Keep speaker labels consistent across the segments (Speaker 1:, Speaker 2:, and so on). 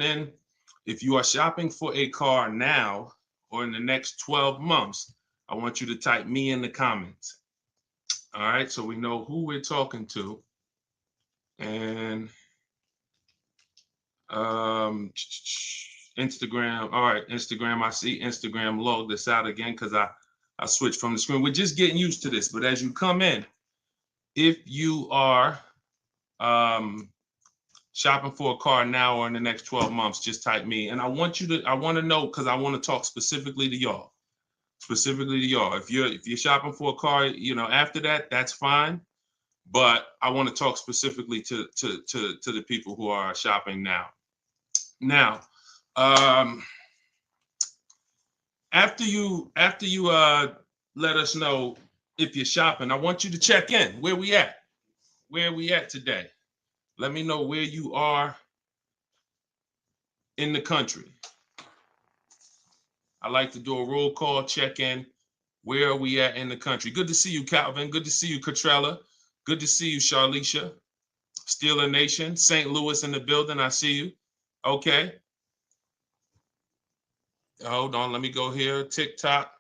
Speaker 1: on in. If you are shopping for a car now or in the next 12 months, I want you to type me in the comments. All right, so we know who we're talking to. And Instagram. All right, Instagram. I see Instagram log this out again because I switched from the screen. We're just getting used to this. But as you come in, if you are shopping for a car now or in the next 12 months, just type me. And I want to know, because I want to talk specifically to y'all. If you're shopping for a car, after that, that's fine. But I want to talk specifically to the people who are shopping now. Now, after you let us know if you're shopping, I want you to check in. Where we at? Where are we at today? Let me know where you are in the country. I like to do a roll call, check in. Where are we at in the country? Good to see you, Calvin. Good to see you, Catrella. Good to see you, Charlicia. Steeler Nation, St. Louis in the building. I see you. Okay. Hold on. Let me go here. TikTok.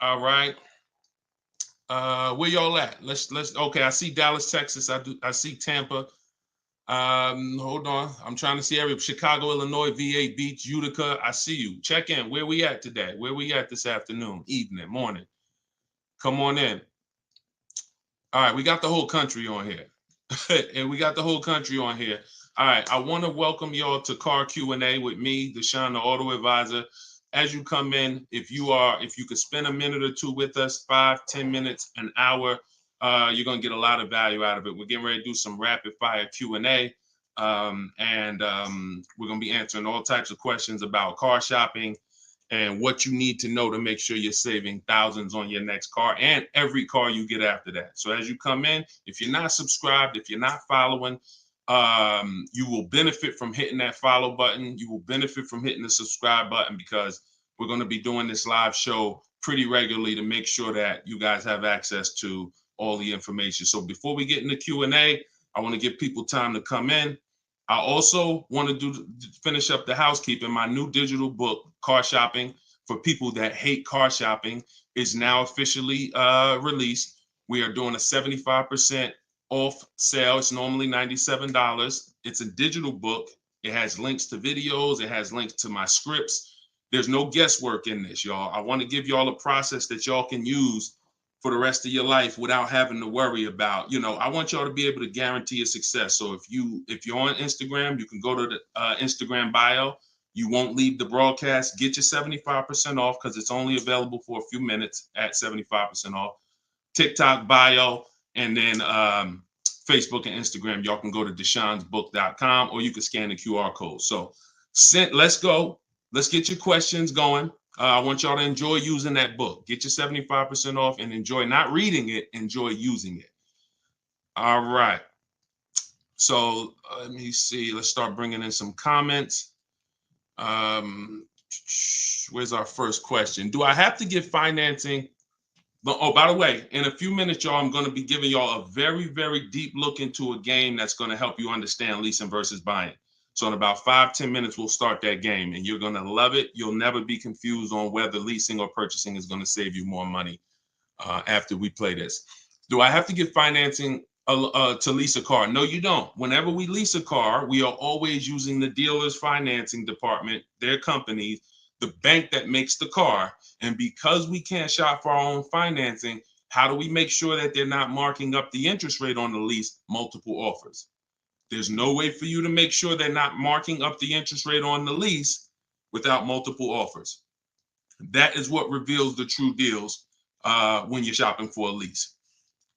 Speaker 1: All right. Where y'all at? Let's. Okay. I see Dallas, Texas. I see Tampa. Hold on. I'm trying to see Chicago, Illinois, VA Beach, Utica. I see you. Check in. Where we at today? Where we at this afternoon, evening, morning? Come on in. All right. We got the whole country on here. And we got the whole country on here. All right. I want to welcome y'all to Car Q&A with me, Deshone the Auto Advisor. As you come in, if you could spend a minute or two with us, 5-10 minutes, an hour, you're going to get a lot of value out of it. We're getting ready to do some rapid fire Q&A. And we're going to be answering all types of questions about car shopping and what you need to know to make sure you're saving thousands on your next car and every car you get after that. So as you come in, if you're not subscribed, if you're not following, you will benefit from hitting that follow button. You will benefit from hitting the subscribe button, because we're going to be doing this live show pretty regularly to make sure that you guys have access to all the information. So before we get into Q&A, I want to give people time to come in. I also want to finish up the housekeeping. My new digital book, Car Shopping for People That Hate Car Shopping, is now officially released. We are doing a 75% off sale. It's normally $97. It's a digital book. It has links to videos. It has links to my scripts. There's no guesswork in this, y'all. I want to give y'all a process that y'all can use for the rest of your life without having to worry about, I want y'all to be able to guarantee your success. So if you're on Instagram, you can go to the Instagram bio. You won't leave the broadcast. Get your 75% off, because it's only available for a few minutes at 75% off. TikTok bio, and then Facebook and Instagram. Y'all can go to deshonsbook.com, or you can scan the QR code. So let's go. Let's get your questions going. I want y'all to enjoy using that book. Get your 75% off and enjoy not reading it, enjoy using it. All right. So let me see. Let's start bringing in some comments. Where's our first question? Do I have to get financing? Oh, by the way, in a few minutes, y'all, I'm going to be giving y'all a very, very deep look into a game that's going to help you understand leasing versus buying. So in about 5-10 minutes, we'll start that game, and you're going to love it. You'll never be confused on whether leasing or purchasing is going to save you more money after we play this. Do I have to get financing to lease a car? No, you don't. Whenever we lease a car, we are always using the dealer's financing department, their company, the bank that makes the car. And because we can't shop for our own financing, how do we make sure that they're not marking up the interest rate on the lease? Multiple offers. There's no way for you to make sure they're not marking up the interest rate on the lease without multiple offers. That is what reveals the true deals when you're shopping for a lease.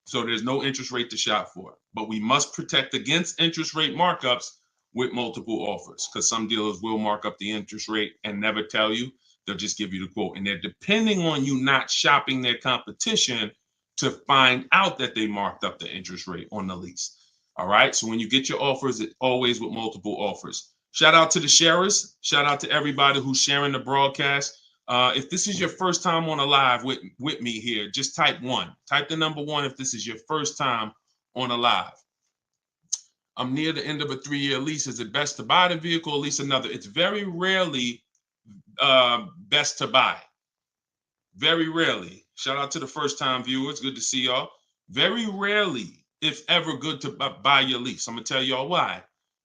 Speaker 1: So there's no interest rate to shop for, but we must protect against interest rate markups with multiple offers, because some dealers will mark up the interest rate and never tell you. They'll just give you the quote, and they're depending on you not shopping their competition to find out that they marked up the interest rate on the lease. All right. So when you get your offers, it's always with multiple offers. Shout out to the sharers. Shout out to everybody who's sharing the broadcast. If this is your first time on a live with me here, just type 1. Type the number 1 if this is your first time on a live. I'm near the end of a 3-year lease. Is it best to buy the vehicle or lease another? It's very rarely best to buy. Very rarely. Shout out to the first time viewers. Good to see y'all. Very rarely, if ever, good to buy your lease. I'm going to tell y'all why.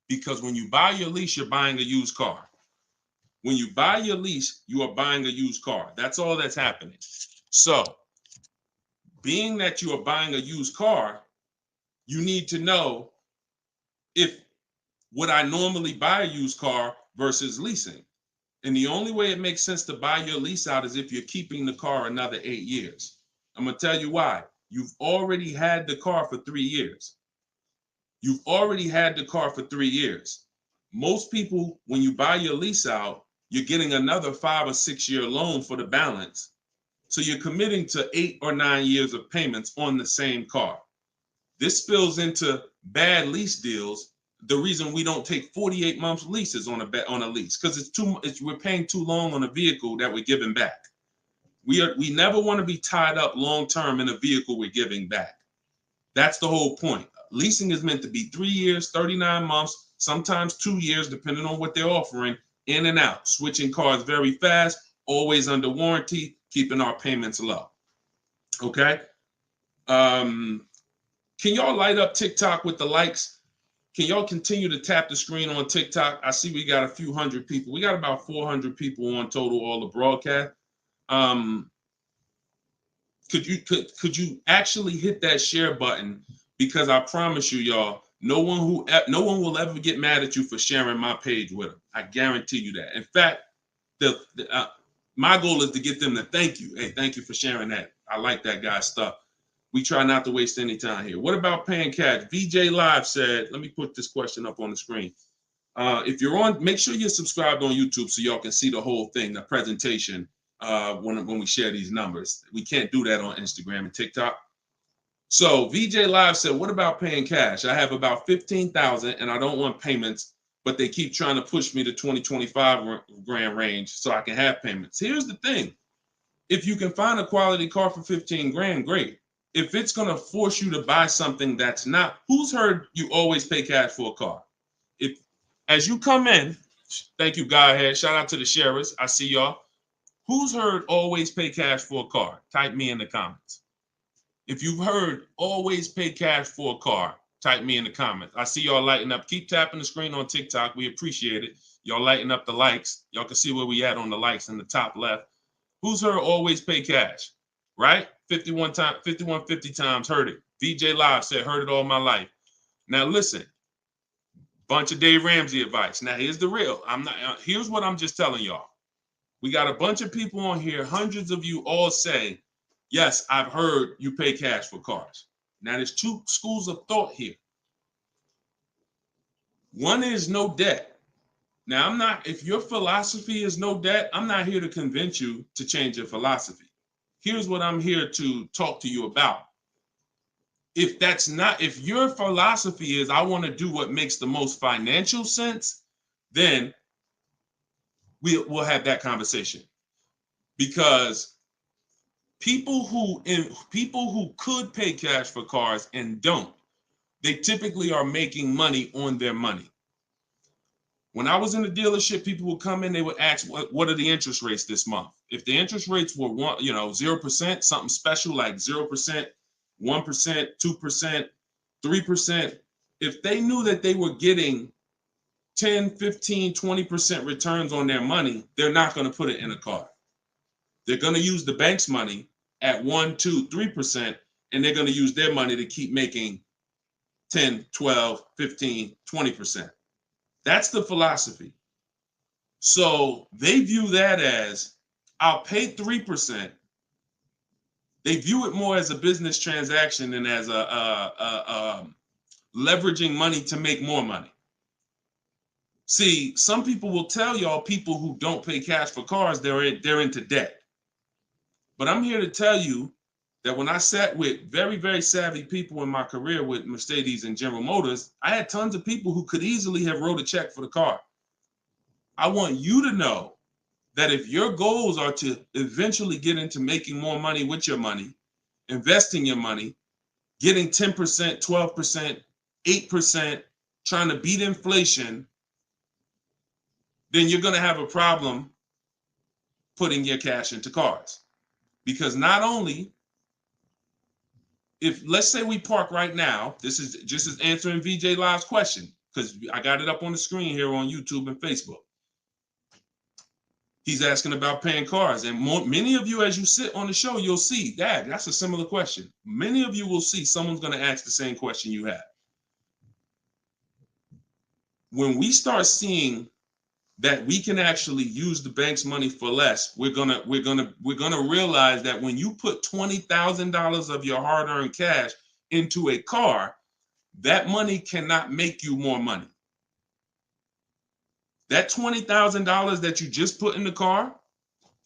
Speaker 1: Because when you buy your lease, you're buying a used car. When you buy your lease, you are buying a used car. That's all that's happening. So, being that you are buying a used car, you need to know if would I normally buy a used car versus leasing. And the only way it makes sense to buy your lease out is if you're keeping the car another 8 years. I'm going to tell you why. You've already had the car for 3 years. You've already had the car for 3 years. Most people, when you buy your lease out, you're getting another 5 or 6 year loan for the balance. So you're committing to 8 or 9 years of payments on the same car. This spills into bad lease deals. The reason we don't take 48 months leases on a lease, because we're paying too long on a vehicle that we're giving back. We never want to be tied up long term in a vehicle we're giving back. That's the whole point. Leasing is meant to be 3 years, 39 months, sometimes 2 years, depending on what they're offering, in and out, switching cars very fast, always under warranty, keeping our payments low. Okay. Can y'all light up TikTok with the likes? Can y'all continue to tap the screen on TikTok? I see we got a few hundred people. We got about 400 people on total, all the broadcast. Could you actually hit that share button? Because I promise you, y'all, no one will ever get mad at you for sharing my page with them. I guarantee you that. In fact, my goal is to get them to thank you. Hey, thank you for sharing that. I like that guy's stuff. We try not to waste any time here. What about paying cash? VJ Live said, let me put this question up on the screen. If you're on, make sure you're subscribed on YouTube so y'all can see the whole thing, the presentation, when we share these numbers. We can't do that on Instagram and TikTok. So VJ Live said, what about paying cash? I have about 15,000 and I don't want payments, but they keep trying to push me to 25 grand range so I can have payments. Here's the thing. If you can find a quality car for 15 grand, great. If it's going to force you to buy something that's not, who's heard you always pay cash for a car? If, as you come in, thank you, Godhead. Shout out to the sharers. I see y'all. Who's heard always pay cash for a car? Type me in the comments. If you've heard always pay cash for a car, type me in the comments. I see y'all lighting up. Keep tapping the screen on TikTok. We appreciate it. Y'all lighting up the likes. Y'all can see where we at on the likes in the top left. Who's heard always pay cash? Right? 5150 times heard it. VJ Live said, heard it all my life. Now listen, bunch of Dave Ramsey advice. Now here's the real. Here's what I'm just telling y'all. We got a bunch of people on here, hundreds of you all say, yes, I've heard you pay cash for cars. Now there's two schools of thought here. One is no debt. Now if your philosophy is no debt, I'm not here to convince you to change your philosophy. Here's what I'm here to talk to you about. If your philosophy is I want to do what makes the most financial sense, then we'll have that conversation. Because people who could pay cash for cars and don't, they typically are making money on their money. When I was in the dealership, people would come in, they would ask, what are the interest rates this month? If the interest rates were 0%, something special like 0%, 1%, 2%, 3%, if they knew that they were getting 10, 15, 20% returns on their money, they're not going to put it in a car. They're going to use the bank's money at 1, 2, 3%, and they're going to use their money to keep making 10, 12, 15, 20%. That's the philosophy. So they view that as, I'll pay 3%. They view it more as a business transaction than as a leveraging money to make more money. See, some people will tell y'all people who don't pay cash for cars, they're into debt. But I'm here to tell you that when I sat with very, very savvy people in my career with Mercedes and General Motors, I had tons of people who could easily have wrote a check for the car. I want you to know that if your goals are to eventually get into making more money with your money, investing your money, getting 10%, 12%, 8%, trying to beat inflation, then you're going to have a problem putting your cash into cars. Because not only, if let's say we park right now, this is just as answering VJ Live's question, because I got it up on the screen here on YouTube and Facebook. He's asking about paying cars. And many of you, as you sit on the show, you'll see, Dad, that's a similar question. Many of you will see someone's going to ask the same question you have. When we start seeing that we can actually use the bank's money for less, we're gonna realize that when you put $20,000 of your hard-earned cash into a car, that money cannot make you more money. That $20,000 that you just put in the car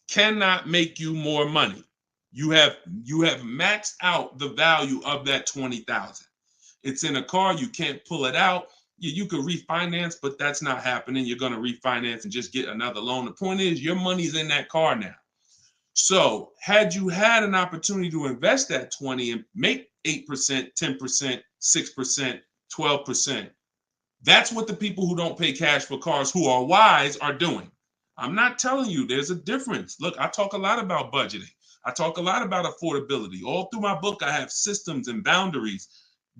Speaker 1: cannot make you more money. You have maxed out the value of that $20,000. It's in a car, you can't pull it out. You could refinance, but that's not happening. You're going to refinance and just get another loan. The point is, your money's in that car now. So had you had an opportunity to invest that 20 and make 8%, 10%, 6%, 12%, that's what the people who don't pay cash for cars, who are wise, are doing. I'm not telling you there's a difference. Look, I talk a lot about budgeting. I talk a lot about affordability. All through my book, I have systems and boundaries.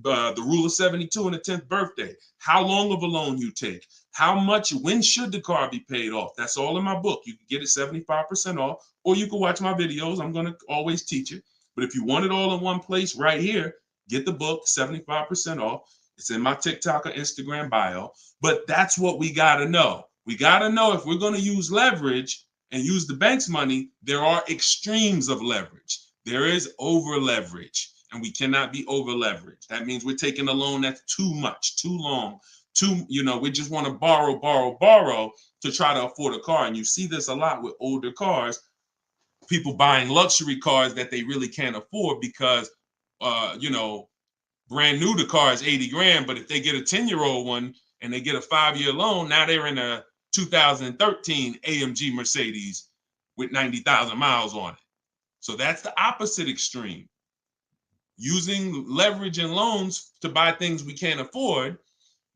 Speaker 1: The rule of 72 and the 10th birthday, how long of a loan you take, how much, when should the car be paid off? That's all in my book. You can get it 75% off, or you can watch my videos. I'm going to always teach it. But if you want it all in one place right here, get the book, 75% off. It's in my TikTok or Instagram bio. But that's what we got to know. We got to know if we're going to use leverage and use the bank's money, there are extremes of leverage. There is over leverage. And we cannot be over leveraged. That means we're taking a loan that's too much, too long, we just want to borrow to try to afford a car. And you see this a lot with older cars, people buying luxury cars that they really can't afford because, brand new, the car is 80 grand. But if they get a 10-year-old one and they get a 5-year loan, now they're in a 2013 AMG Mercedes with 90,000 miles on it. So that's the opposite extreme. Using leverage and loans to buy things we can't afford.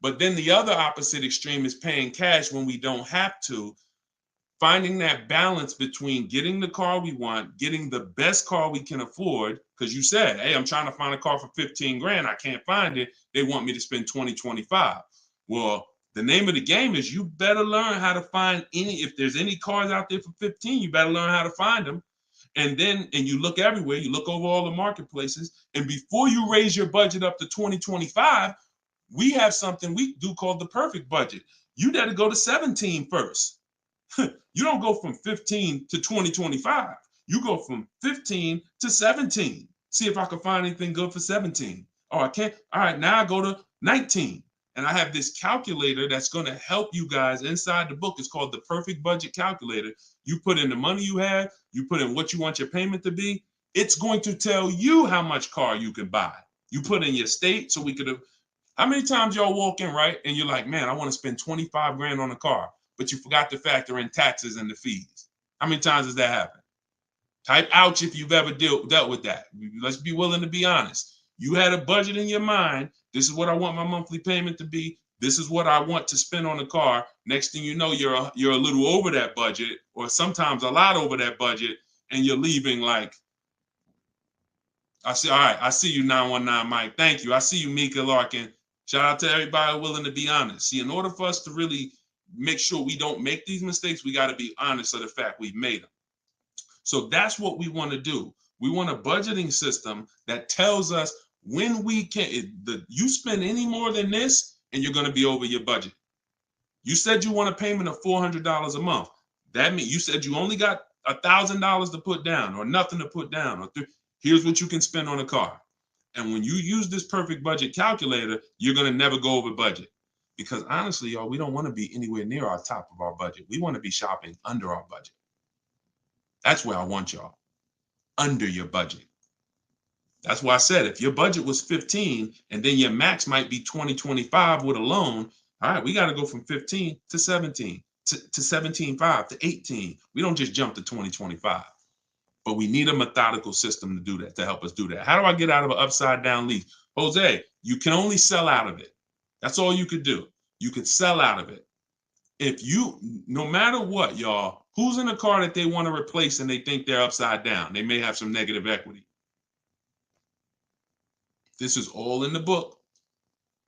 Speaker 1: But then the other opposite extreme is paying cash when we don't have to. Finding that balance between getting the car we want, getting the best car we can afford. Because you said, hey, I'm trying to find a car for 15 grand. I can't find it. They want me to spend 20, 25. Well, the name of the game is you better learn how to find if there's any cars out there for 15, you better learn how to find them. And you look everywhere, you look over all the marketplaces, and before you raise your budget up to 2025, we have something we do called the perfect budget. You got to go to 17 first. You don't go from 15 to 2025. You go from 15 to 17. See if I can find anything good for 17. Oh, I can't. All right, now I go to 19. And I have this calculator that's going to help you guys inside the book. It's called the Perfect Budget Calculator. You put in the money you have, you put in what you want your payment to be. It's going to tell you how much car you can buy. You put in your state, so we could have. How many times y'all walk in, right? And you're like, man, I want to spend 25 grand on a car, but you forgot to factor in taxes and the fees. How many times does that happen? Type ouch if you've ever dealt with that. Let's be willing to be honest. You had a budget in your mind. This is what I want my monthly payment to be. This is what I want to spend on the car. Next thing you know, you're a little over that budget, or sometimes a lot over that budget, and you're leaving like, all right, I see you, 919 Mike. Thank you. I see you, Mika Larkin. Shout out to everybody willing to be honest. See, in order for us to really make sure we don't make these mistakes, we got to be honest of the fact we've made them. So that's what we want to do. We want a budgeting system that tells us when we can. You spend any more than this, and you're going to be over your budget. You said you want a payment of $400 a month. That means you said you only got $1,000 to put down, or nothing to put down. Here's what you can spend on a car. And when you use this perfect budget calculator, you're going to never go over budget. Because honestly, y'all, we don't want to be anywhere near our top of our budget. We want to be shopping under our budget. That's where I want y'all. Under your budget. That's why I said if your budget was 15 and then your max might be 20, 25 with a loan, all right, we got to go from 15 to 17, to 17.5 to 18. We don't just jump to 20, 25. But we need a methodical system to do that, to help us do that. How do I get out of an upside down lease? Jose, you can only sell out of it. That's all you could do. You could sell out of it. If you, no matter what, y'all, who's in a car that they want to replace and they think they're upside down? They may have some negative equity. This is all in the book.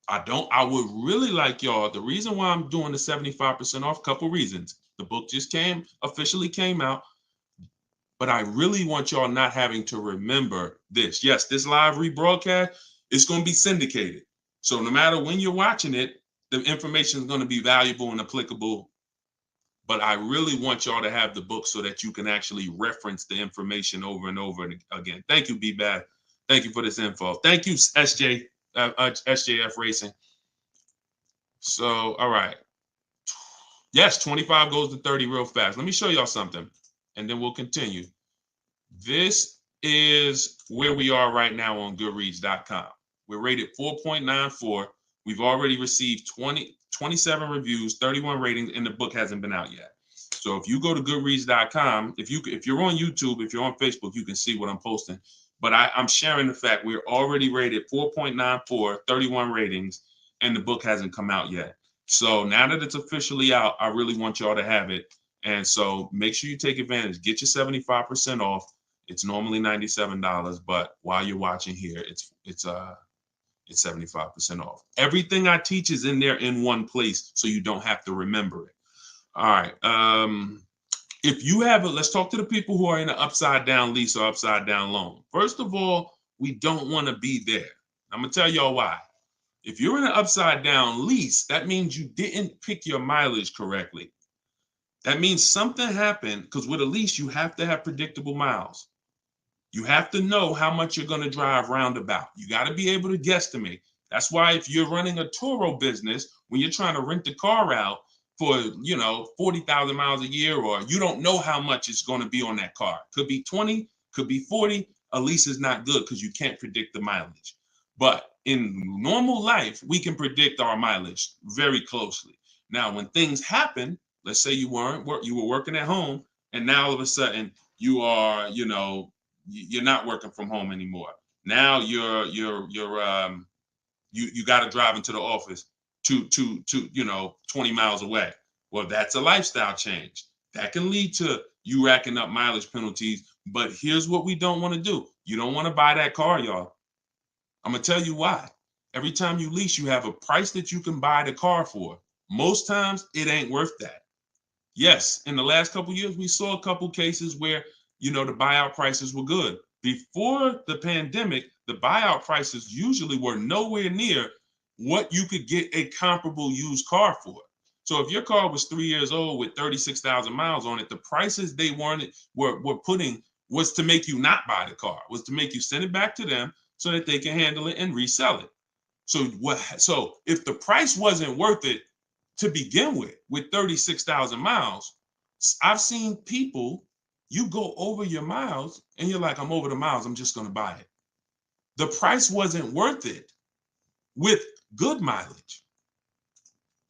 Speaker 1: I would really like y'all, the reason why I'm doing the 75% off, couple reasons. The book just officially came out, but I really want y'all not having to remember this. Yes, this live rebroadcast is going to be syndicated. So no matter when you're watching it, the information is going to be valuable and applicable. But I really want y'all to have the book so that you can actually reference the information over and over again. Thank you, B-Bad. Thank you for this info. Thank you, SJF Racing. So, all right. Yes, 25 goes to 30 real fast. Let me show y'all something, and then we'll continue. This is where we are right now on Goodreads.com. We're rated 4.94. We've already received 27 reviews, 31 ratings, and the book hasn't been out yet. So if you go to Goodreads.com, if you're on YouTube, if you're on Facebook, you can see what I'm posting. But I'm sharing the fact we're already rated 4.94, 31 ratings, and the book hasn't come out yet. So now that it's officially out, I really want y'all to have it. And so make sure you take advantage. Get your 75% off. It's normally $97, but while you're watching here, it's 75% off. Everything I teach is in there in one place, so you don't have to remember it. All right. If you have let's talk to the people who are in an upside down lease or upside down loan. First of all, we don't want to be there. I'm gonna tell y'all why. If you're in an upside down lease, that means you didn't pick your mileage correctly. That means something happened, because with a lease, you have to have predictable miles. You have to know how much you're going to drive roundabout. You got to be able to guesstimate. That's why if you're running a Turo business, when you're trying to rent the car out for, 40,000 miles a year, or you don't know how much it's going to be on that car. Could be 20, could be 40. A lease is not good because you can't predict the mileage. But in normal life, we can predict our mileage very closely. Now, when things happen, let's say you were working at home, and now all of a sudden you are, you're not working from home anymore. Now you got to drive into the office to 20 miles away. Well, that's a lifestyle change. That can lead to you racking up mileage penalties. But here's what we don't want to do. You don't want to buy that car, y'all. I'm going to tell you why. Every time you lease, you have a price that you can buy the car for. Most times it ain't worth that. Yes, in the last couple of years, we saw a couple cases where, the buyout prices were good. Before the pandemic, the buyout prices usually were nowhere near what you could get a comparable used car for. So if your car was 3 years old with 36,000 miles on it, the prices they were putting was to make you not buy the car, was to make you send it back to them so that they can handle it and resell it. So if the price wasn't worth it to begin with 36,000 miles, I've seen people, you go over your miles and you're like, I'm over the miles, I'm just going to buy it. The price wasn't worth it with good mileage.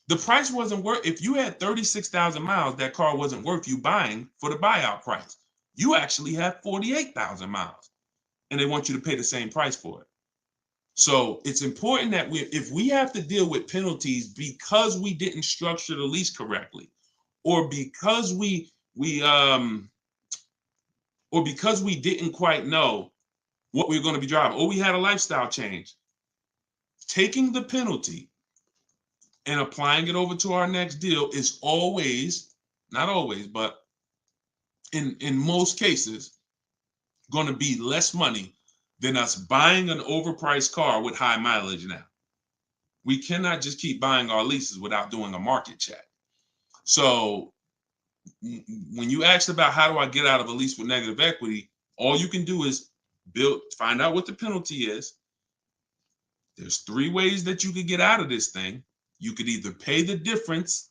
Speaker 1: The price wasn't worth, if you had 36,000 miles, that car wasn't worth you buying for the buyout price. You actually have 48,000 miles and they want you to pay the same price for it. So it's important that if we have to deal with penalties because we didn't structure the lease correctly, or because we didn't quite know what we were going to be driving, or we had a lifestyle change, taking the penalty and applying it over to our next deal is always, not always, but in most cases, going to be less money than us buying an overpriced car with high mileage now. We cannot just keep buying our leases without doing a market check. So when you asked about how do I get out of a lease with negative equity, all you can do is find out what the penalty is. There's 3 ways that you could get out of this thing. You could either pay the difference.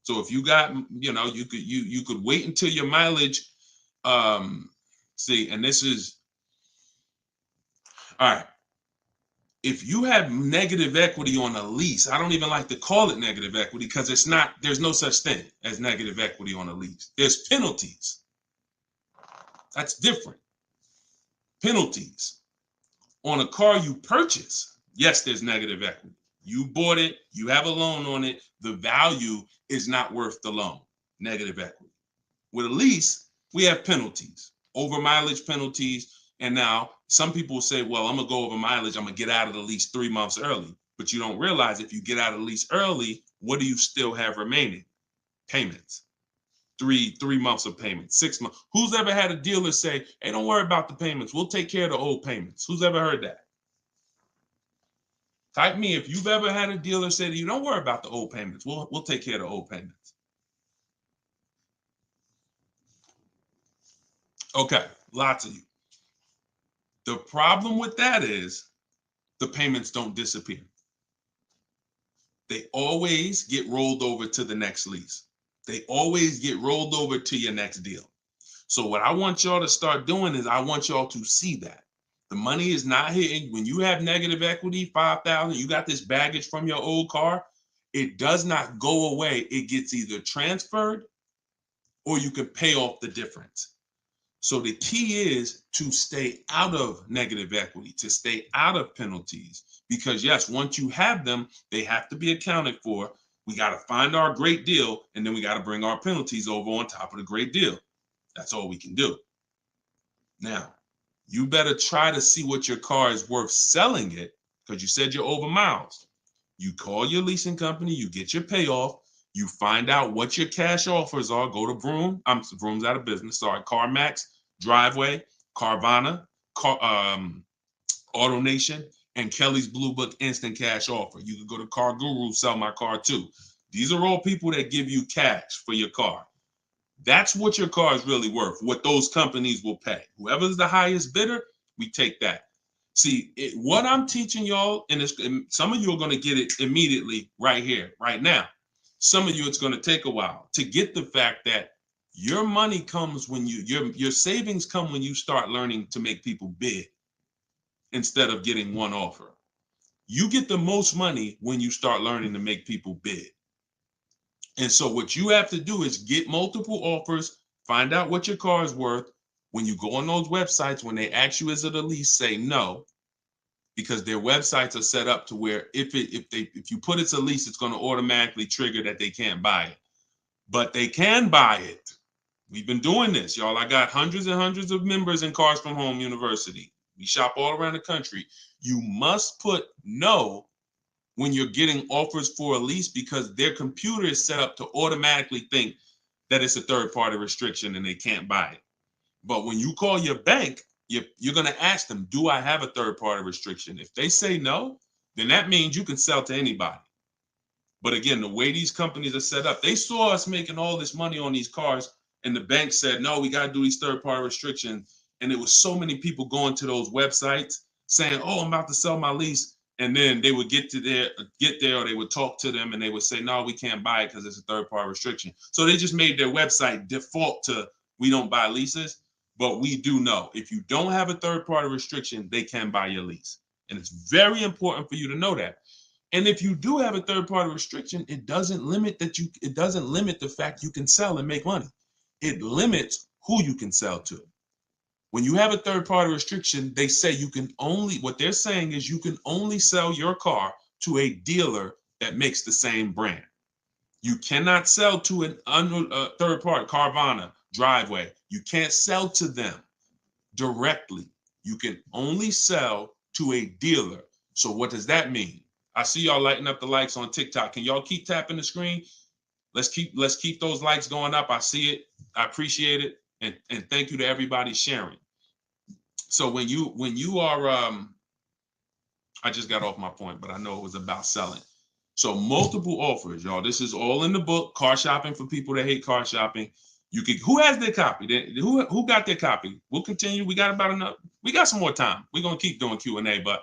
Speaker 1: So if you got, you could wait until your mileage, and this is, all right. If you have negative equity on a lease, I don't even like to call it negative equity because there's no such thing as negative equity on a lease. There's penalties. That's different. Penalties on a car you purchase. Yes, there's negative equity. You bought it, you have a loan on it, the value is not worth the loan, negative equity. With a lease, we have penalties, over mileage penalties. And now some people say, well, I'm gonna go over mileage, I'm gonna get out of the lease 3 months early. But you don't realize if you get out of the lease early, what do you still have remaining? Payments. Three months of payments, 6 months. Who's ever had a dealer say, hey, don't worry about the payments, we'll take care of the old payments? Who's ever heard that? Type me if you've ever had a dealer say to you, don't worry about the old payments, we'll take care of the old payments. Okay, lots of you. The problem with that is the payments don't disappear. They always get rolled over to the next lease. They always get rolled over to your next deal. So what I want y'all to start doing is I want y'all to see that the money is not hitting. When you have negative equity, 5,000, you got this baggage from your old car, it does not go away. It gets either transferred or you can pay off the difference. So the key is to stay out of negative equity, to stay out of penalties, because yes, once you have them, they have to be accounted for. We got to find our great deal, and then we got to bring our penalties over on top of the great deal. That's all we can do. Now, you better try to see what your car is worth selling it, because you said you're over miles. You call your leasing company, you get your payoff, you find out what your cash offers are. Go to Vroom. Vroom's out of business. Sorry, CarMax, Driveway, Carvana, AutoNation, and Kelly's Blue Book Instant Cash Offer. You can go to Car Guru, Sell My Car Too. These are all people that give you cash for your car. That's what your car is really worth, what those companies will pay. Whoever's the highest bidder, we take that. See, what I'm teaching y'all, and some of you are going to get it immediately right here, right now. Some of you, it's going to take a while to get the fact that your money comes when your savings come when you start learning to make people bid instead of getting one offer. You get the most money when you start learning to make people bid. And so what you have to do is get multiple offers, find out what your car is worth. When you go on those websites, when they ask you is it a lease, say no, because their websites are set up to where if you put it's a lease, it's going to automatically trigger that they can't buy it. But they can buy it. We've been doing this, y'all. I got hundreds and hundreds of members in Cars from Home University. We shop all around the country. You must put no when you're getting offers for a lease, because their computer is set up to automatically think that it's a third-party restriction and they can't buy it. But when you call your bank, you're going to ask them, do I have a third-party restriction? If they say no, then that means you can sell to anybody. But again, the way these companies are set up, they saw us making all this money on these cars, and the bank said, no, we got to do these third-party restrictions. And it was so many people going to those websites saying, oh, I'm about to sell my lease. And then they would get there, or they would talk to them and they would say, no, we can't buy it because it's a third-party restriction. So they just made their website default to we don't buy leases, but we do know if you don't have a third-party restriction, they can buy your lease. And it's very important for you to know that. And if you do have a third-party restriction, it doesn't limit the fact you can sell and make money. It limits who you can sell to. When you have a third-party restriction, they say what they're saying is you can only sell your car to a dealer that makes the same brand. You cannot sell to a third party, Carvana, Driveway. You can't sell to them directly. You can only sell to a dealer. So what does that mean? I see y'all lighting up the likes on TikTok. Can y'all keep tapping the screen? Let's keep those likes going up. I see it. I appreciate it. And thank you to everybody sharing. So when you are, I just got off my point, but I know it was about selling. So multiple offers, y'all. This is all in the book, Car Shopping for People That Hate Car Shopping. Who has their copy? Who got their copy? We'll continue. We got some more time. We're gonna keep doing Q&A, but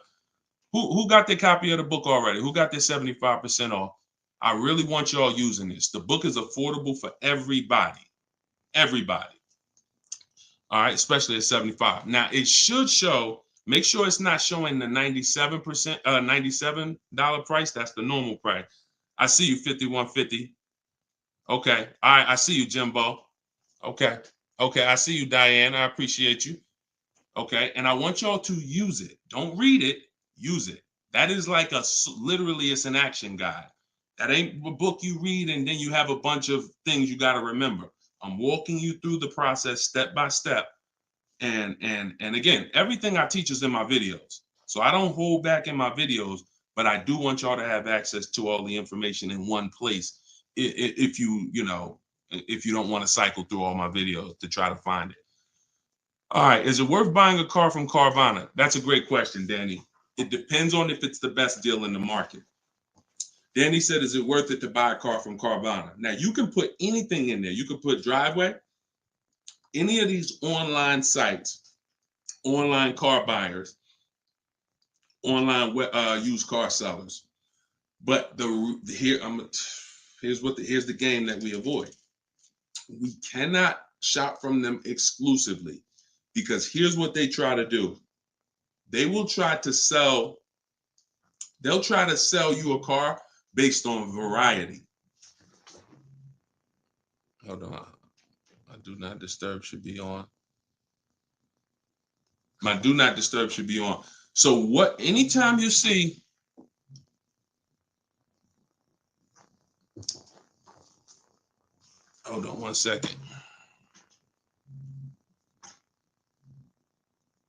Speaker 1: who got their copy of the book already? Who got their 75% off? I really want y'all using this. The book is affordable for everybody. Everybody. All right, especially at 75. Now it should show, make sure it's not showing the 97%, $97 price. That's the normal price. I see you, 5150. Okay. All right, I see you, Jimbo. Okay. Okay, I see you, Diane. I appreciate you. Okay, and I want y'all to use it. Don't read it, use it. That is like literally it's an action guide. That ain't a book you read and then you have a bunch of things you got to remember. I'm walking you through the process step by step. And again, everything I teach is in my videos. So I don't hold back in my videos, but I do want y'all to have access to all the information in one place. If if you don't want to cycle through all my videos to try to find it. All right, is it worth buying a car from Carvana? That's a great question, Danny. It depends on if it's the best deal in the market. Danny said, is it worth it to buy a car from Carvana? Now, you can put anything in there. You can put Driveway, any of these online sites, online car buyers, online used car sellers. But here's the game that we avoid. We cannot shop from them exclusively because here's what they try to do. They'll try to sell you a car based on variety. Hold on. My do not disturb should be on. My do not disturb should be on. So anytime you see, hold on one second.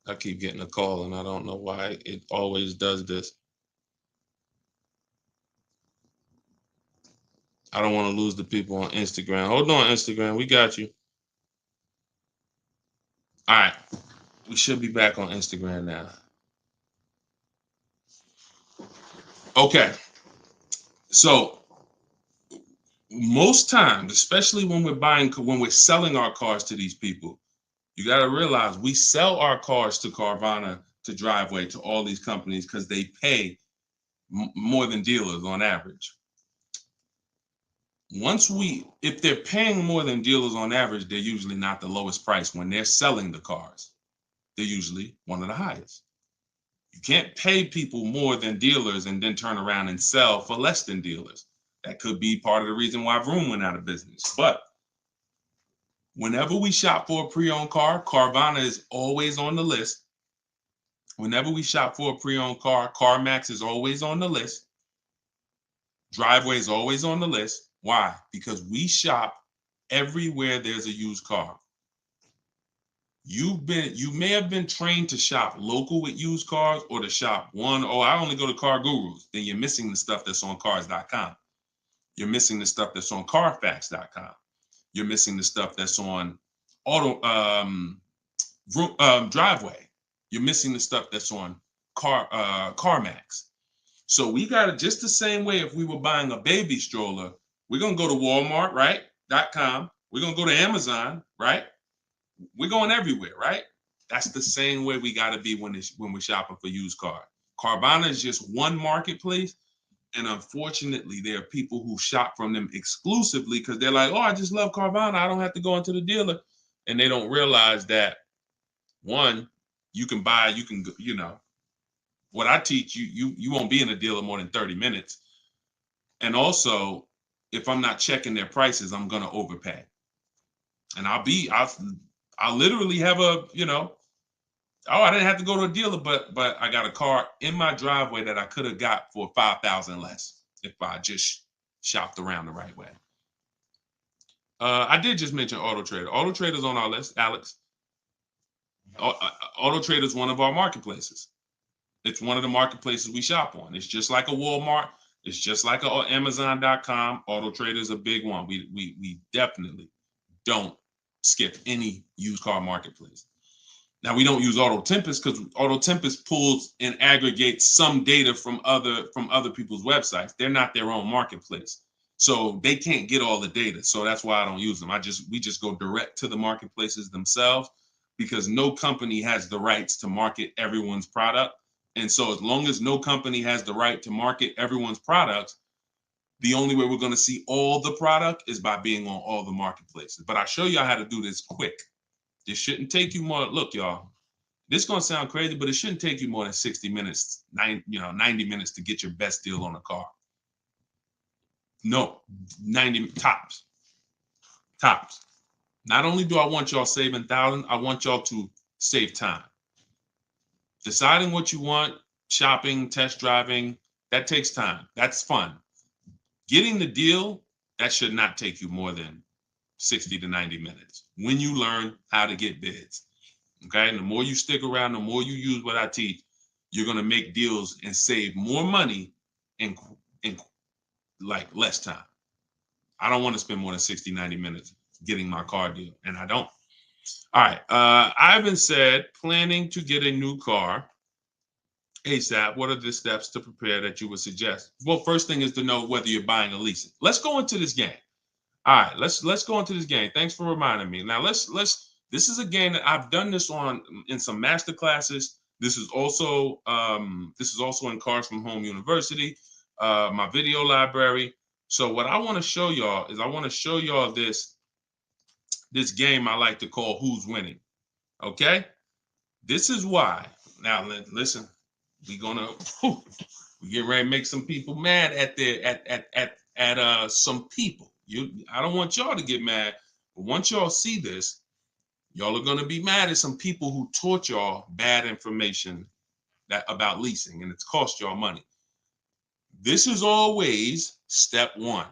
Speaker 1: I keep getting a call and I don't know why it always does this. I don't want to lose the people on Instagram. Hold on, Instagram. We got you. All right. We should be back on Instagram now. Okay. So most times, especially when we're selling our cars to these people, you got to realize we sell our cars to Carvana, to Driveway, to all these companies because they pay more than dealers on average. If they're paying more than dealers on average, they're usually not the lowest price. When they're selling the cars, they're usually one of the highest. You can't pay people more than dealers and then turn around and sell for less than dealers. That could be part of the reason why Vroom went out of business. But whenever we shop for a pre-owned car, Carvana is always on the list. Whenever we shop for a pre-owned car, CarMax is always on the list. Driveway is always on the list. Why? Because we shop everywhere there's a used car. You may have been trained to shop local with used cars or to shop I only go to Car Gurus. Then you're missing the stuff that's on cars.com. You're missing the stuff that's on carfax.com. You're missing the stuff that's on Driveway. You're missing the stuff that's on CarMax. So we got it just the same way. If we were buying a baby stroller, we're going to go to Walmart, right? .com. We're going to go to Amazon, right? We're going everywhere, right? That's the same way we got to be when we're shopping for used cars. Carvana is just one marketplace. And unfortunately, there are people who shop from them exclusively because they're like, oh, I just love Carvana. I don't have to go into the dealer. And they don't realize that, one, what I teach you won't be in a dealer more than 30 minutes. And also, if I'm not checking their prices, I'm going to overpay. And I'll literally have I didn't have to go to a dealer, but I got a car in my driveway that I could have got for $5,000 less if I just shopped around the right way. I did just mention Auto Trader. Auto Trader's on our list, Alex. Auto Trader is one of our marketplaces. It's one of the marketplaces we shop on. It's just like a Walmart. It's just like a Amazon.com. Auto Trader is a big one. We definitely don't skip any used car marketplace. Now, we don't use Auto Tempest because Auto Tempest pulls and aggregates some data from other people's websites. They're not their own marketplace, so they can't get all the data. So that's why I don't use them. We just go direct to the marketplaces themselves because no company has the rights to market everyone's product. And so as long as no company has the right to market everyone's products, the only way we're going to see all the product is by being on all the marketplaces. But I'll show you how to do this quick. This shouldn't take you more. Look, y'all, this is going to sound crazy, but it shouldn't take you more than 60 minutes, 90 minutes to get your best deal on a car. No, 90 tops. Tops. Not only do I want y'all saving thousands, I want y'all to save time. Deciding what you want shopping, test driving, that takes time. That's fun. Getting the deal, that should not take you more than 60 to 90 minutes when you learn how to get bids. Okay. And the more you stick around, the more you use what I teach, you're going to make deals and save more money in like less time. I don't want to spend more than 60, 90 minutes getting my car deal, and I don't. All right. Ivan said, planning to get a new car ASAP. What are the steps to prepare that you would suggest? Well, first thing is to know whether you're buying or leasing. Let's go into this game. All right, let's go into this game. Thanks for reminding me. Now let's this is a game that I've done this on in some master classes. This is also in Cars from Home University, my video library. So what I want to show y'all is I want to show y'all this game I like to call Who's Winning. Okay? This is why. Now listen, we get ready to make some people mad at some people. I don't want y'all to get mad, but once y'all see this, y'all are gonna be mad at some people who taught y'all bad information about leasing, and it's cost y'all money. This is always step one.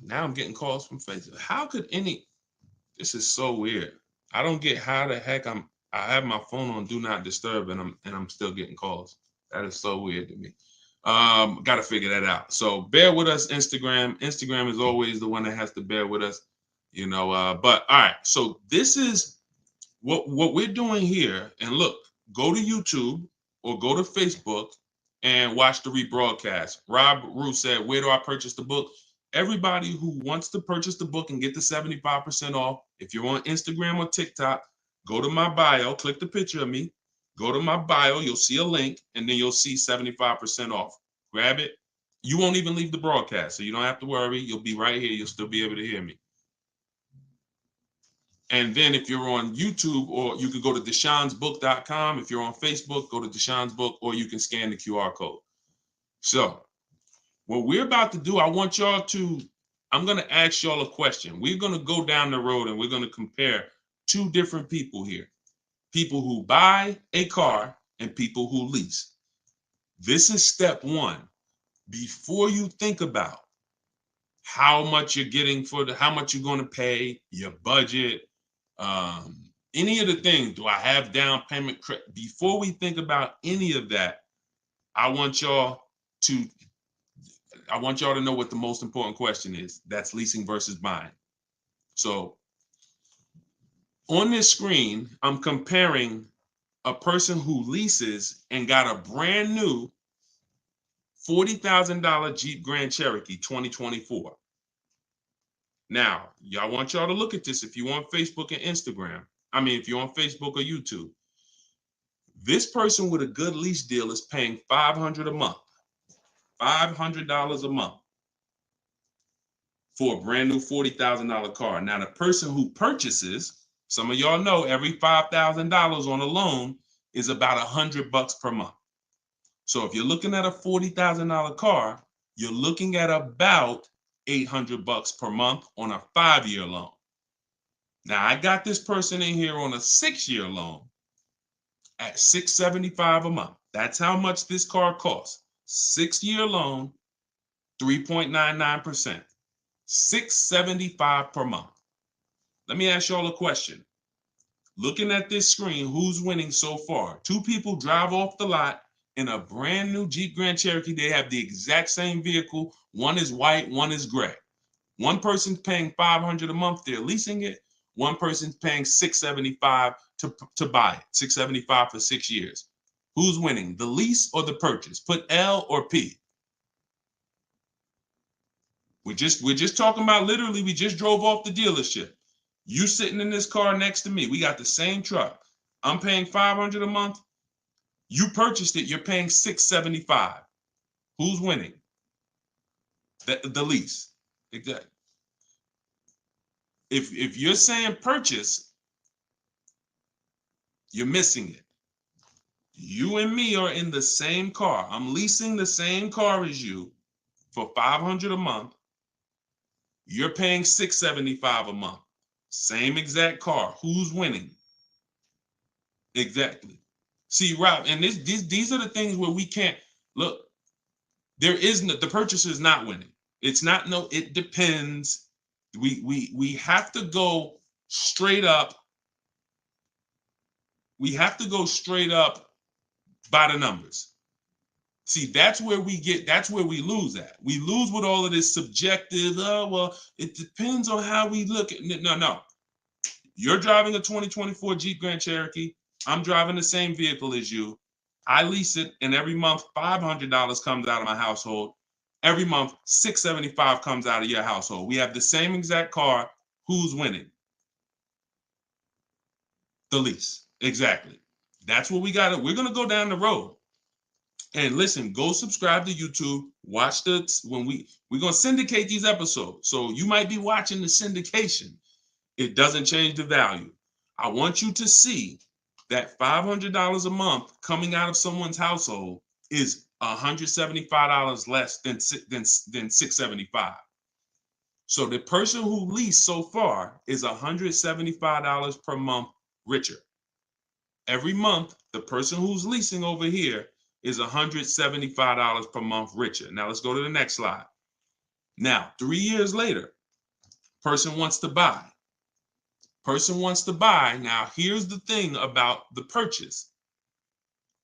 Speaker 1: Now I'm getting calls from Facebook. How could this is so weird. I don't get how the heck I have my phone on do not disturb and I'm still getting calls. That is so weird to me. Got to figure that out. So bear with us, Instagram. Instagram is always the one that has to bear with us, you know. But all right, so this is what we're doing here. And look, go to YouTube or go to Facebook and watch the rebroadcast. Rob Rue said, "Where do I purchase the book?" Everybody who wants to purchase the book and get the 75% off, if you're on Instagram or TikTok, go to my bio, click the picture of me, go to my bio, you'll see a link, and then you'll see 75% off. Grab it. You won't even leave the broadcast, so you don't have to worry. You'll be right here. You'll still be able to hear me. And then if you're on YouTube, or you can go to deshonsbook.com. If you're on Facebook, go to Deshon's Book, or you can scan the QR code. So what we're about to do, I'm going to ask y'all a question. We're going to go down the road and we're going to compare two different people here. People who buy a car and people who lease. This is step one. Before you think about how much you're getting how much you're going to pay, your budget, any of the things, do I have down payment? Before we think about any of that, I want y'all to know what the most important question is. That's leasing versus buying. So on this screen, I'm comparing a person who leases and got a brand new $40,000 Jeep Grand Cherokee 2024. Now, I want y'all to look at this if you're on Facebook and Instagram. If you're on Facebook or YouTube. This person with a good lease deal is paying $500 a month. $500 a month for a brand new $40,000 car. Now, the person who purchases, some of y'all know every $5,000 on a loan is about $100 per month. So if you're looking at a $40,000 car, you're looking at about $800 per month on a 5-year loan. Now, I got this person in here on a 6-year loan at $675 a month. That's how much this car costs. 6-year loan, 3.99%. $675 per month. Let me ask y'all a question. Looking at this screen, who's winning so far? Two people drive off the lot in a brand new Jeep Grand Cherokee. They have the exact same vehicle. One is white, one is gray. One person's paying $500 a month. They're leasing it. One person's paying $675 to buy it. $675 for 6 years. Who's winning, the lease or the purchase? Put L or P. We're just talking about, literally, we just drove off the dealership. You sitting in this car next to me. We got the same truck. I'm paying $500 a month. You purchased it. You're paying $675. Who's winning? The lease. Exactly. If you're saying purchase, you're missing it. You and me are in the same car. I'm leasing the same car as you for $500 a month. You're paying $675 a month. Same exact car. Who's winning? Exactly. See, Rob, and these are the things where we can't look. There is no, the purchaser is not winning. It's not no. It depends. We have to go straight up. We have to go straight up by the numbers. See, that's where we lose at. We lose with all of this subjective, oh, well, it depends on how we look at it. No. You're driving a 2024 Jeep Grand Cherokee. I'm driving the same vehicle as you. I lease it, and every month $500 comes out of my household. Every month $675 comes out of your household. We have the same exact car. Who's winning? The lease. Exactly. That's what we got. We're gonna go down the road. And listen, go subscribe to YouTube. Watch we're gonna syndicate these episodes. So you might be watching the syndication. It doesn't change the value. I want you to see that $500 a month coming out of someone's household is $175 less than $675. So the person who leased so far is $175 per month richer. Every month, the person who's leasing over here is $175 per month richer. Now let's go to the next slide. Now, 3 years later, person wants to buy. Person wants to buy. Now, here's the thing about the purchase.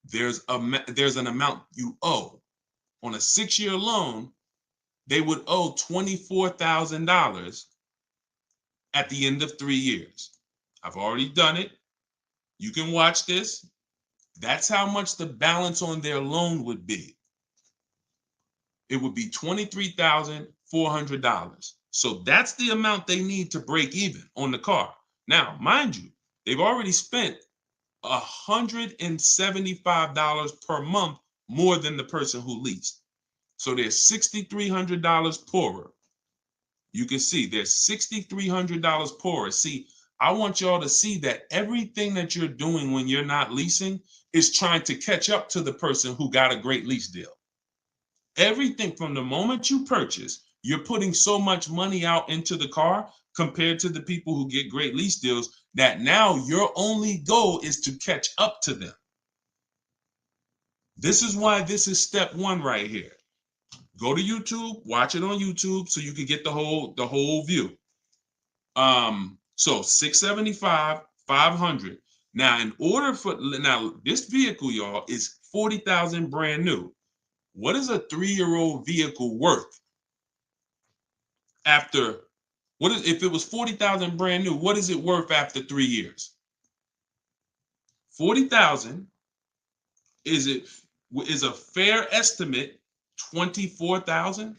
Speaker 1: There's an amount you owe. On a 6-year loan, they would owe $24,000 at the end of 3 years. I've already done it. You can watch this. That's how much the balance on their loan would be. It would be $23,400. So that's the amount they need to break even on the car. Now, mind you, they've already spent $175 per month more than the person who leased. So they're $6,300 poorer. You can see they're $6,300 poorer. See, I want y'all to see that everything that you're doing when you're not leasing is trying to catch up to the person who got a great lease deal. Everything from the moment you purchase, you're putting so much money out into the car compared to the people who get great lease deals that now your only goal is to catch up to them. This is why this is step one right here. Go to YouTube, watch it on YouTube so you can get the whole view. So $675, $500. Now, this vehicle, y'all, is $40,000 brand new. What is a 3-year-old vehicle worth? If it was $40,000 brand new, what is it worth after 3 years? $40,000 is a fair estimate $24,000.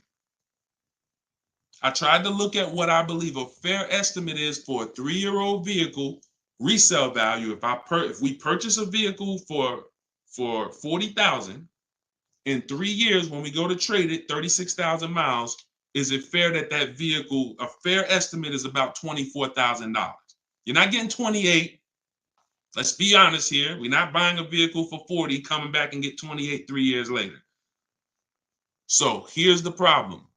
Speaker 1: I tried to look at what I believe a fair estimate is for a 3-year-old vehicle resale value. If we purchase a vehicle for $40,000 in 3 years, when we go to trade it, 36,000 miles, is it fair that vehicle, a fair estimate is about $24,000? You're not getting 28. Let's be honest here. We're not buying a vehicle for 40, coming back and get 28 3 years later. So here's the problem.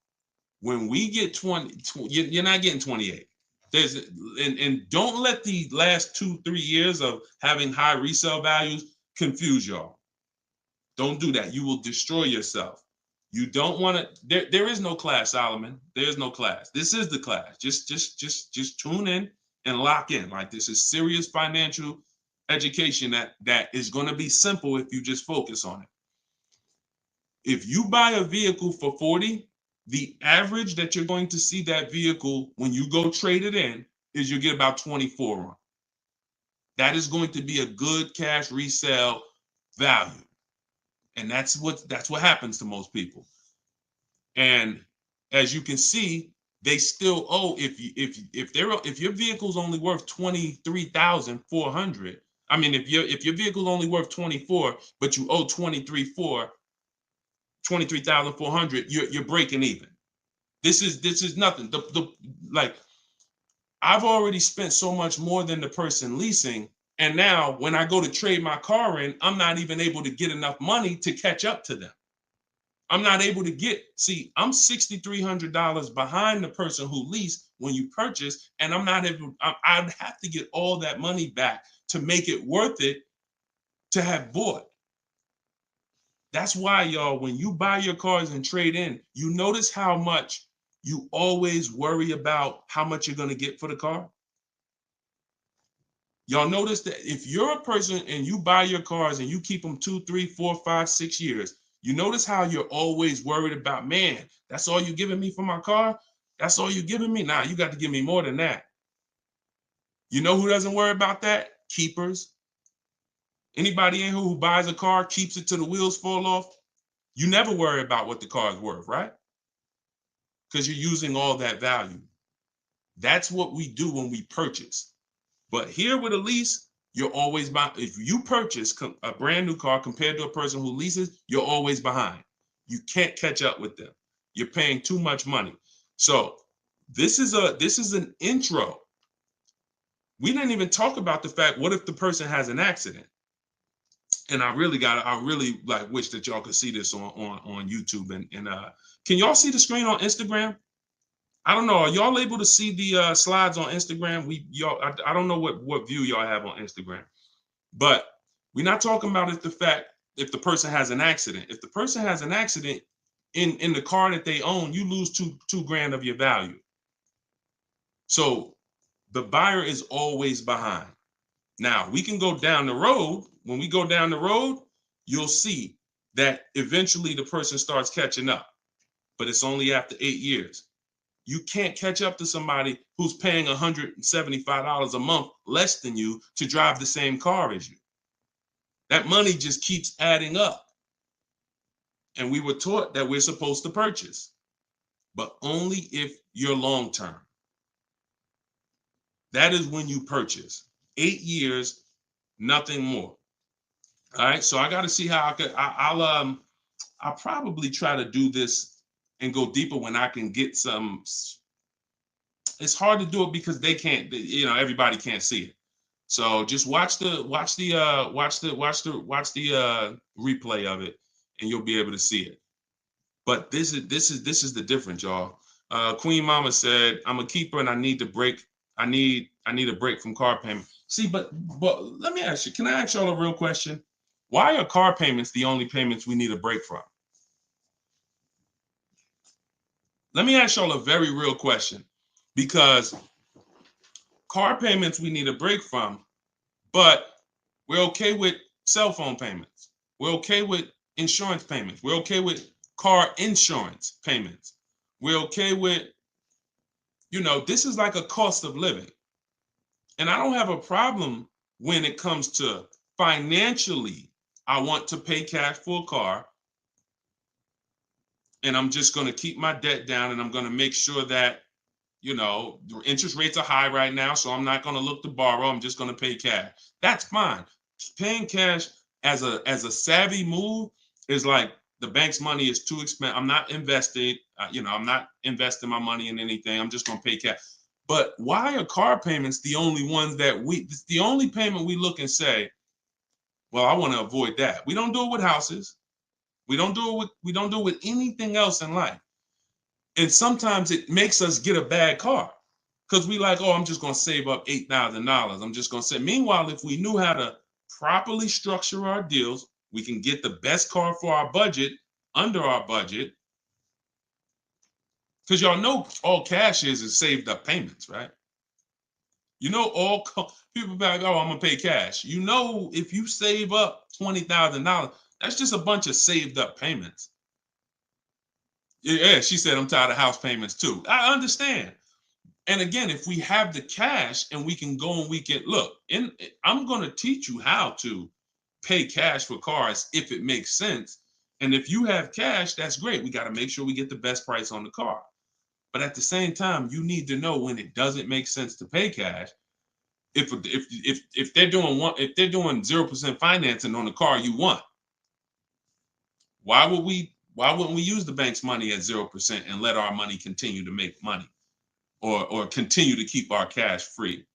Speaker 1: When we get 20, you're not getting 28. And don't let the last 2-3 years of having high resale values confuse y'all. Don't do that. You will destroy yourself. You don't want to. There is no class, Solomon. There is no class. This is the class. Just tune in and lock in. Like, this is serious financial education that is going to be simple if you just focus on it. If you buy a vehicle for 40, the average that you're going to see that vehicle when you go trade it in is you get about 24 on. That is going to be a good cash resale value. And that's what happens to most people. And as you can see, they still owe, if your vehicle's only worth $23,400, I mean, if your vehicle's only worth 24, but you owe 23,400, you're breaking even. This is nothing. Like, I've already spent so much more than the person leasing. And now when I go to trade my car in, I'm not even able to get enough money to catch up to them. I'm not able to I'm $6,300 behind the person who leased when you purchase, and I'd have to get all that money back to make it worth it to have bought. That's why, y'all, when you buy your cars and trade in, you notice how much you always worry about how much you're going to get for the car. Y'all notice that if you're a person and you buy your cars and you keep them 2, 3, 4, 5, 6 years, you notice how you're always worried about, man, that's all you're giving me for my car? That's all you're giving me? Nah, you got to give me more than that. You know who doesn't worry about that? Keepers. Anybody in here who buys a car, keeps it till the wheels fall off, you never worry about what the car is worth, right? Because you're using all that value. That's what we do when we purchase. But here with a lease, you're always behind. If you purchase a brand new car compared to a person who leases, you're always behind. You can't catch up with them. You're paying too much money. So this is an intro. We didn't even talk about the fact, what if the person has an accident? And I really like wish that y'all could see this on YouTube. And can y'all see the screen on Instagram? I don't know. Are y'all able to see the slides on Instagram? I don't know what view y'all have on Instagram, but we're not talking about if the person has an accident. If the person has an accident in the car that they own, you lose two grand of your value. So the buyer is always behind. Now we can go down the road. When we go down the road, you'll see that eventually the person starts catching up, but it's only after 8 years. You can't catch up to somebody who's paying $175 a month less than you to drive the same car as you. That money just keeps adding up. And we were taught that we're supposed to purchase, but only if you're long term. That is when you purchase. 8 years, nothing more. All right, so I got to see how I'll probably try to do this and go deeper when I can get some. It's hard to do it because they can't, everybody can't see it. So just watch the replay of it, and you'll be able to see it. But this is the difference, y'all. Queen Mama said, "I'm a keeper and I need to break. I need a break from car payment." See, but let me ask you. Can I ask y'all a real question? Why are car payments the only payments we need a break from? Let me ask y'all a very real question, because car payments we need a break from, but we're okay with cell phone payments. We're okay with insurance payments. We're okay with car insurance payments. We're okay with, this is like a cost of living. And I don't have a problem when it comes to financially, I want to pay cash for a car, and I'm just going to keep my debt down, and I'm going to make sure that, the interest rates are high right now, so I'm not going to look to borrow. I'm just going to pay cash. That's fine. Paying cash as a savvy move is like, the bank's money is too expensive. I'm not invested. I'm not investing my money in anything. I'm just going to pay cash. But why are car payments the only ones it's the only payment we look and say, well, I want to avoid that. We don't do it with houses. We don't do it with anything else in life. And sometimes it makes us get a bad car because we like, oh, I'm just going to save up $8,000. I'm just going to say. Meanwhile, if we knew how to properly structure our deals, we can get the best car for our budget, under our budget. Because y'all know all cash is saved up payments, right? All people be like, oh, I'm going to pay cash. If you save up $20,000, that's just a bunch of saved up payments. Yeah, she said, I'm tired of house payments too. I understand. And again, if we have the cash and we can go and we can look, I'm going to teach you how to pay cash for cars if it makes sense. And if you have cash, that's great. We got to make sure we get the best price on the car. But at the same time, you need to know when it doesn't make sense to pay cash. If they're doing 0% financing on the car you want, why wouldn't we use the bank's money at 0% and let our money continue to make money, or continue to keep our cash free?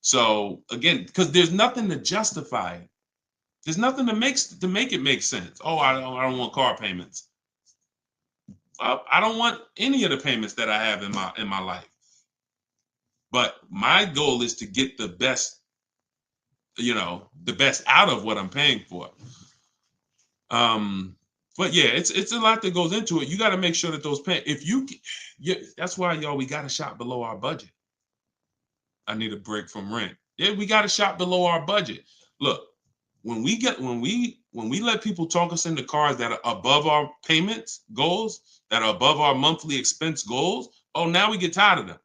Speaker 1: So again, because there's nothing to justify it. There's nothing to make it make sense. Oh, I don't want car payments. I don't want any of the payments that I have in my life. But my goal is to get the best the best out of what I'm paying for. But yeah, it's a lot that goes into it. You got to make sure that those that's why, y'all, we got to shop below our budget. I need a break from rent. Yeah, we got to shop below our budget. Look, when we let people talk us into cars that are above our payments goals, that are above our monthly expense goals, oh, now we get tired of them.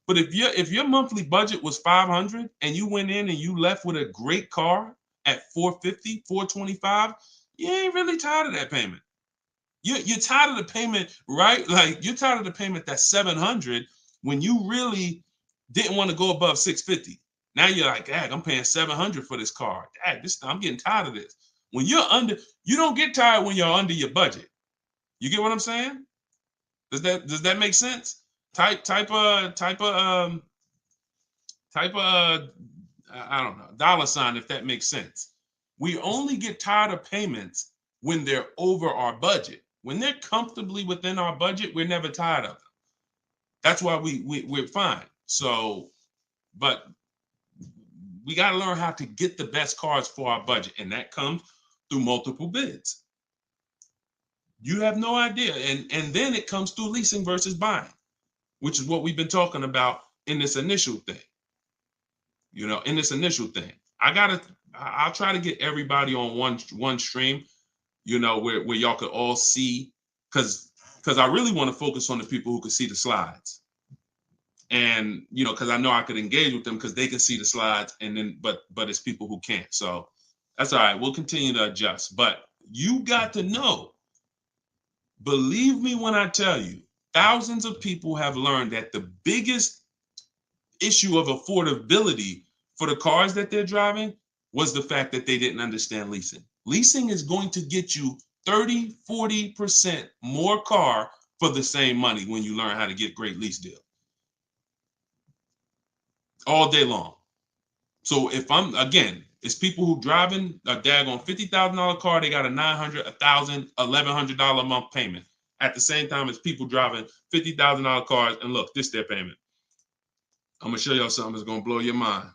Speaker 1: But if your monthly budget was 500 and you went in and you left with a great car at 450, 425, you ain't really tired of that payment. You're tired of the payment, right? Like, you're tired of the payment that's 700 when you really didn't want to go above 650. Now you're like, dang, I'm paying 700 for this car. Dang, I'm getting tired of this. When you're under, you don't get tired when you're under your budget. You get what I'm saying? Does that make sense? Type I don't know, $, if that makes sense. We only get tired of payments when they're over our budget. When they're comfortably within our budget, we're never tired of them. That's why we're fine. So, but we got to learn how to get the best cars for our budget, and that comes through multiple bids. You have no idea. And then it comes through leasing versus buying, which is what we've been talking about in this initial thing. In this initial thing. I'll try to get everybody on one stream, where y'all could all see, because I really want to focus on the people who can see the slides. And because I know I could engage with them because they can see the slides, and then but it's people who can't. So that's all right. We'll continue to adjust. But you got to know, believe me when I tell you, thousands of people have learned that the biggest issue of affordability for the cars that they're driving was the fact that they didn't understand leasing. Leasing is going to get you 30, 40% more car for the same money when you learn how to get great lease deals. All day long. So it's people who driving a daggone $50,000 car, they got a $900, $1,000, $1,100 a month payment. At the same time as people driving $50,000 cars, and look, this is their payment. I'm gonna show y'all something that's gonna blow your mind.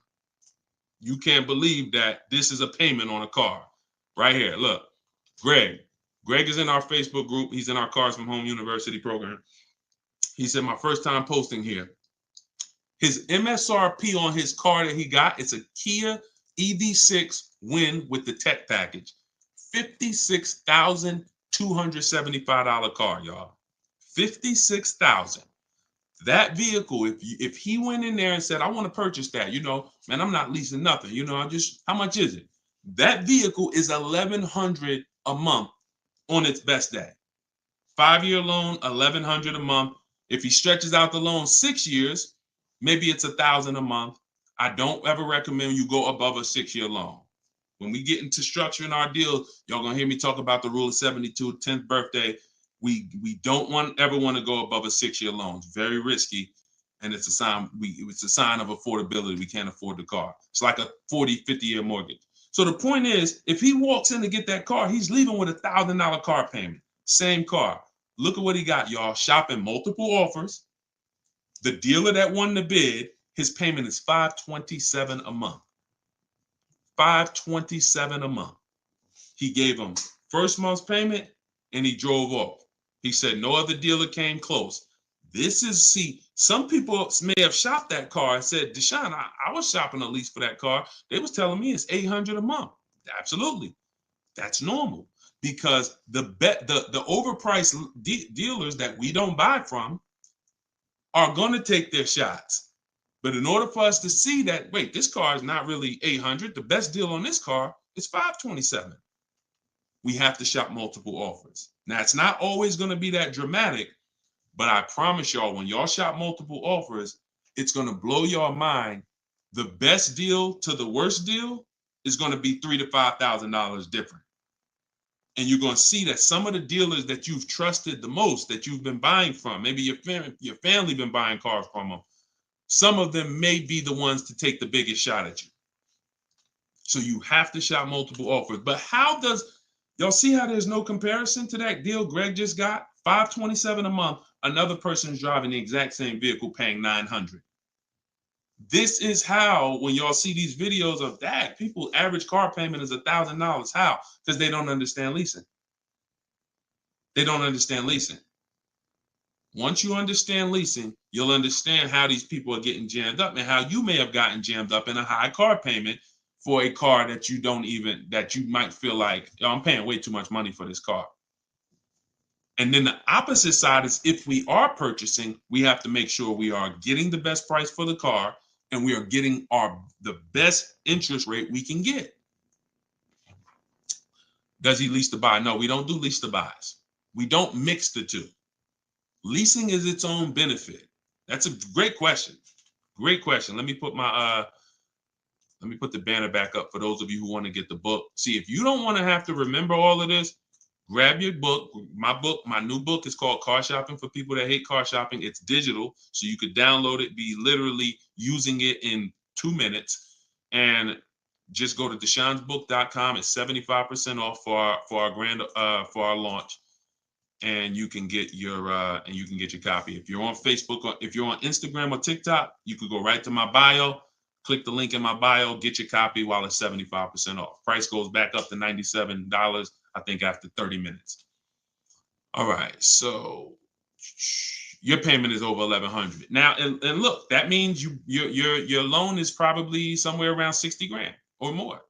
Speaker 1: You can't believe that this is a payment on a car. Right here, look. Greg is in our Facebook group. He's in our Cars from Home University program. He said, my first time posting here. His MSRP on his car that he got, it's a Kia EV6 Win with the tech package. $56,275 car, y'all. $56,000. That vehicle, if he went in there and said, I want to purchase that, man, I'm not leasing nothing. How much is it? That vehicle is $1,100 a month on its best day. 5-year loan, $1,100 a month. If he stretches out the loan 6 years, maybe it's $1,000 a month. I don't ever recommend you go above a 6-year loan. When we get into structuring our deal, y'all gonna hear me talk about the rule of 72, 10th birthday. We don't ever want to go above a 6-year loan. It's very risky, and it's a sign. It's a sign of affordability. We can't afford the car. It's like a 40, 50-year mortgage. So the point is, if he walks in to get that car, he's leaving with $1,000 car payment. Same car. Look at what he got, y'all. Shopping multiple offers. The dealer that won the bid, his payment is $527 a month. $527 a month. He gave him first month's payment, and he drove off. He said no other dealer came close. Some people may have shopped that car and said, Deshone, I was shopping a lease for that car. They was telling me it's $800 a month. Absolutely. That's normal, because the overpriced dealers that we don't buy from are going to take their shots. But in order for us to see that, wait, this car is not really $800. The best deal on this car is $527. We have to shop multiple offers. Now, it's not always going to be that dramatic, but I promise y'all, when y'all shop multiple offers, it's going to blow your mind. The best deal to the worst deal is going to be $3,000 to $5,000 different. And you're going to see that some of the dealers that you've trusted the most, that you've been buying from, maybe your family been buying cars from them, some of them may be the ones to take the biggest shot at you. So you have to shop multiple offers. But y'all see how there's no comparison to that deal Greg just got? $527 a month. Another person's driving the exact same vehicle paying $900. This is how, when y'all see these videos of that, people average car payment is $1,000. How? Because they don't understand leasing. They don't understand leasing. Once you understand leasing, you'll understand how these people are getting jammed up and how you may have gotten jammed up in a high car payment for a car that you might feel like, oh, I'm paying way too much money for this car. And then the opposite side is, if we are purchasing, we have to make sure we are getting the best price for the car and we are getting the best interest rate we can get. Does he lease to buy? No, we don't do lease to buys. We don't mix the two. Leasing is its own benefit. That's a great question. Great question. Let me put the banner back up for those of you who want to get the book. See, if you don't want to have to remember all of this, grab your book. My new book is called Car Shopping for People That Hate Car Shopping. It's digital, so you could download it, be literally using it in 2 minutes, and just go to deshonsbook.com. It's 75% off for our launch, and you can get your copy. If you're on Facebook or if you're on Instagram or TikTok, you could go right to my bio. Click the link in my bio, get your copy while it's 75% off. Price goes back up to $97, I think, after 30 minutes. All right, so your payment is over $1,100 now, and look, that means your loan is probably somewhere around 60 grand or more.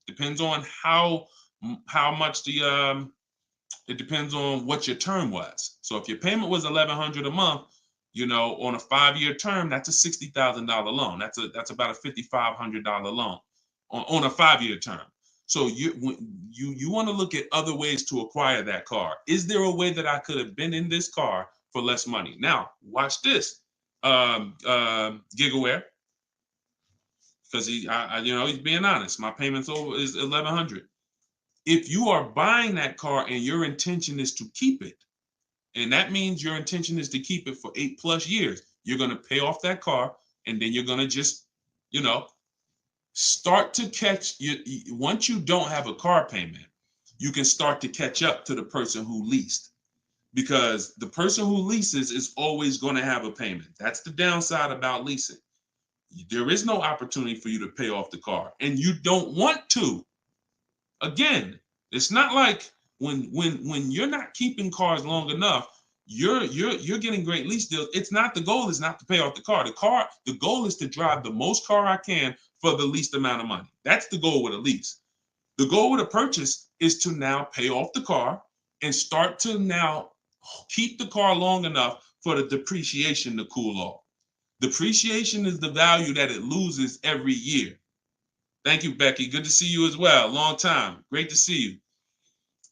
Speaker 1: Depends on how much it depends on what your term was. So if your payment was $1,100 a month, on a 5-year term, that's a $60,000 loan. That's about a $5,500 loan on a 5-year term. So you want to look at other ways to acquire that car. Is there a way that I could have been in this car for less money? Now, watch this, Gigaware, because he's being honest. My payment's is $1,100. If you are buying that car and your intention is to keep it, and that means your intention is to keep it for 8+ years, you're going to pay off that car, and then you're going to just, start to catch once you don't have a car payment, you can start to catch up to the person who leased, because the person who leases is always going to have a payment. That's the downside about leasing. There is no opportunity for you to pay off the car, and you don't want to. Again, it's not like when you're not keeping cars long enough, you're getting great lease deals. The goal is not to pay off the car. The goal is to drive the most car I can for the least amount of money. That's the goal with a lease. The goal with a purchase is to now pay off the car and start to now keep the car long enough for the depreciation to cool off. Depreciation is the value that it loses every year. Thank you, Becky. Good to see you as well. Long time. Great to see you.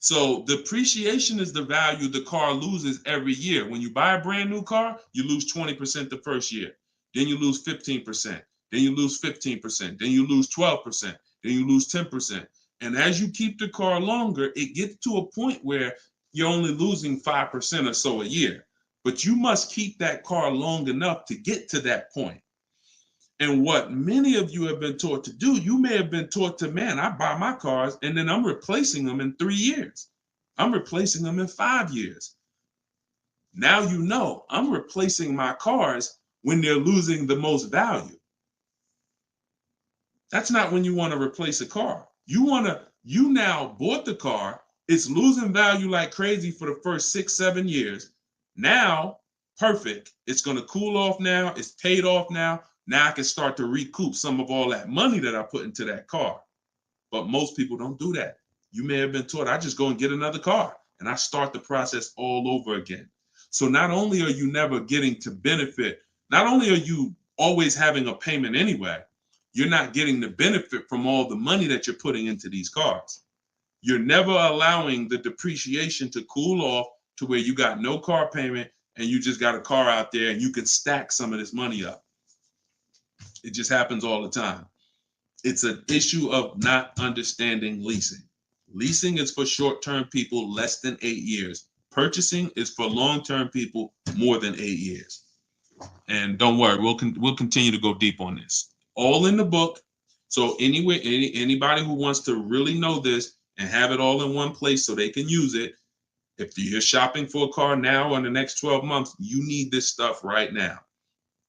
Speaker 1: So depreciation is the value the car loses every year. When you buy a brand new car, you lose 20% the first year. Then you lose 15%. Then you lose 15%. Then you lose 12%. Then you lose 10%. And as you keep the car longer, it gets to a point where you're only losing 5% or so a year. But you must keep that car long enough to get to that point. And what many of you have been taught to do, you may have been taught to, man, I buy my cars and then I'm replacing them in 3 years. I'm replacing them in 5 years. Now I'm replacing my cars when they're losing the most value. That's not when you want to replace a car. You now bought the car, it's losing value like crazy for the first 6-7 years. Now, perfect. It's going to cool off now. It's paid off now. Now I can start to recoup some of all that money that I put into that car. But most people don't do that. You may have been taught, I just go and get another car and I start the process all over again. So not only are you never getting to benefit, not only are you always having a payment anyway, you're not getting the benefit from all the money that you're putting into these cars. You're never allowing the depreciation to cool off to where you got no car payment and you just got a car out there and you can stack some of this money up. It just happens all the time. It's an issue of not understanding leasing. Leasing is for short-term people less than 8 years. Purchasing is for long-term people more than 8 years. And don't worry, we'll continue to go deep on this. All in the book. So anyway, anybody who wants to really know this and have it all in one place so they can use it, if you're shopping for a car now or in the next 12 months, you need this stuff right now.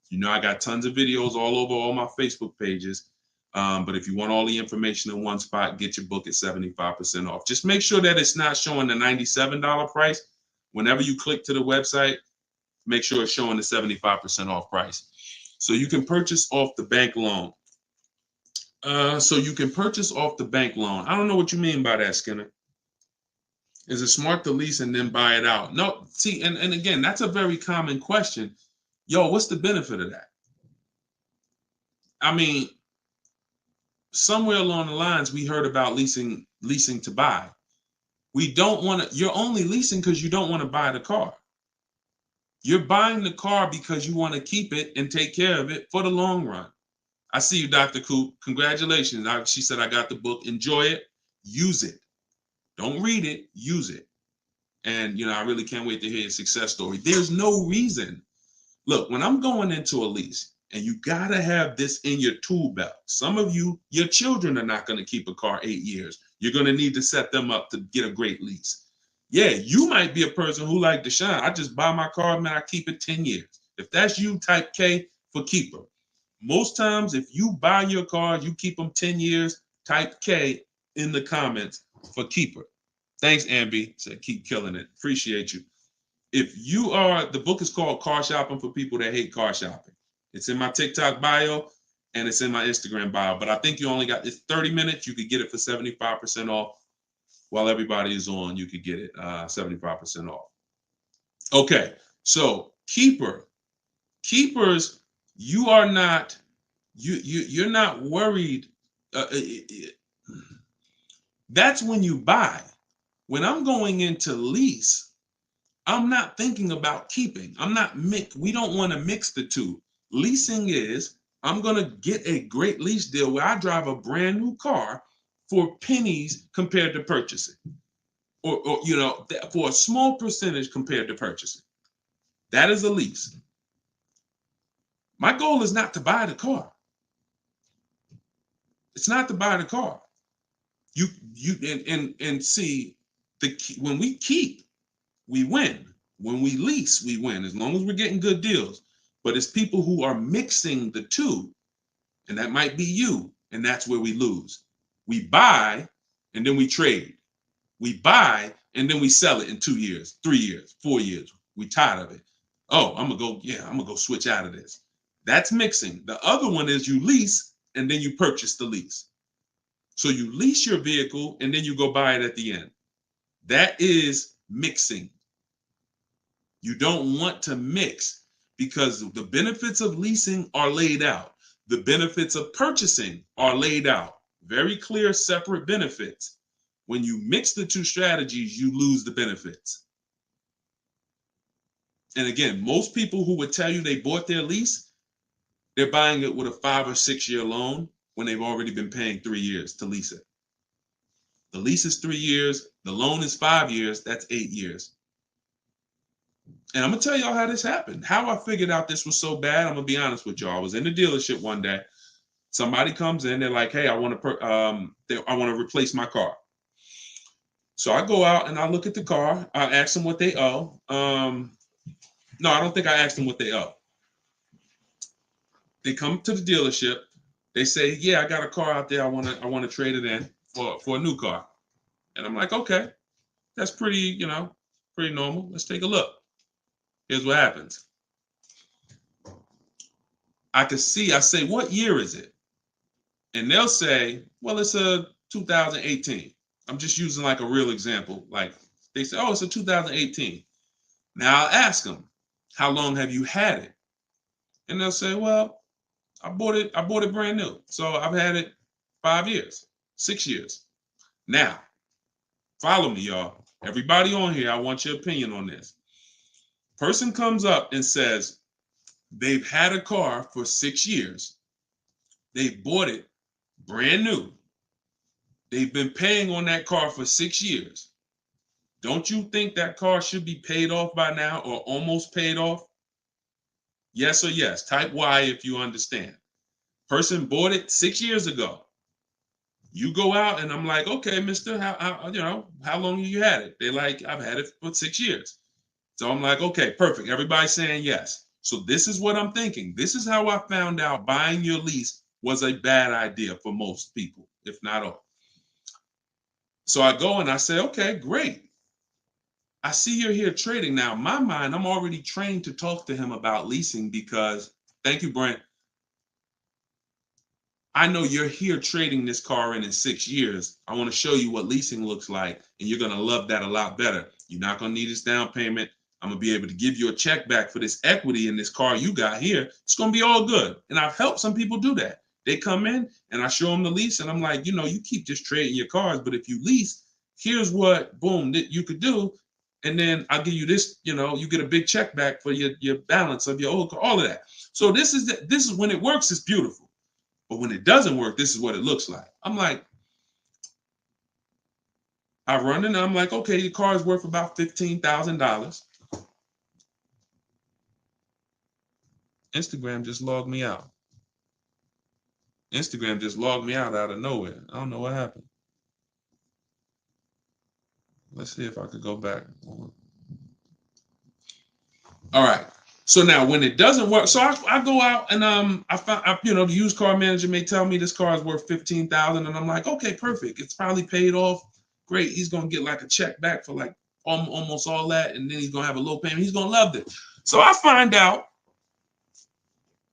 Speaker 1: You know, I got tons of videos all over all my Facebook pages. But if you want all the information in one spot, get your book at 75% off. Just make sure that it's not showing the $97 price. Whenever you click to the website, make sure it's showing the 75% off price. So you can purchase off the bank loan. I don't know what you mean by that, Skinner. Is it smart to lease and then buy it out? No, see, and again, that's a very common question. Yo, what's the benefit of that? I mean, somewhere along the lines, we heard about leasing to buy. We don't want to, you're only leasing because you don't want to buy the car. You're buying the car because you want to keep it and take care of it for the long run. I see you, Dr. Coop. Congratulations. She said, I got the book. Enjoy it. Use it. Don't read it. Use it. And, I really can't wait to hear your success story. There's no reason. Look, when I'm going into a lease, and you got to have this in your tool belt. Some of you, your children are not going to keep a car 8 years. You're going to need to set them up to get a great lease. Yeah, you might be a person who like Deshone. I just buy my car, man, I keep it 10 years. If that's you, type K for keeper. Most times, if you buy your car, you keep them 10 years, type K in the comments for keeper. Thanks, Ambi. Said keep killing it. Appreciate you. If you are, the book is called Car Shopping for People That Hate Car Shopping. It's in my TikTok bio and it's in my Instagram bio. But I think you only got, it's 30 minutes. You could get it for 75% off. While everybody is on, you could get it 75% off. Okay, so keepers, you are not, you're not worried. That's when you buy. When I'm going into lease, I'm not thinking about keeping. We don't want to mix the two. Leasing is, I'm going to get a great lease deal where I drive a brand new car for pennies compared to purchasing. Or for a small percentage compared to purchasing. That is a lease. My goal is not to buy the car. It's not to buy the car. You see, when we keep, we win. When we lease, we win, as long as we're getting good deals. But it's people who are mixing the two, and that might be you, and that's where we lose. We buy, and then we trade. We buy, and then we sell it in 2 years, 3 years, 4 years. We tired of it. Oh, I'm gonna go switch out of this. That's mixing. The other one is you lease, and then you purchase the lease. So you lease your vehicle, and then you go buy it at the end. That is mixing. You don't want to mix because the benefits of leasing are laid out. The benefits of purchasing are laid out. Very clear, separate benefits. When you mix the two strategies, you lose the benefits. And again, most people who would tell you they bought their lease, they're buying it with a 5 or 6 year loan when they've already been paying 3 years to lease it. The lease is 3 years. The loan is 5 years. That's 8 years. And I'm going to tell y'all how this happened. How I figured out this was so bad, I'm going to be honest with y'all. I was in the dealership one day. Somebody comes in. They're like, hey, I want to replace my car. So I go out and I look at the car. I ask them what they owe. No, I don't think I asked them what they owe. They come to the dealership. They say, yeah, I got a car out there. I want to trade it in for a new car. And I'm like, okay, that's pretty normal. Let's take a look. Here's what happens. I say, what year is it? And they'll say, well, it's a 2018. I'm just using like a real example. Like they say, oh, it's a 2018. Now I'll ask them, how long have you had it? And they'll say, well, I bought it brand new. So I've had it 5 years, 6 years. Now, follow me, y'all. Everybody on here, I want your opinion on this. Person comes up and says they've had a car for 6 years. They bought it brand new. They've been paying on that car for 6 years. Don't you think that car should be paid off by now or almost paid off? Yes or yes. Type Y if you understand. Person bought it 6 years ago. You go out and I'm like, okay, mister, how long have you had it? They're like, I've had it for 6 years. So I'm like, okay, perfect. Everybody's saying yes. So this is what I'm thinking. This is how I found out buying your lease was a bad idea for most people, if not all. So I go and I say, okay, great. I see you're here trading. Now, in my mind, I'm already trained to talk to him about leasing because, thank you, Brent. I know you're here trading this car in 6 years. I want to show you what leasing looks like, and you're going to love that a lot better. You're not going to need this down payment. I'm going to be able to give you a check back for this equity in this car you got here. It's going to be all good. And I've helped some people do that. They come in and I show them the lease, and I'm like, you know, you keep just trading your cars, but if you lease, here's what, boom, that you could do. And then I'll give you this, you know, you get a big check back for your balance of your old car, all of that. So this is when it works, it's beautiful. But when it doesn't work, this is what it looks like. I'm like, I run in and I'm like, okay, your car is worth about $15,000. Instagram just logged me out. Instagram just logged me out of nowhere. I don't know what happened. Let's see if I could go back. All right. So now when it doesn't work, so I go out and I find, you know, the used car manager may tell me this car is worth $15,000, and I'm like, okay, perfect. It's probably paid off. Great. He's gonna get like a check back for like almost all that, and then he's gonna have a low payment. He's gonna love it. So I find out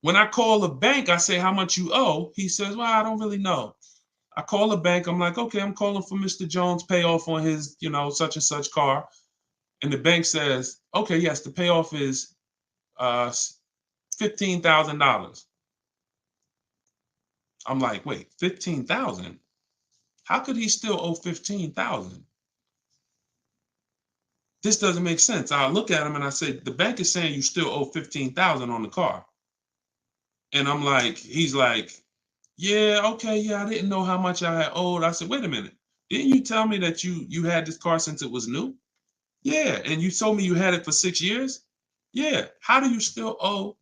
Speaker 1: when I call the bank, I say how much you owe. He says, well, I don't really know. I call the bank. I'm like, okay, I'm calling for Mr. Jones' payoff on his, you know, such and such car. And the bank says, okay, yes, the payoff is $15,000. I'm like, wait, 15,000? How could he still owe 15,000? This doesn't make sense. I look at him and I say, the bank is saying you still owe 15,000 on the car. And I'm like, he's like, yeah, okay, yeah, I didn't know how much I had owed. I said, wait a minute. Didn't you tell me that you had this car since it was new? Yeah, and you told me you had it for 6 years? Yeah. How do you still owe?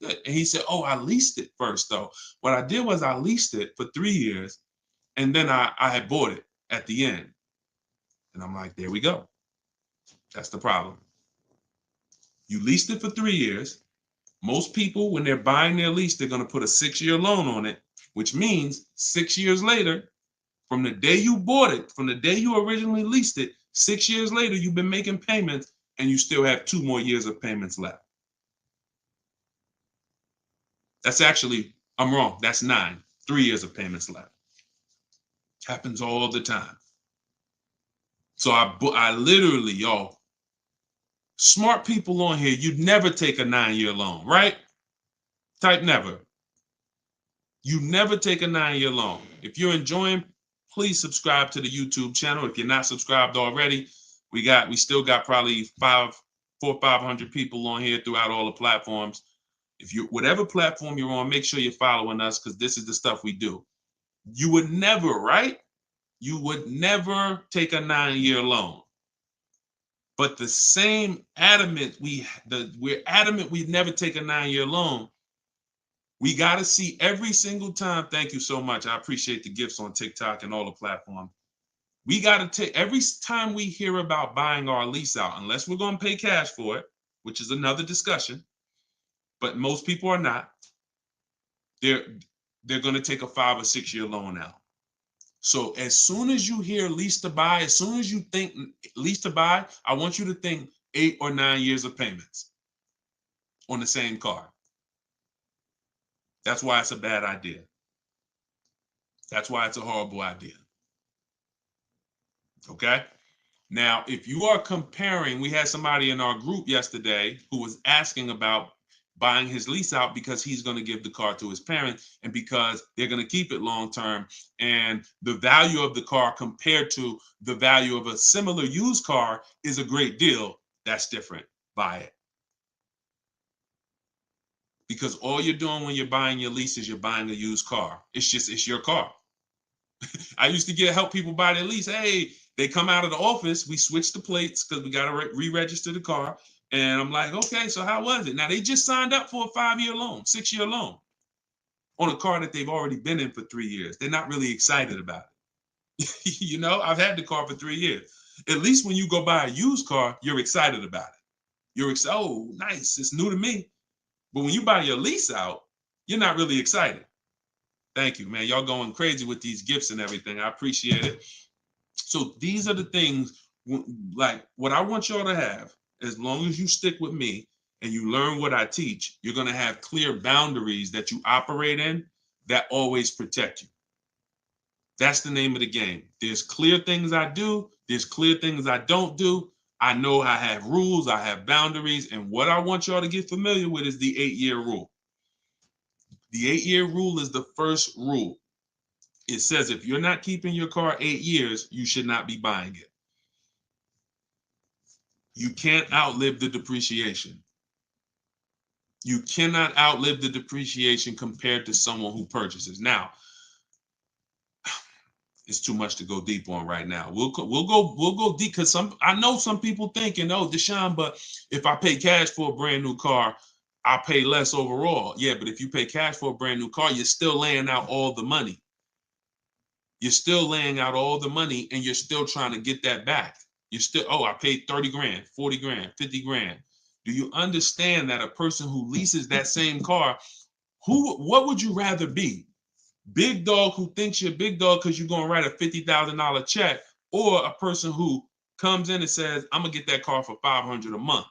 Speaker 1: And he said, oh, I leased it first, though. What I did was I leased it for 3 years, and then I had bought it at the end. And I'm like, there we go. That's the problem. You leased it for 3 years. Most people, when they're buying their lease, they're going to put a 6-year loan on it, which means 6 years later, from the day you bought it, from the day you originally leased it, 6 years later, you've been making payments and you still have 2 more years of payments left. That's actually, I'm wrong. That's 9, 3 years of payments left. Happens all the time. So I literally, y'all, smart people on here, you'd never take a 9-year loan, right? Type never. You never take a 9-year loan. If you're enjoying, please subscribe to the YouTube channel. If you're not subscribed already, we still got probably 400 or 500 people on here throughout all the platforms. If you, whatever platform you're on, make sure you're following us, because this is the stuff we do. You would never, right? You would never take a 9-year loan. But the same adamant, we're adamant we'd never take a 9-year loan. We got to see every single time. Thank you so much. I appreciate the gifts on TikTok and all the platforms. We got to take every time we hear about buying our lease out, unless we're going to pay cash for it, which is another discussion. But most people are not. They're going to take a 5 or 6 year loan out. So as soon as you hear lease to buy, as soon as you think lease to buy, I want you to think 8 or 9 years of payments on the same car. That's why it's a bad idea. That's why it's a horrible idea. Okay? Now, if you are comparing, we had somebody in our group yesterday who was asking about buying his lease out because he's going to give the car to his parents and because they're going to keep it long term. And the value of the car compared to the value of a similar used car is a great deal. That's different. Buy it. Because all you're doing when you're buying your lease is you're buying a used car. It's your car. I used to help people buy their lease. Hey, they come out of the office. We switch the plates because we got to re-register the car. And I'm like, okay, so how was it? Now, they just signed up for a 5-year loan, 6-year loan on a car that they've already been in for 3 years. They're not really excited about it. You know, I've had the car for 3 years. At least when you go buy a used car, you're excited about it. You're excited. Oh, nice. It's new to me. But when you buy your lease out, you're not really excited. Thank you, man. Y'all going crazy with these gifts and everything. I appreciate it. So these are the things, like what I want y'all to have, as long as you stick with me and you learn what I teach, you're going to have clear boundaries that you operate in that always protect you. That's the name of the game. There's clear things I do. There's clear things I don't do. I know I have rules. I have boundaries. And what I want y'all to get familiar with is the 8-year rule. The 8-year rule is the first rule. It says if you're not keeping your car 8 years, you should not be buying it. You can't outlive the depreciation. You cannot outlive the depreciation compared to someone who purchases. Now, it's too much to go deep on right now. We'll go deep because I know some people thinking, oh, Deshone, but if I pay cash for a brand new car, I'll pay less overall. Yeah, but if you pay cash for a brand new car, you're still laying out all the money. You're still laying out all the money and you're still trying to get that back. You're still, oh, I paid 30 grand, 40 grand, 50 grand. Do you understand that a person who leases that same car, what would you rather be? Big dog who thinks you're big dog because you're going to write a $50,000 check, or a person who comes in and says, I'm going to get that car for $500 a month.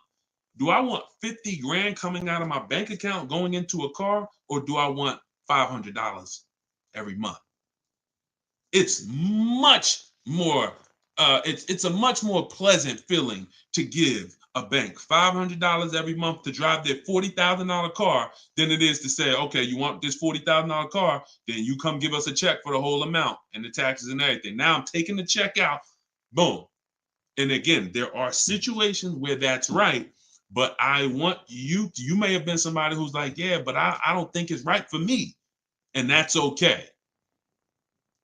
Speaker 1: Do I want 50 grand coming out of my bank account going into a car, or do I want $500 every month? It's much more, it's a much more pleasant feeling to give a bank $500 every month to drive their $40,000 car than it is to say, okay, you want this $40,000 car, then you come give us a check for the whole amount and the taxes and everything. Now I'm taking the check out, boom. And again, there are situations where that's right, but I want you may have been somebody who's like, yeah, but I don't think it's right for me. And that's okay.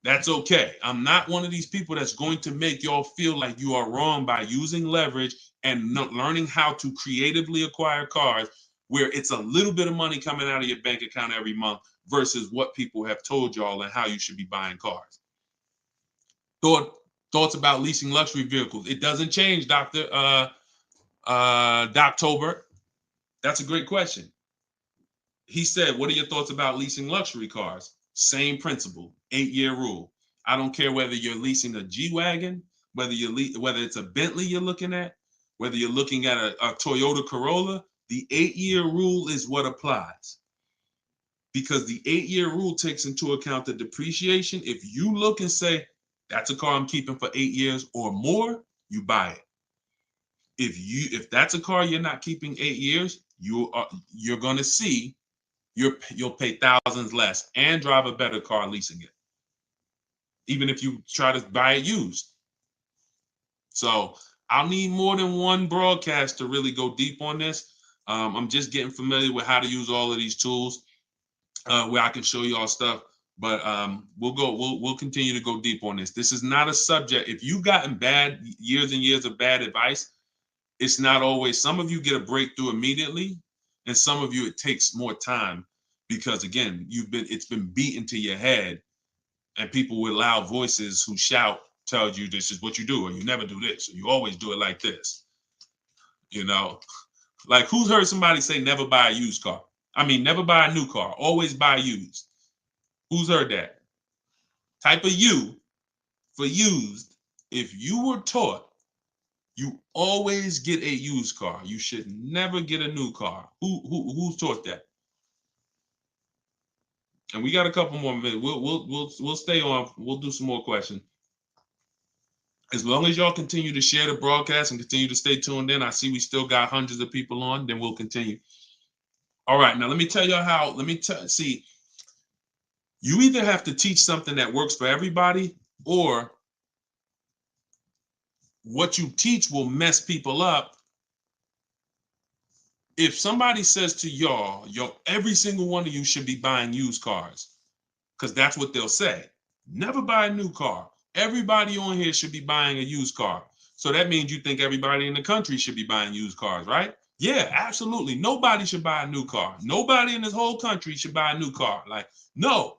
Speaker 1: That's okay. I'm not one of these people that's going to make y'all feel like you are wrong by using leverage and learning how to creatively acquire cars where it's a little bit of money coming out of your bank account every month versus what people have told y'all and how you should be buying cars. Thoughts about leasing luxury vehicles. It doesn't change, Dr. Doctober. That's a great question. He said, what are your thoughts about leasing luxury cars? Same principle, 8-year rule. I don't care whether you're leasing a G-Wagon, whether it's a Bentley you're looking at, whether you're looking at a Toyota Corolla, the 8-year rule is what applies. Because the 8-year rule takes into account the depreciation. If you look and say, that's a car I'm keeping for 8 years or more, you buy it. If that's a car you're not keeping 8 years, you're going to see you'll pay thousands less and drive a better car leasing it, even if you try to buy it used. So I'll need more than one broadcast to really go deep on this. I'm just getting familiar with how to use all of these tools where I can show you all stuff. But we'll continue to go deep on this. This is not a subject. If you've gotten years and years of bad advice, it's not always. Some of you get a breakthrough immediately, and some of you it takes more time because again, it's been beaten to your head, and people with loud voices who shout tell you this is what you do, or you never do this, or you always do it like this. You know, like who's heard somebody say never buy a used car? I mean, never buy a new car, always buy used. Who's heard that? Type of U for used. If you were taught you always get a used car, you should never get a new car. Who's taught that? And we got a couple more minutes. We'll stay on. We'll do some more questions. As long as y'all continue to share the broadcast and continue to stay tuned in, I see we still got hundreds of people on. Then we'll continue. All right, now let me tell you how. See. You either have to teach something that works for everybody, or what you teach will mess people up. If somebody says to y'all, every single one of you should be buying used cars, because that's what they'll say. Never buy a new car. Everybody on here should be buying a used car. So that means you think everybody in the country should be buying used cars, right? Yeah, absolutely. Nobody should buy a new car. Nobody in this whole country should buy a new car. Like, no,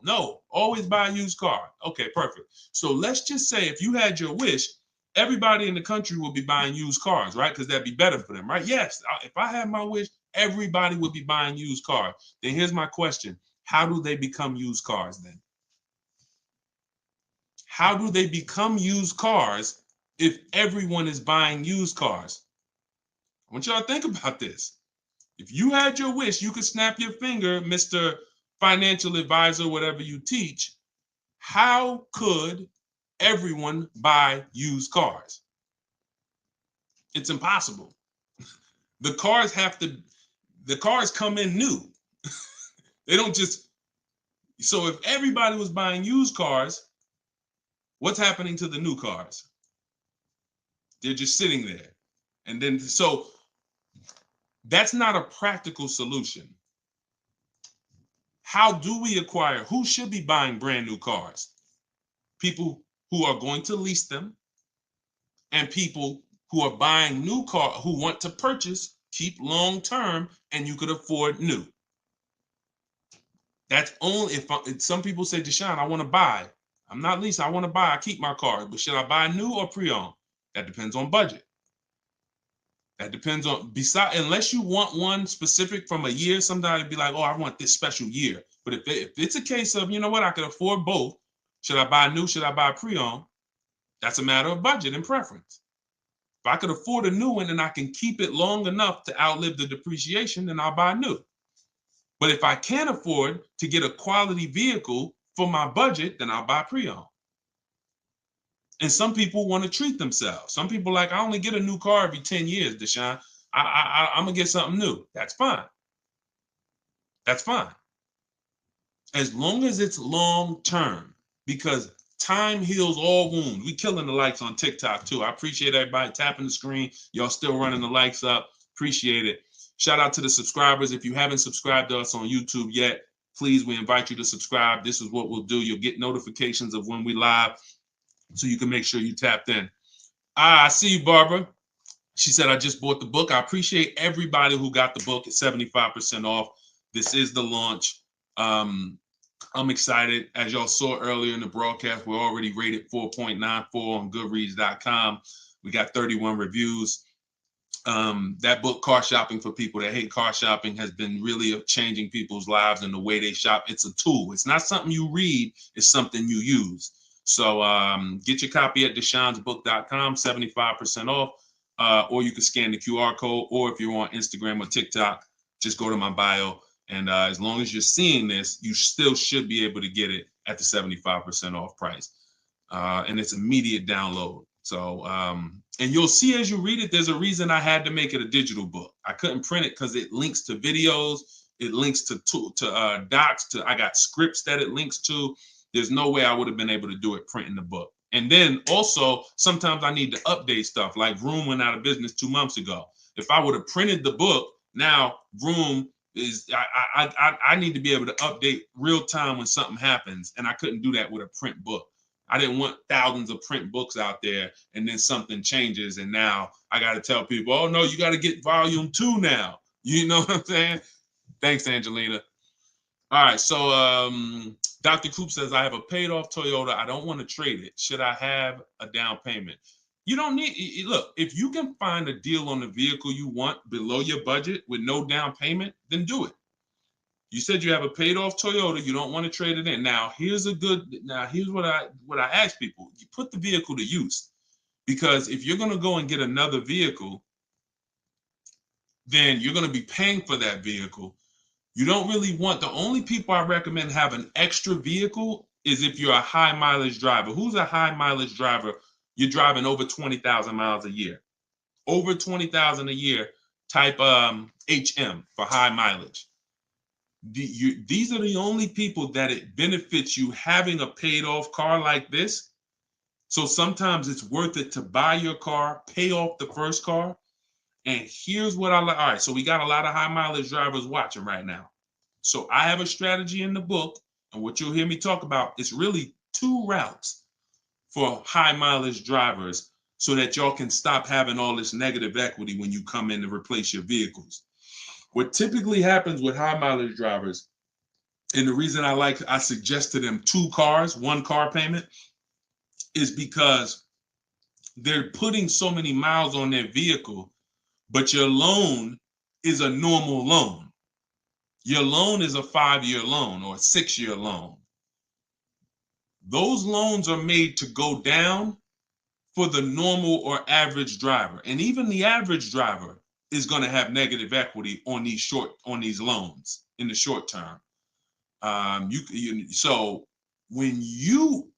Speaker 1: always buy a used car. Okay, perfect. So let's just say if you had your wish, everybody in the country will be buying used cars, right? Because that'd be better for them, right? Yes, if I had my wish, everybody would be buying used cars. Then here's my question. How do they become used cars then? How do they become used cars if everyone is buying used cars? I want y'all to think about this. If you had your wish, you could snap your finger, Mr. Financial Advisor, whatever you teach. How could everyone buy used cars? It's impossible. The cars come in new. They don't just, so if everybody was buying used cars, what's happening to the new cars? They're just sitting there. And then, so that's not a practical solution. How do we acquire? Who should be buying brand new cars? People who are going to lease them, and people who are buying new cars, who want to purchase, keep long term, and you could afford new. That's only if some people say, Deshone, I want to buy. I'm not leasing, I want to buy. I keep my car, but should I buy new or pre-owned? That depends on budget. That depends on, unless you want one specific from a year, somebody be like, oh, I want this special year. But if it's a case of, you know what, I can afford both. Should I buy new? Should I buy pre-owned? That's a matter of budget and preference. If I could afford a new one and I can keep it long enough to outlive the depreciation, then I'll buy new. But if I can't afford to get a quality vehicle for my budget, then I'll buy pre-owned. And some people want to treat themselves. Some people like, I only get a new car every 10 years, Deshone. I'm going to get something new. That's fine. That's fine. As long as it's long term, because time heals all wounds. We killing the likes on TikTok too. I appreciate everybody tapping the screen. Y'all still running the likes up. Appreciate it. Shout out to the subscribers. If you haven't subscribed to us on YouTube yet, please, we invite you to subscribe. This is what we'll do. You'll get notifications of when we live, so you can make sure you tapped in. I see you, Barbara. She said, I just bought the book. I appreciate everybody who got the book at 75% off. This is the launch. I'm excited. As y'all saw earlier in the broadcast, we're already rated 4.94 on Goodreads.com. We got 31 reviews. That book, Car Shopping for People That Hate Car Shopping, has been really changing people's lives and the way they shop. It's a tool. It's not something you read. It's something you use. So get your copy at deshonesbook.com, 75% off, or you can scan the QR code, or if you're on Instagram or TikTok, just go to my bio. And as long as you're seeing this, you still should be able to get it at the 75% off price. And it's immediate download. So, and you'll see as you read it, there's a reason I had to make it a digital book. I couldn't print it because it links to videos, it links to docs, I got scripts that it links to. There's no way I would have been able to do it printing the book. And then also, sometimes I need to update stuff, like Vroom went out of business 2 months ago. If I would have printed the book, now Vroom is, I need to be able to update real time when something happens. And I couldn't do that with a print book. I didn't want thousands of print books out there and then something changes. And now I got to tell people, oh no, you got to get volume 2 now. You know what I'm saying? Thanks, Angelina. All right, so Dr. Coop says, I have a paid off Toyota. I don't want to trade it. Should I have a down payment? You don't need, look, if you can find a deal on the vehicle you want below your budget with no down payment, then do it. You said you have a paid off Toyota. You don't want to trade it in. Now, here's what I ask people. You put the vehicle to use, because if you're going to go and get another vehicle, then you're going to be paying for that vehicle. You don't really want, the only people I recommend have an extra vehicle is if you're a high mileage driver. Who's a high mileage driver? You're driving over 20,000 miles a year. Over 20,000 a year, type HM for high mileage. These are the only people that it benefits you having a paid off car like this. So sometimes it's worth it to buy your car, pay off the first car. And here's what I like. All right, so we got a lot of high mileage drivers watching right now. So I have a strategy in the book, and what you'll hear me talk about is really 2 routes for high mileage drivers, so that y'all can stop having all this negative equity when you come in to replace your vehicles. What typically happens with high mileage drivers, and the reason I suggest to them 2 cars, 1 car payment, is because they're putting so many miles on their vehicle, but your loan is a normal loan. Your loan is a 5-year loan or a 6-year loan. Those loans are made to go down for the normal or average driver. And even the average driver is going to have negative equity on these loans in the short term. So when you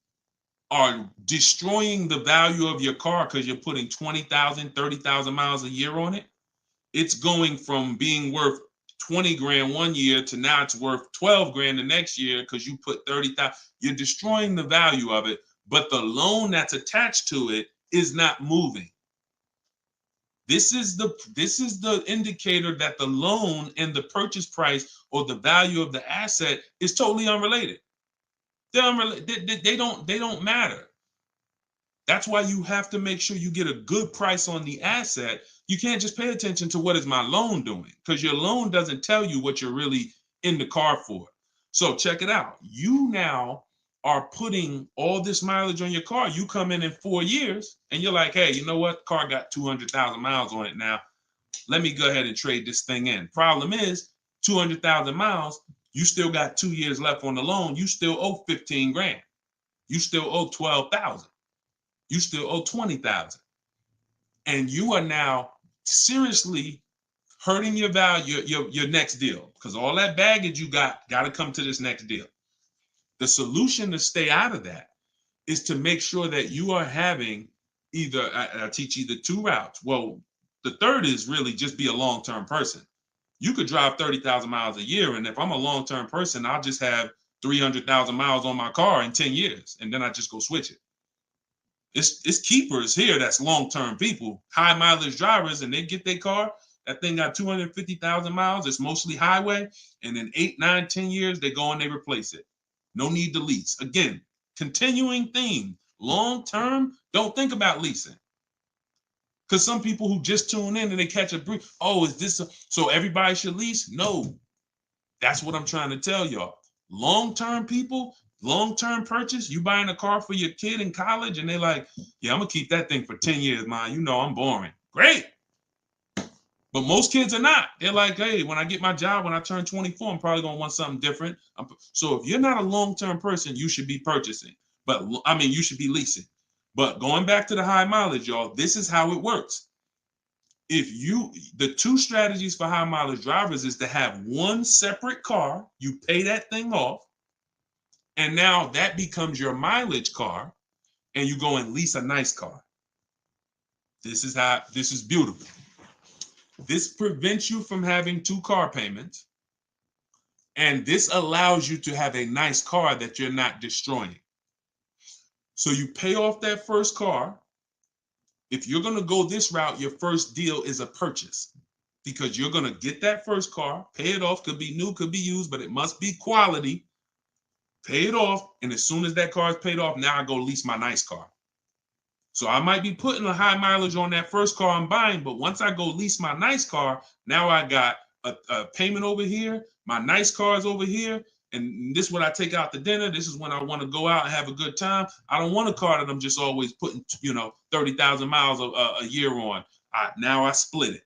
Speaker 1: are destroying the value of your car because you're putting 20,000, 30,000 miles a year on it, it's going from being worth 20 grand one year to now it's worth 12 grand the next year because you put 30,000. You're destroying the value of it, but the loan that's attached to it is not moving. This is the indicator that the loan and the purchase price or the value of the asset is totally unrelated. They don't matter. That's why you have to make sure you get a good price on the asset. You can't just pay attention to what is my loan doing, because your loan doesn't tell you what you're really in the car for. So check it out. You now are putting all this mileage on your car. You come in 4 years and you're like, hey, you know what? Car got 200,000 miles on it now. Let me go ahead and trade this thing in. Problem is 200,000 miles. You still got 2 years left on the loan. You still owe 15 grand. You still owe 12,000. You still owe 20,000. And you are now seriously hurting your value, your next deal, because all that baggage you got to come to this next deal. The solution to stay out of that is to make sure that you are having either, I teach either 2 routes. Well, the third is really just be a long-term person. You could drive 30,000 miles a year. And if I'm a long-term person, I'll just have 300,000 miles on my car in 10 years. And then I just go switch it. It's keepers here that's long-term people, high mileage drivers, and they get their car. That thing got 250,000 miles. It's mostly highway. And in 8, 9, 10 years, they go and they replace it. No need to lease. Again, continuing theme. Long-term, don't think about leasing. Because some people who just tune in and they catch a brief, oh, is this so everybody should lease? No. That's what I'm trying to tell y'all. Long-term people, long-term purchase, you buying a car for your kid in college and they're like, yeah, I'm going to keep that thing for 10 years, man. You know I'm boring. Great. But most kids are not. They're like, hey, when I get my job, when I turn 24, I'm probably going to want something different. So if you're not a long-term person, you should be purchasing. But I mean, you should be leasing. But going back to the high mileage, y'all, this is how it works. The 2 strategies for high mileage drivers is to have one separate car. You pay that thing off. And now that becomes your mileage car. And you go and lease a nice car. This is beautiful. This prevents you from having 2 car payments. And this allows you to have a nice car that you're not destroying. So you pay off that first car. If you're going to go this route, your first deal is a purchase, because you're going to get that first car, pay it off, could be new, could be used, but it must be quality. Pay it off. And as soon as that car is paid off, now I go lease my nice car. So I might be putting a high mileage on that first car I'm buying, but once I go lease my nice car, now I got a payment over here. My nice car is over here. And this is when I take out to dinner. This is when I want to go out and have a good time. I don't want a car that I'm just always putting, 30,000 miles a year on. Now I split it.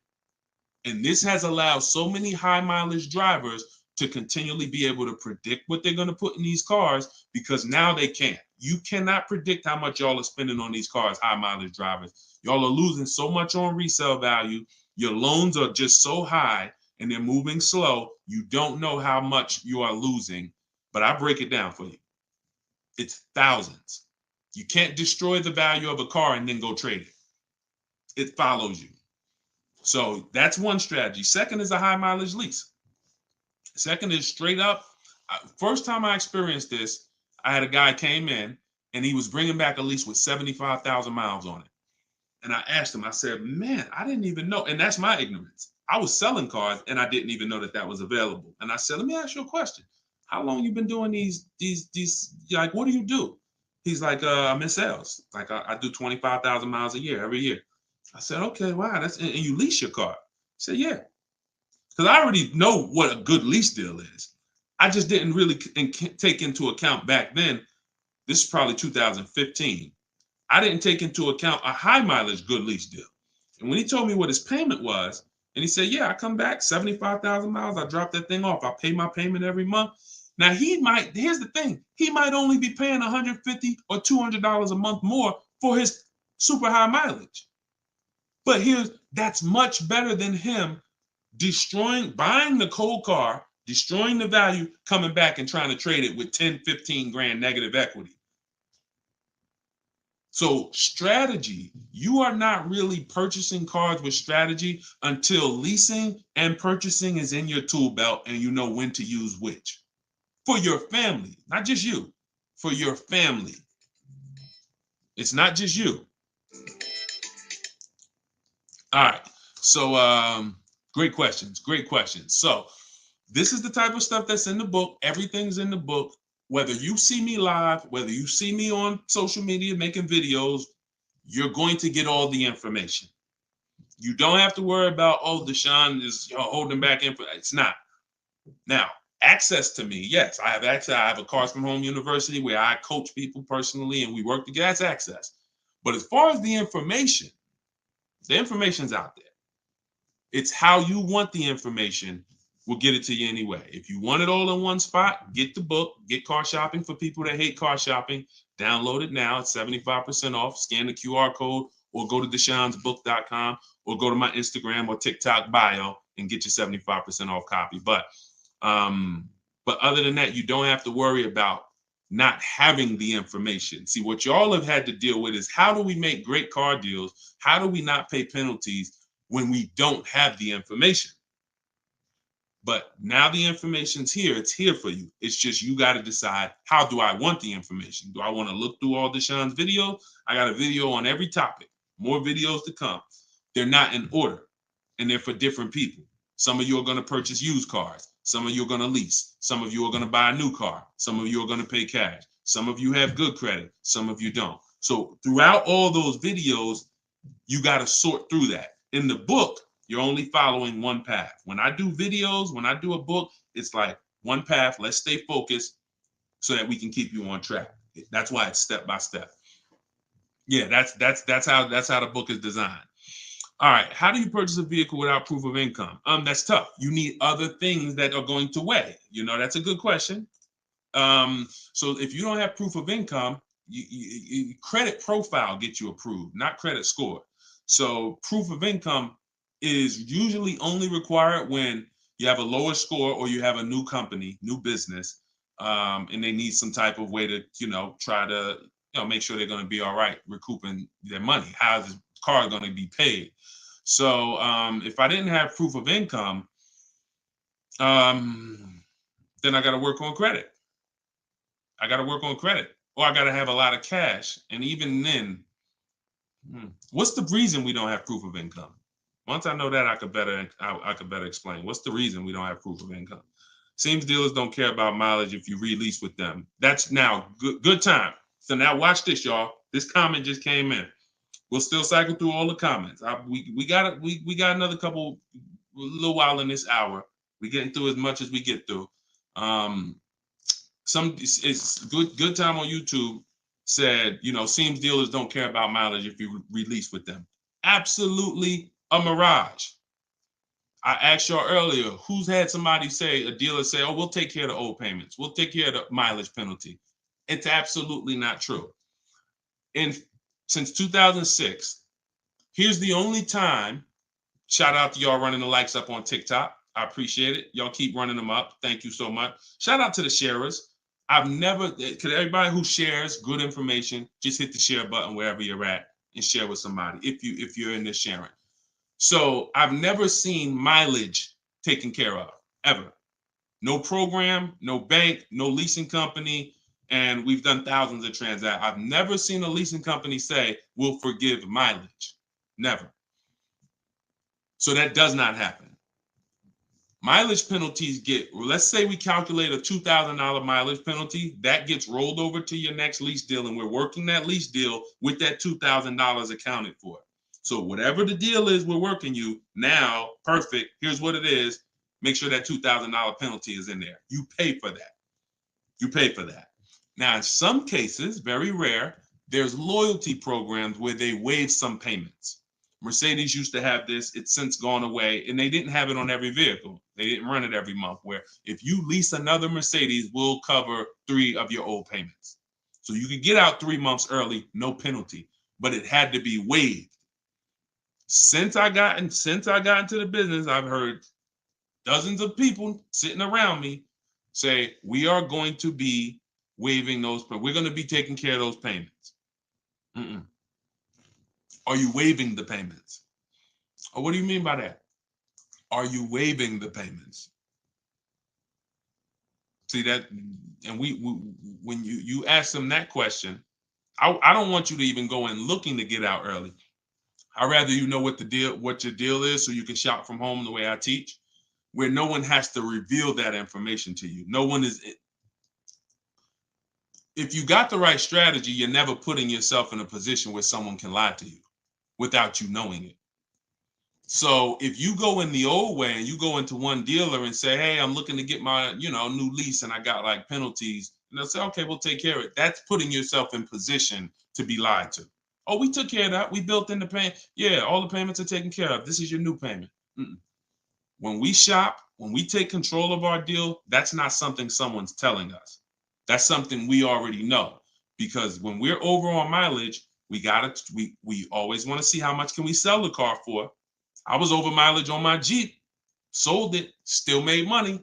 Speaker 1: And this has allowed so many high mileage drivers to continually be able to predict what they're going to put in these cars, because now they can't. You cannot predict how much y'all are spending on these cars, high mileage drivers. Y'all are losing so much on resale value. Your loans are just so high and they're moving slow. You don't know how much you are losing, but I break it down for you. It's thousands. You can't destroy the value of a car and then go trade it. It follows you. So that's one strategy. Second is a high mileage lease. Second is straight up. First time I experienced this, I had a guy came in and he was bringing back a lease with 75,000 miles on it. And I asked him, I said, man, I didn't even know. And that's my ignorance. I was selling cars and I didn't even know that was available. And I said, let me ask you a question. How long you been doing these, like, what do you do? He's like, I'm in sales. Like I do 25,000 miles a year, every year. I said, okay, wow. And you lease your car? He said, yeah. Because I already know what a good lease deal is. I just didn't really take into account back then. This is probably 2015. I didn't take into account a high mileage good lease deal. And when he told me what his payment was, And he said, yeah, I come back 75,000 miles. I drop that thing off. I pay my payment every month. Now here's the thing. He might only be paying $150 or $200 a month more for his super high mileage. But that's much better than him buying the cold car, destroying the value, coming back and trying to trade it with 10, 15 grand negative equity. So strategy, you are not really purchasing cars with strategy until leasing and purchasing is in your tool belt and you know when to use which. For your family, not just you, for your family. It's not just you. All right. So great questions. So this is the type of stuff that's in the book. Everything's in the book. Whether you see me live, whether you see me on social media making videos, you're going to get all the information. You don't have to worry about, oh, Deshone is holding back info. It's not. Now, access to me, yes, I have access. I have a Cars from Home University where I coach people personally and we work together. That's access. But as far as the information's out there. It's how you want the information. We'll get it to you anyway. If you want it all in one spot, get the book, get Car Shopping for people that hate car shopping. Download it now. It's 75% off. Scan the QR code or go to deshonesbook.com or go to my Instagram or TikTok bio and get your 75% off copy. But other than that, you don't have to worry about not having the information. See, what y'all have had to deal with is how do we make great car deals? How do we not pay penalties when we don't have the information? But now the information's here. It's here for you. It's just you got to decide, how do I want the information? Do I want to look through all Deshone's videos? I got a video on every topic. More videos to come. They're not in order, and they're for different people. Some of you are going to purchase used cars. Some of you are going to lease. Some of you are going to buy a new car. Some of you are going to pay cash. Some of you have good credit. Some of you don't. So throughout all those videos, you got to sort through that. In the book, you're only following one path. When I do videos, when I do a book, it's like one path. Let's stay focused so that we can keep you on track. That's why it's step by step. Yeah, that's how the book is designed. All right, how do you purchase a vehicle without proof of income? That's tough. You need other things that are going to weigh. That's a good question. So if you don't have proof of income, credit profile gets you approved, not credit score. So proof of income is usually only required when you have a lower score or you have a new company, new business, and they need some type of way to, try to, make sure they're going to be all right recouping their money. How is the car going to be paid? So if I didn't have proof of income, then I got to work on credit. Or I got to have a lot of cash. And even then, what's the reason we don't have proof of income? Once I know that, I could better explain. What's the reason we don't have proof of income? Seems dealers don't care about mileage if you release with them. That's now good time. So now watch this, y'all. This comment just came in. We'll still cycle through all the comments. We got another little while in this hour. We're getting through as much as we get through. It's good time on YouTube said, seems dealers don't care about mileage if you release with them. Absolutely a mirage. I asked y'all earlier, who's had somebody a dealer say, oh, we'll take care of the old payments. We'll take care of the mileage penalty. It's absolutely not true. Since 2006, here's the only time, shout out to y'all running the likes up on TikTok. I appreciate it. Y'all keep running them up. Thank you so much. Shout out to the sharers. Everybody who shares good information, just hit the share button wherever you're at and share with somebody if you're in this sharing. So I've never seen mileage taken care of, ever. No program, no bank, no leasing company, and we've done thousands of transactions. I've never seen a leasing company say, we'll forgive mileage. Never. So that does not happen. Mileage penalties let's say we calculate a $2,000 mileage penalty, that gets rolled over to your next lease deal, and we're working that lease deal with that $2,000 accounted for. So whatever the deal is we're working you now, perfect, here's what it is. Make sure that $2,000 penalty is in there. You pay for that. Now, in some cases, very rare, there's loyalty programs where they waive some payments. Mercedes used to have this. It's since gone away, and they didn't have it on every vehicle. They didn't run it every month, where if you lease another Mercedes, we'll cover 3 of your old payments. So you could get out 3 months early, no penalty, but it had to be waived. Since I got into the business, I've heard dozens of people sitting around me say, we are going to be waiving those, but we're going to be taking care of those payments. Mm-mm. Are you waiving the payments? Oh, what do you mean by that? Are you waiving the payments? See that, and we when you ask them that question, I don't want you to even go in looking to get out early. I'd rather you know what your deal is, so you can shop from home the way I teach, where no one has to reveal that information to you. No one is. If you got the right strategy, you're never putting yourself in a position where someone can lie to you without you knowing it. So if you go in the old way and you go into one dealer and say, hey, I'm looking to get my, new lease and I got like penalties, and they'll say, okay, we'll take care of it. That's putting yourself in position to be lied to. Oh, we took care of that. We built in the payment. Yeah, all the payments are taken care of. This is your new payment. Mm-mm. When we shop, when we take control of our deal, that's not something someone's telling us. That's something we already know. Because when we're over on mileage, we always want to see how much can we sell the car for. I was over mileage on my Jeep, sold it, still made money.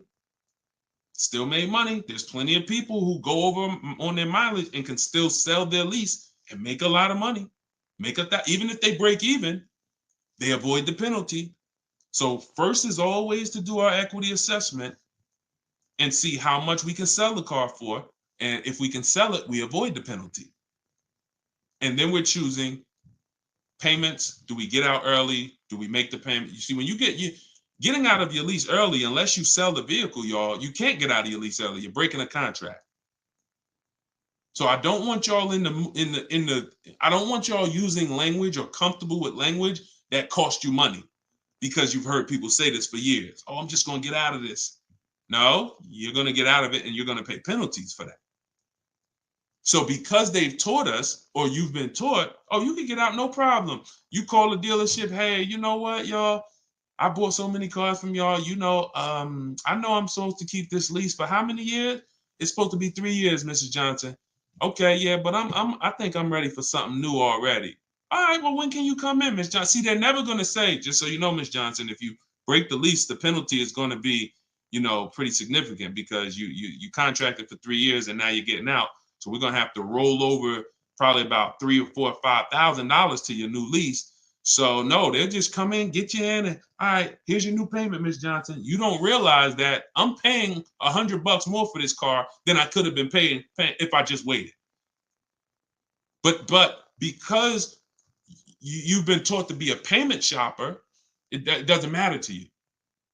Speaker 1: Still made money. There's plenty of people who go over on their mileage and can still sell their lease and make a lot of money. Even if they break even, they avoid the penalty. So first is always to do our equity assessment and see how much we can sell the car for. And if we can sell it, we avoid the penalty. And then we're choosing payments. Do we get out early? Do we make the payment? You see, when getting out of your lease early, unless you sell the vehicle, y'all, you can't get out of your lease early. You're breaking a contract. So I don't want y'all I don't want y'all using language or comfortable with language that cost you money, because you've heard people say this for years. Oh, I'm just going to get out of this. No, you're going to get out of it and you're going to pay penalties for that. So because they've taught us, or you've been taught, oh, you can get out, no problem. You call the dealership, hey, you know what, y'all? I bought so many cars from y'all. I know I'm supposed to keep this lease for how many years? It's supposed to be 3 years, Mrs. Johnson. Okay, yeah, but I think I'm ready for something new already. All right, well, when can you come in, Miss Johnson? See, they're never going to say, just so you know, Miss Johnson, if you break the lease, the penalty is going to be, pretty significant, because you contracted for 3 years and now you're getting out. So we're going to have to roll over probably about $3,000 or $4,000 or $5,000 to your new lease. So no, they'll just come in, get you in, and all right, here's your new payment, Miss Johnson. You don't realize that I'm paying $100 more for this car than I could have been paying if I just waited. But because you've been taught to be a payment shopper, it doesn't matter to you.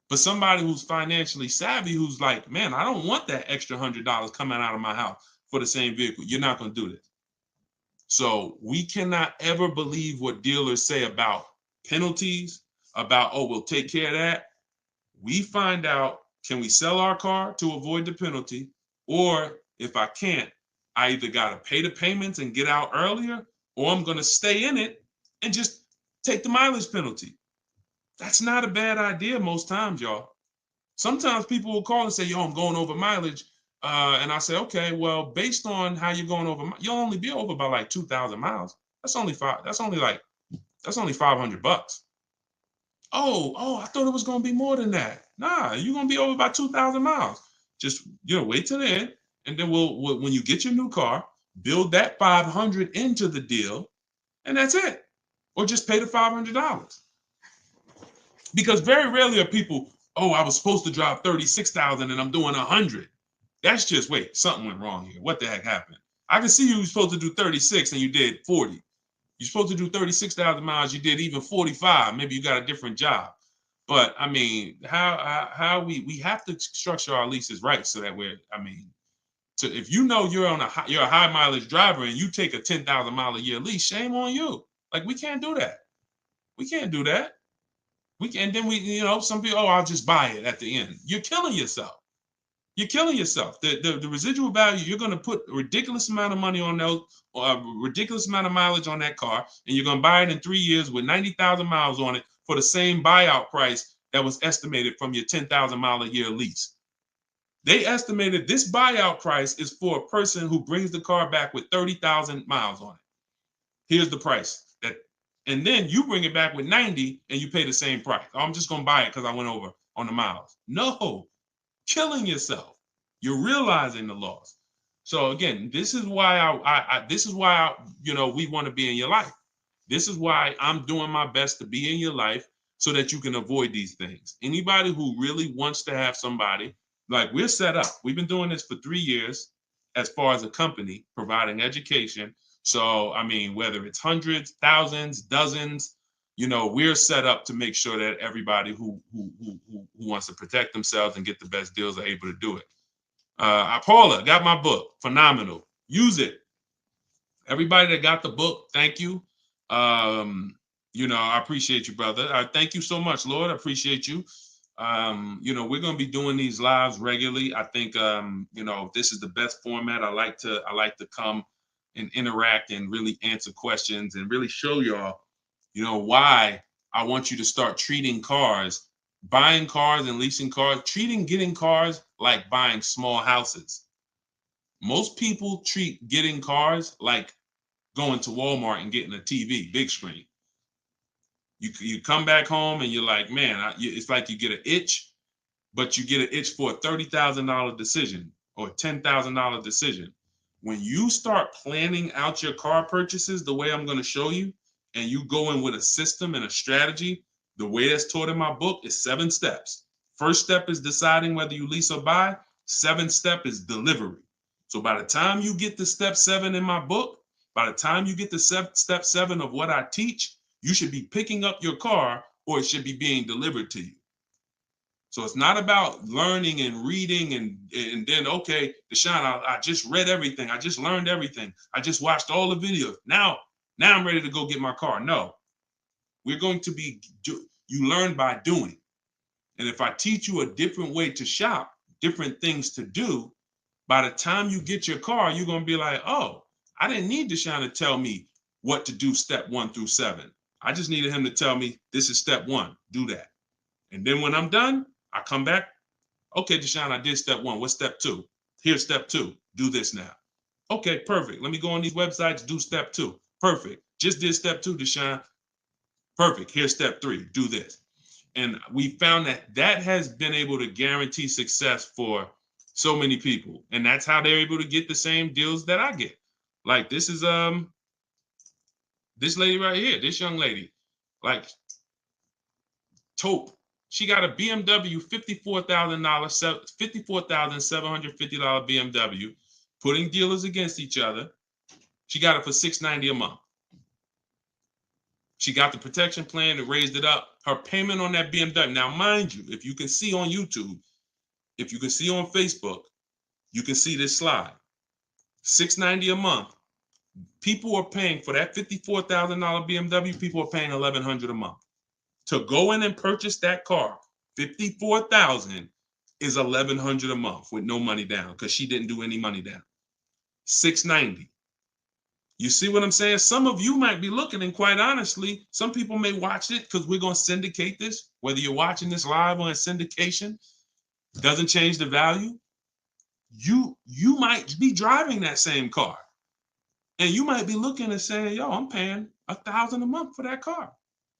Speaker 1: But somebody who's financially savvy, who's like, man, I don't want that extra $100 coming out of my house for the same vehicle. You're not going to do this. So we cannot ever believe what dealers say about penalties, about, oh, we'll take care of that. We find out, can we sell our car to avoid the penalty? Or if I can't, I either got to pay the payments and get out earlier, or I'm going to stay in it and just take the mileage penalty. That's not a bad idea most times, y'all. Sometimes people will call and say, yo, I'm going over mileage. And I say, okay, well, based on how you're going over, you'll only be over by like 2,000 miles. That's only $500. Oh, I thought it was going to be more than that. Nah, you're going to be over by 2,000 miles. Just, wait till the end. And then when you get your new car, build that 500 into the deal, and that's it. Or just pay the $500. Because very rarely are people, oh, I was supposed to drive 36,000 and I'm doing 100. That's just, wait, something went wrong here. What the heck happened? I can see you were supposed to do 36 and you did 40. You're supposed to do 36,000 miles, you did even 45. Maybe you got a different job. But I mean, how we have to structure our leases right, so that if you know you're a high mileage driver and you take a 10,000 mile a year lease, shame on you. Like, we can't do that. We can't do that. Some people, oh, I'll just buy it at the end. You're killing yourself. You're killing yourself. The residual value, you're going to put a ridiculous amount of money on those, or a ridiculous amount of mileage on that car, and you're going to buy it in 3 years with 90,000 miles on it for the same buyout price that was estimated from your 10,000 mile a year lease. They estimated this buyout price is for a person who brings the car back with 30,000 miles on it. Here's the price. And then you bring it back with 90 and you pay the same price. Oh, I'm just going to buy it because I went over on the miles. No, killing yourself. You're realizing the loss. So again, this is why we want to be in your life. This is why I'm doing my best to be in your life so that you can avoid these things. Anybody who really wants to have somebody, like we're set up. We've been doing this for 3 years as far as a company, providing education. So, I mean, whether it's hundreds, thousands, dozens, we're set up to make sure that everybody who wants to protect themselves and get the best deals are able to do it. Paula, got my book. Phenomenal. Use it. Everybody that got the book, thank you. I appreciate you, brother. Thank you so much, Lord. I appreciate you. We're going to be doing these lives regularly. I think, this is the best format. I like to come and interact and really answer questions and really show y'all, why I want you to start treating cars, buying cars and leasing cars, getting cars like buying small houses. Most people treat getting cars like going to Walmart and getting a TV, big screen. You come back home and you're like, man, it's like you get an itch, but you get an itch for a $30,000 decision or a $10,000 decision. When you start planning out your car purchases the way I'm going to show you, and you go in with a system and a strategy, the way that's taught in my book is 7 steps. First step is deciding whether you lease or buy. 7th step is delivery. So by the time you get to step 7 in my book, by the time you get to step 7 of what I teach, you should be picking up your car or it should be being delivered to you. So it's not about learning and reading and then, okay, Deshone, I just read everything. I just learned everything. I just watched all the videos. Now I'm ready to go get my car. No, we're going to you learn by doing. And if I teach you a different way to shop, different things to do, by the time you get your car, you're going to be like, oh, I didn't need Deshone to tell me what to do step 1 through 7. I just needed him to tell me this is step 1, do that. And then when I'm done, I come back. Okay, Deshone, I did step 1. What's step 2? Here's step 2. Do this now. Okay, perfect. Let me go on these websites, do step 2. Perfect. Just did step 2, Deshone. Perfect. Here's step 3. Do this. And we found that has been able to guarantee success for so many people. And that's how they're able to get the same deals that I get. Like this is this lady right here, this young lady, like Taupe. She got a BMW $54,750 BMW, putting dealers against each other. She got it for $690 a month. She got the protection plan and raised it up. Her payment on that BMW. Now, mind you, if you can see on YouTube, if you can see on Facebook, you can see this slide. $690 a month. People are paying for that $54,000 BMW. People are paying $1,100 a month to go in and purchase that car. $54,000 is $1,100 a month with no money down because she didn't do any money down. $690. You see what I'm saying? Some of you might be looking, and quite honestly, some people may watch it because we're going to syndicate this. Whether you're watching this live or in syndication, doesn't change the value. You might be driving that same car. And you might be looking and saying, yo, I'm paying $1,000 a month for that car.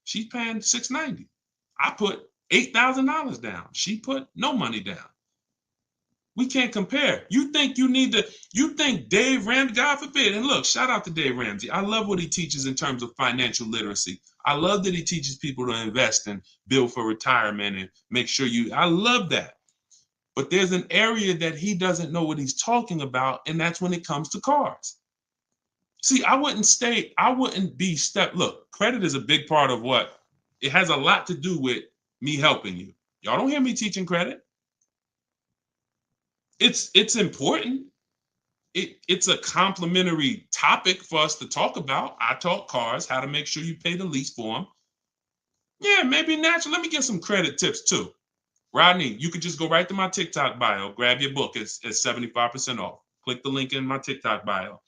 Speaker 1: She's paying $690. I put $8,000 down. She put no money down. We can't compare. You think Dave Ramsey, God forbid, and look, shout out to Dave Ramsey. I love what he teaches in terms of financial literacy. I love that he teaches people to invest and build for retirement and make sure I love that. But there's an area that he doesn't know what he's talking about, and that's when it comes to cars. See, look, credit is a big part of it has a lot to do with me helping you. Y'all don't hear me teaching credit. It's important. It's a complimentary topic for us to talk about. I talk cars, how to make sure you pay the lease for them. Yeah, maybe naturally. Let me get some credit tips too. Rodney, you could just go right to my TikTok bio, grab your book. It's 75% off. Click the link in my TikTok bio.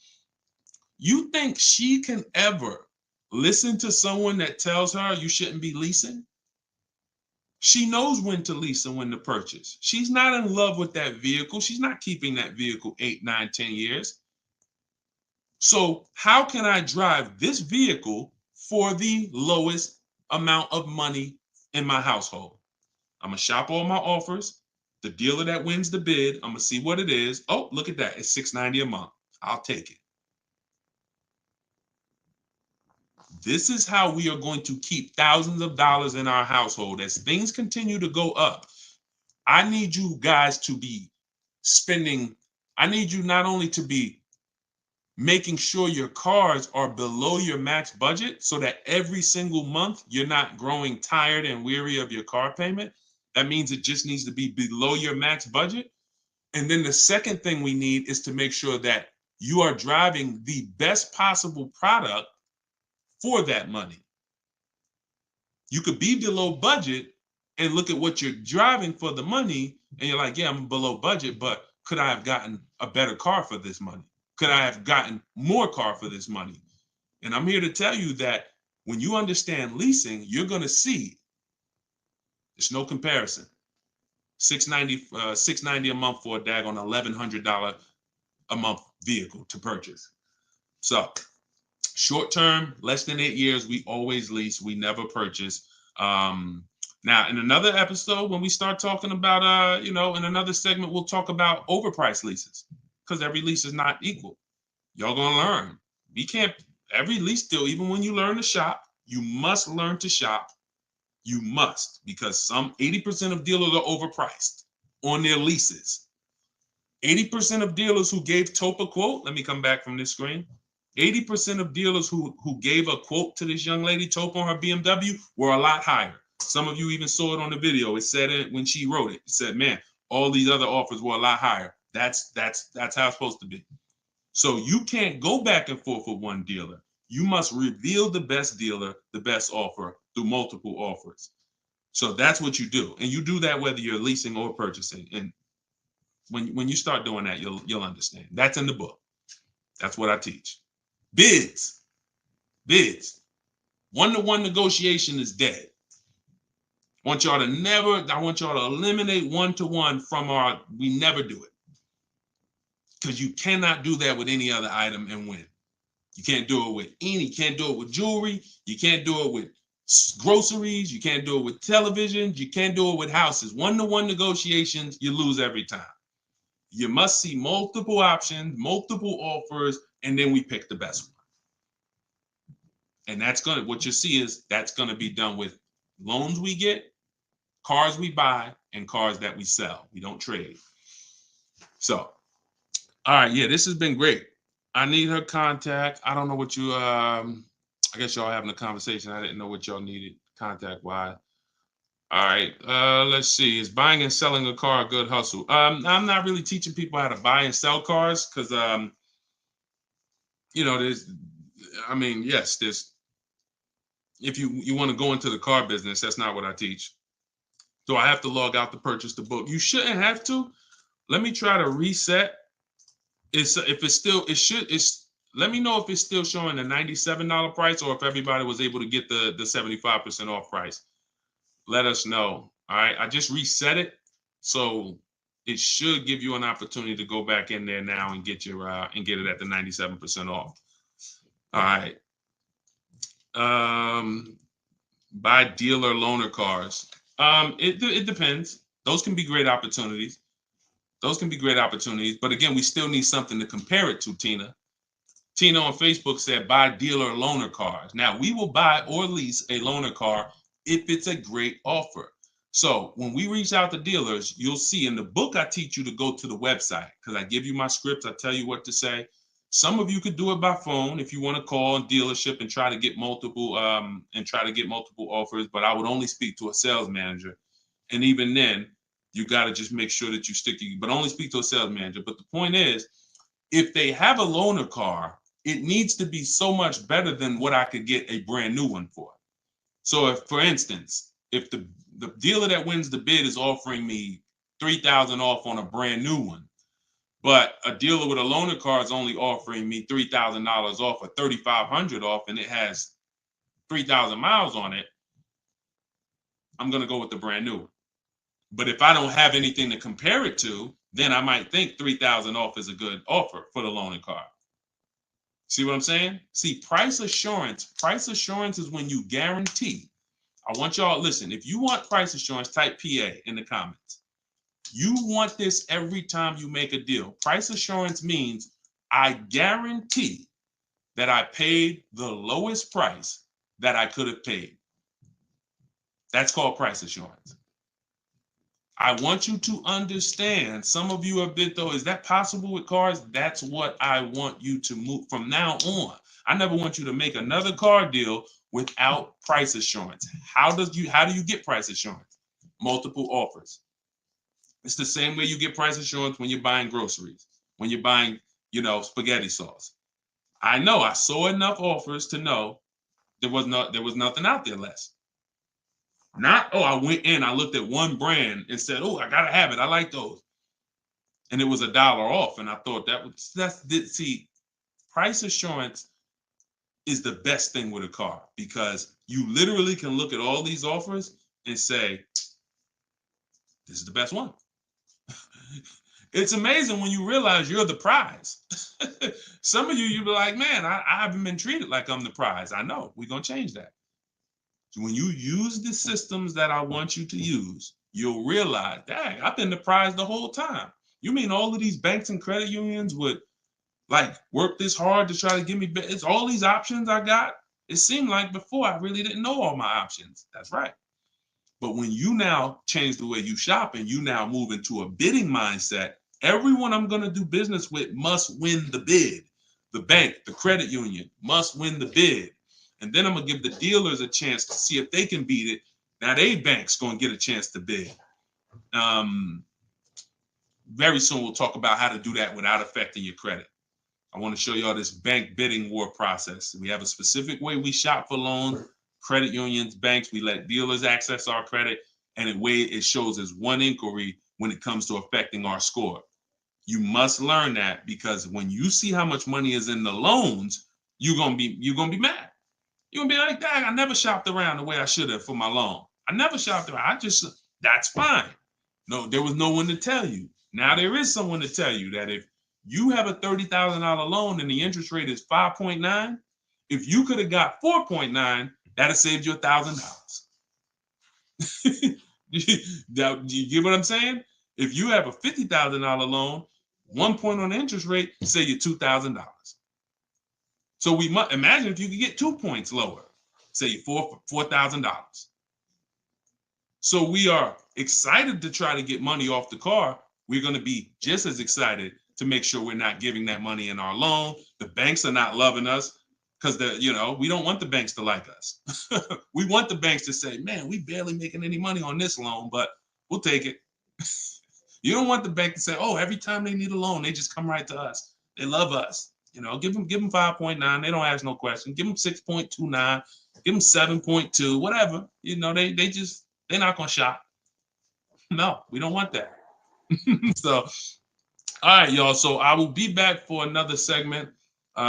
Speaker 1: You think she can ever listen to someone that tells her you shouldn't be leasing? She knows when to lease and when to purchase. She's not in love with that vehicle. She's not keeping that vehicle 8, 9, 10 years. So how can I drive this vehicle for the lowest amount of money in my household? I'm gonna shop all my offers. The dealer that wins the bid, I'm gonna see what it is. Oh, look at that. It's $690 a month. I'll take it. This is how we are going to keep thousands of dollars in our household as things continue to go up. I need you guys to be spending, I need you not only to be making sure your cars are below your max budget so that every single month you're not growing tired and weary of your car payment. That means it just needs to be below your max budget. And then the second thing we need is to make sure that you are driving the best possible product for that money. You could be below budget and look at what you're driving for the money, and you're like, yeah, I'm below budget, but could I have gotten a better car for this money? Could I have gotten more car for this money? And I'm here to tell you that when you understand leasing, you're going to see there's no comparison. $690 a month for a daggone $1,100 a month vehicle to purchase. So short term, less than 8 years, we always lease. We never purchase. Now, in another episode, when we start talking about, in another segment, we'll talk about overpriced leases because every lease is not equal. Y'all gonna learn. We can't, every lease deal, even when you learn to shop, you must learn to shop. You must, because some 80% of dealers are overpriced on their leases. 80% of dealers who gave Tope a quote, let me come back from this screen. 80% of dealers who gave a quote to this young lady, Tope, on her BMW, were a lot higher. Some of you even saw it on the video. It said it when she wrote it. It said, man, all these other offers were a lot higher. That's how it's supposed to be. So you can't go back and forth with one dealer. You must reveal the best dealer, the best offer through multiple offers. So that's what you do. And you do that whether you're leasing or purchasing. And when you start doing that, you'll understand. That's in the book. That's what I teach. Bids. One-to-one negotiation is dead. I want y'all to eliminate one-to-one from we never do it. Because you cannot do that with any other item and win. You can't do it you can't do it with jewelry. You can't do it with groceries. You can't do it with televisions. You can't do it with houses. One-to-one negotiations, you lose every time. You must see multiple options, multiple offers, and then we pick the best one. And what you see is that's gonna be done with loans we get, cars we buy, and cars that we sell. We don't trade. So, all right, yeah, this has been great. I need her contact. I don't know what you, I guess y'all having a conversation. I didn't know what y'all needed contact-wise. All right, let's see. Is buying and selling a car a good hustle? I'm not really teaching people how to buy and sell cars because, there's, if you want to go into the car business, that's not what I teach. So I have to log out to purchase the book. You shouldn't have to. Let me try to reset. Let me know if it's still showing the $97 price or if everybody was able to get the 75% off price. Let us know. All right, I just reset it, so it should give you an opportunity to go back in there now and get your and get it at the 97% off. All right. Buy dealer loaner cars. It depends. Those can be great opportunities. But again, we still need something to compare it to, Tina. Tina on Facebook said, buy dealer loaner cars. Now, we will buy or lease a loaner car if it's a great offer. So when we reach out to dealers, you'll see in the book, I teach you to go to the website because I give you my scripts. I tell you what to say. Some of you could do it by phone if you want to call a dealership and try to get multiple offers, but I would only speak to a sales manager. And even then, you got to just make sure that you but only speak to a sales manager. But the point is, if they have a loaner car, it needs to be so much better than what I could get a brand new one for. So if, for instance, if the dealer that wins the bid is offering me $3,000 off on a brand new one, but a dealer with a loaner car is only offering me $3,000 off or $3,500 off, and it has 3,000 miles on it, I'm going to go with the brand new. But if I don't have anything to compare it to, then I might think 3,000 off is a good offer for the loaner car. See what I'm saying? See, price assurance is when you guarantee. I want y'all, listen, if you want price assurance, type PA in the comments. You want this every time you make a deal. Price assurance means I guarantee that I paid the lowest price that I could have paid. That's called price assurance. I want you to understand, some of you have been, though, is that possible with cars? That's what I want you to move from now on. I never want you to make another car deal without price assurance. How do you get price assurance? Multiple offers. It's the same way you get price assurance when you're buying groceries, when you're buying, spaghetti sauce. I know I saw enough offers to know there was nothing out there less. Not, I went in, I looked at one brand and said, I gotta have it. I like those. And it was $1 off. And I thought see, price assurance is the best thing with a car, because you literally can look at all these offers and say, this is the best one. It's amazing when you realize you're the prize. Some of you be like, man, I haven't been treated like I'm the prize. I know, we're gonna change that. When you use the systems that I want you to use, you'll realize, dang, I've been the prize the whole time. You mean all of these banks and credit unions would work this hard to try to give me, it's all these options I got? It seemed like before I really didn't know all my options. That's right. But when you now change the way you shop and you now move into a bidding mindset, everyone I'm going to do business with must win the bid. The bank, the credit union must win the bid. And then I'm going to give the dealers a chance to see if they can beat it. Now they bank's going to get a chance to bid. Very soon we'll talk about how to do that without affecting your credit. I want to show y'all this bank bidding war process. We have a specific way we shop for loans, credit unions, banks. We let dealers access our credit, and it shows as one inquiry when it comes to affecting our score. You must learn that, because when you see how much money is in the loans, you're gonna be mad. You're gonna be like, dang, I never shopped around the way I should have for my loan. I never shopped around. That's fine. No, there was no one to tell you. Now there is someone to tell you that if you have a $30,000 loan and the interest rate is 5.9, if you could have got 4.9, that'd have saved you $1,000. You get what I'm saying? If you have a $50,000 loan, 1 point on the interest rate, say you're $2,000. So we must imagine if you could get 2 points lower, say you're $4,000. So we are excited to try to get money off the car. We're going to be just as excited to make sure we're not giving that money in our loan. The banks are not loving us because we don't want the banks to like us. We want the banks to say, man, we barely making any money on this loan, but we'll take it. You don't want the bank to say, every time they need a loan, they just come right to us. They love us. Give them 5.9. They don't ask no question. Give them 6.29. Give them 7.2. Whatever. They're not gonna shop. No, we don't want that. So, all right, y'all. So I will be back for another segment. These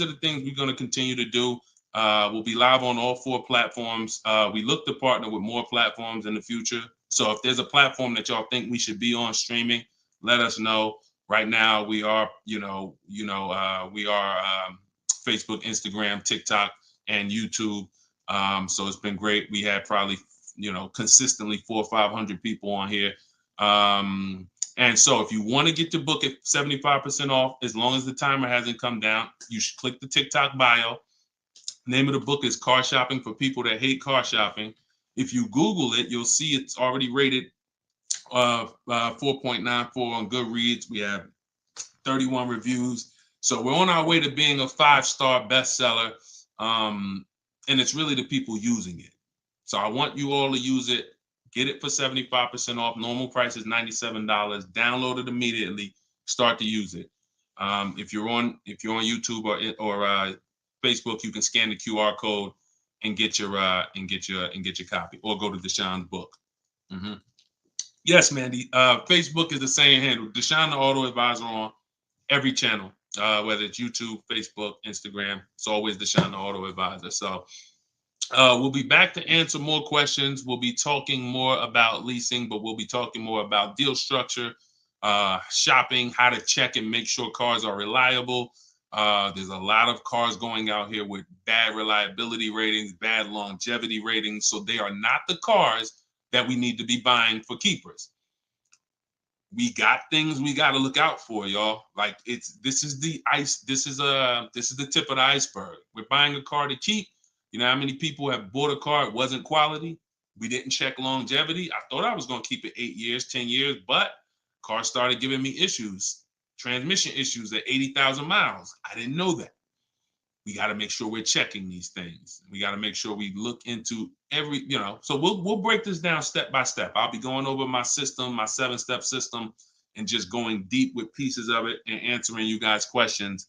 Speaker 1: are the things we're gonna continue to do. We'll be live on all 4 platforms. We look to partner with more platforms in the future. So if there's a platform that y'all think we should be on streaming, let us know. Right now, we are, Facebook, Instagram, TikTok, and YouTube. So it's been great. We had probably, consistently 400 or 500 people on here. And so if you want to get your book at 75% off, as long as the timer hasn't come down, you should click the TikTok bio. Name of the book is Car Shopping for People That Hate Car Shopping. If you Google it, you'll see it's already rated 4.94 on Goodreads. We have 31 reviews. So we're on our way to being a 5-star bestseller. And it's really the people using it. So I want you all to use it. Get it for 75% off. Normal price is $97. Download it immediately. Start to use it. If you're on YouTube or Facebook, you can scan the QR code. and get your copy, or go to Deshone's book. Yes, Mandy. Facebook is the same handle, Deshone the Auto Advisor, on every channel, whether it's YouTube, Facebook, Instagram. It's always Deshone the Auto Advisor. So we'll be back to answer more questions. We'll be talking more about leasing, but we'll be talking more about deal structure, shopping, how to check and make sure cars are reliable. There's a lot of cars going out here with bad reliability ratings, bad longevity ratings. So they are not the cars that we need to be buying for keepers. We got things we got to look out for, y'all. Like, this is the tip of the iceberg. We're buying a car to keep. You know how many people have bought a car, it wasn't quality? We didn't check longevity. I thought I was going to keep it 8 years, 10 years, but car started giving me issues, transmission issues at 80,000 miles. I didn't know that. We got to make sure we're checking these things. We got to make sure we look into every, so we'll break this down step by step. I'll be going over my system, my 7-step system, and just going deep with pieces of it and answering you guys' questions.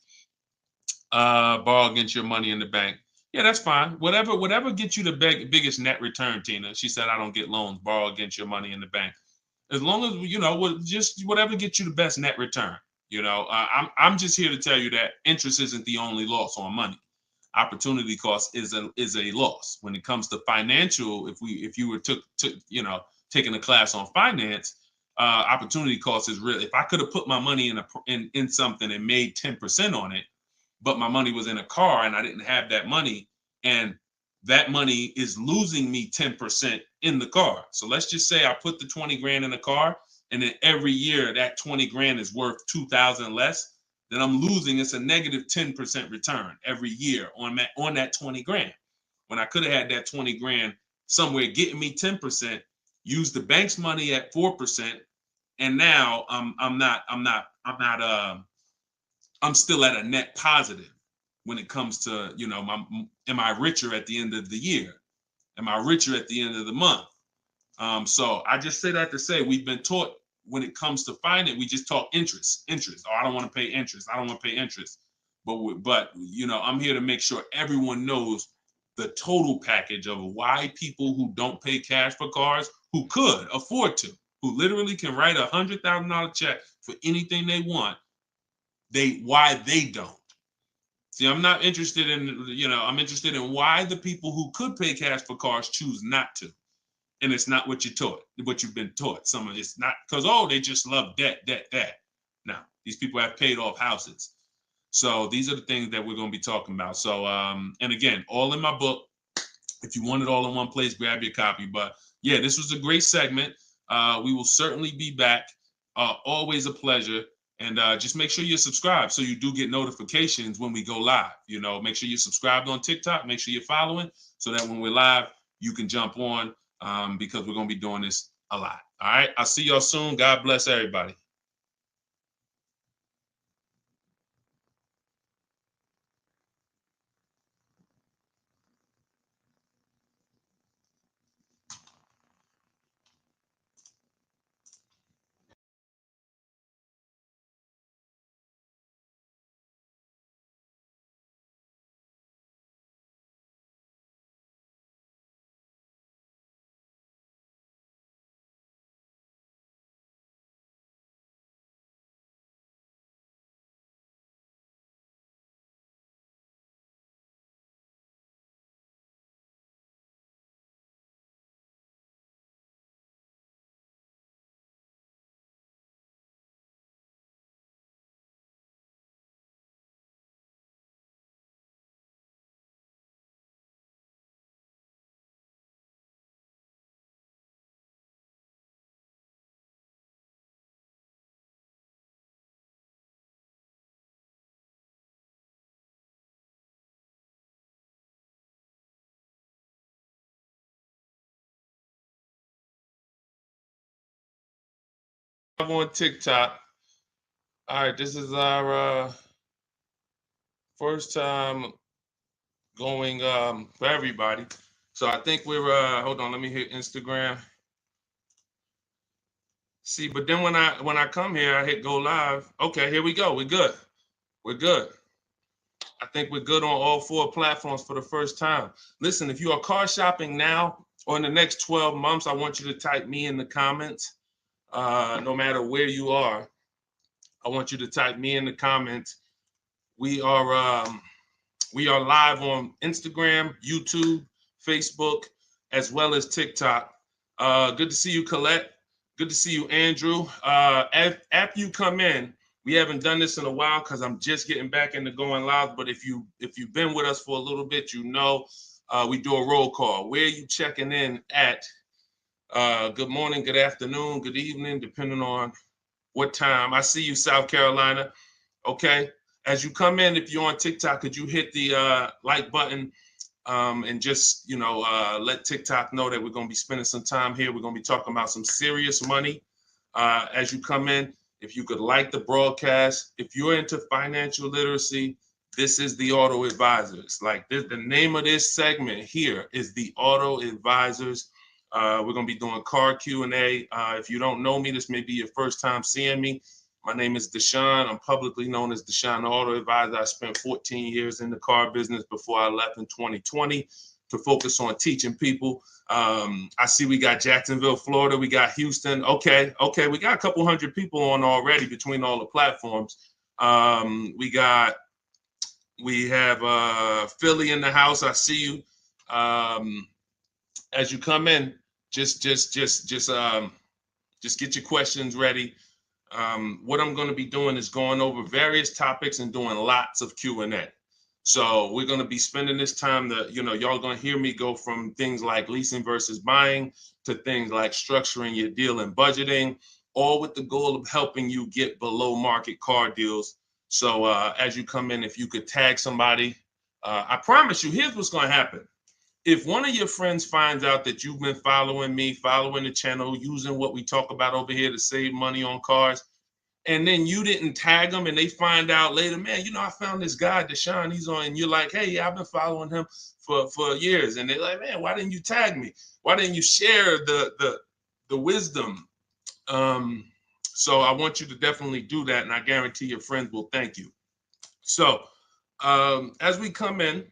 Speaker 1: Borrow against your money in the bank. Yeah, that's fine. Whatever gets you the biggest net return, Tina. She said, I don't get loans. Borrow against your money in the bank. As long as, just whatever gets you the best net return. I'm just here to tell you that interest isn't the only loss on money. Opportunity cost is a loss when it comes to financial. If you were taking a class on finance, opportunity cost is real. If I could have put my money in something and made 10% on it, but my money was in a car and I didn't have that money, and that money is losing me 10% in the car. So let's just say I put the 20 grand in the car, and then every year that 20 grand is worth 2,000 less, then I'm losing. It's a negative 10% return every year on that 20 grand. When I could have had that 20 grand somewhere getting me 10%, use the bank's money at 4%, and now I'm still at a net positive when it comes to, am I richer at the end of the year? Am I richer at the end of the month? So I just say that to say we've been taught when it comes to finance, we just talk interest. Oh, I don't want to pay interest. I don't want to pay interest. But I'm here to make sure everyone knows the total package of why people who don't pay cash for cars, who could afford to, who literally can write $100,000 check for anything they want, why they don't. See, I'm not interested in, I'm interested in why the people who could pay cash for cars choose not to. And it's not what you've been taught. Some of it's not because, they just love debt. No, these people have paid off houses. So these are the things that we're going to be talking about. So, and again, all in my book. If you want it all in one place, grab your copy. But yeah, this was a great segment. We will certainly be back. Always a pleasure. And just make sure you're subscribed so you do get notifications when we go live. Make sure you're subscribed on TikTok. Make sure you're following so that when we're live, you can jump on because we're going to be doing this a lot. All right. I'll see y'all soon. God bless everybody. I'm on TikTok. All right. This is our first time going for everybody. So I think we're hold on, let me hit Instagram. See, but then when I come here, I hit go live. Okay, here we go. We're good. We're good. I think we're good on all 4 platforms for the first time. Listen, if you are car shopping now or in the next 12 months, I want you to type me in the comments. No matter where you are, I want you to type me in the comments. We are live on Instagram, YouTube, Facebook, as well as TikTok. Good to see you, Colette. Good to see you, Andrew. After you come in, we haven't done this in a while because I'm just getting back into going live. But if you've been with us for a little bit, you know we do a roll call. Where are you checking in at? Good morning, good afternoon, good evening, depending on what time. I see you, South Carolina. Okay. As you come in, if you're on TikTok, could you hit the like button and just, let TikTok know that we're going to be spending some time here. We're going to be talking about some serious money as you come in. If you could like the broadcast, if you're into financial literacy, this is the Auto Advisors. Like this, the name of this segment here is the Auto Advisors. We're going to be doing car Q&A. If you don't know me, this may be your first time seeing me. My name is Deshone. I'm publicly known as Deshone the Auto Advisor. I spent 14 years in the car business before I left in 2020 to focus on teaching people. I see we got Jacksonville, Florida. We got Houston. Okay. We got a couple hundred people on already between all the platforms. We have Philly in the house. I see you. As you come in, just get your questions ready. What I'm going to be doing is going over various topics and doing lots of Q&A. So we're going to be spending this time that, y'all going to hear me go from things like leasing versus buying to things like structuring your deal and budgeting, all with the goal of helping you get below market car deals. So as you come in, if you could tag somebody, I promise you, here's what's going to happen. If one of your friends finds out that you've been following me, following the channel, using what we talk about over here to save money on cars, and then you didn't tag them and they find out later, man, I found this guy, Deshone, he's on, and you're like, hey, yeah, I've been following him for years. And they're like, man, why didn't you tag me? Why didn't you share the wisdom? So I want you to definitely do that. And I guarantee your friends will thank you. So as we come in,